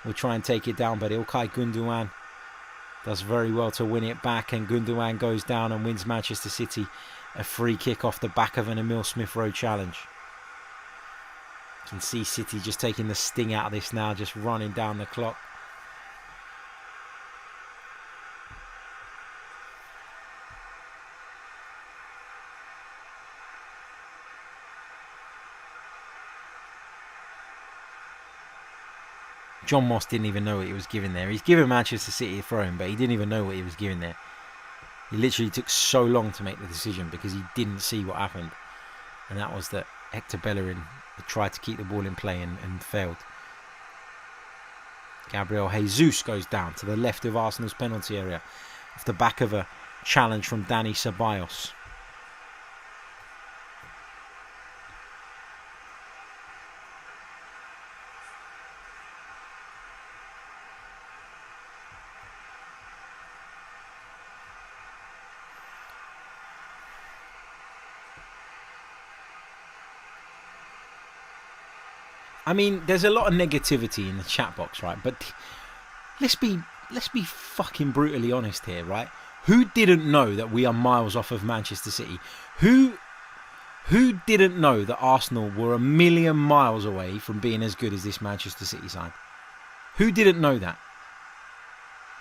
will try and take it down, but Ilkay Gundogan does very well to win it back, and Gundogan goes down and wins Manchester City a free kick off the back of an Emil Smith-Rowe challenge. You can see City just taking the sting out of this now, just running down the clock. John Moss didn't even know what he was giving there. He's given Manchester City a throw-in, but he didn't even know what he was giving there. He literally took so long to make the decision because he didn't see what happened. And that was that Hector Bellerin tried to keep the ball in play and failed. Gabriel Jesus goes down to the left of Arsenal's penalty area off the back of a challenge from Dani Ceballos. I mean, there's a lot of negativity in the chat box, right? But let's be fucking brutally honest here, right? Who didn't know that we are miles off of Manchester City? Who didn't know that Arsenal were a million miles away from being as good as this Manchester City side? Who didn't know that?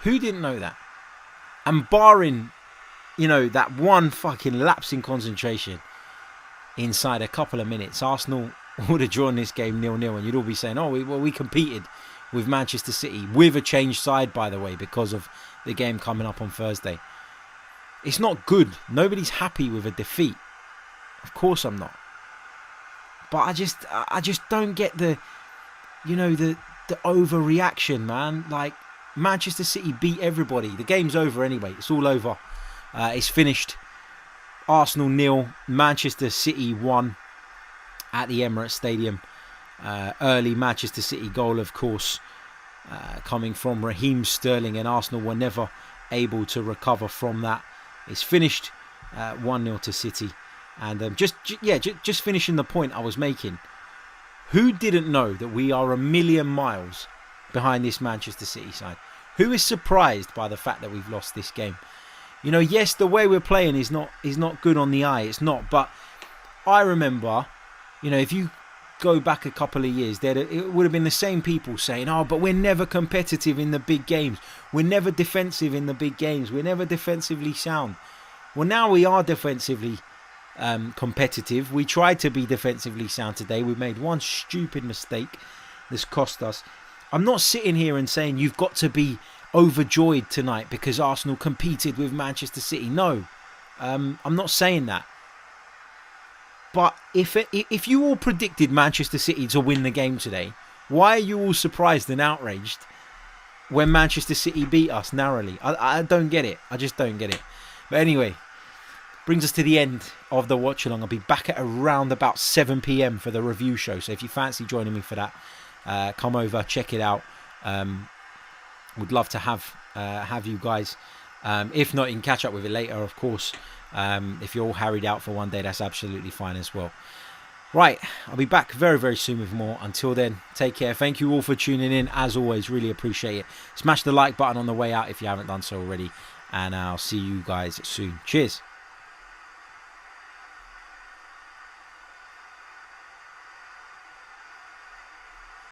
Who didn't know that? And barring, that one fucking lapse in concentration inside a couple of minutes, Arsenal would have drawn this game 0-0, and you'd all be saying, oh, we competed with Manchester City with a changed side, by the way, because of the game coming up on Thursday. It's not good. Nobody's happy with a defeat. Of course I'm not. But I just don't get the overreaction, man. Like, Manchester City beat everybody. The game's over anyway. It's all over. It's finished. Arsenal 0, Manchester City 1. At the Emirates Stadium. Early Manchester City goal, of course, coming from Raheem Sterling, and Arsenal were never able to recover from that. It's finished 1-0 to City. And just finishing the point I was making. Who didn't know that we are a million miles behind this Manchester City side? Who is surprised by the fact that we've lost this game? Yes, the way we're playing is not good on the eye. It's not. But I remember, if you go back a couple of years, it would have been the same people saying, oh, but we're never competitive in the big games. We're never defensive in the big games. We're never defensively sound. Well, now we are defensively competitive. We tried to be defensively sound today. We made one stupid mistake that's cost us. I'm not sitting here and saying you've got to be overjoyed tonight because Arsenal competed with Manchester City. No, I'm not saying that. But if you all predicted Manchester City to win the game today, why are you all surprised and outraged when Manchester City beat us narrowly? I don't get it. I just don't get it. But anyway, brings us to the end of the watch along. I'll be back at around about 7 p.m. for the review show. So if you fancy joining me for that, come over, check it out. Would love to have you guys. If not, you can catch up with it later, of course. If you're all harried out for one day, that's absolutely fine as well. Right, I'll be back very, very soon with more. Until then, take care. Thank you all for tuning in. As always, really appreciate it. Smash the like button on the way out if you haven't done so already. And I'll see you guys soon. Cheers.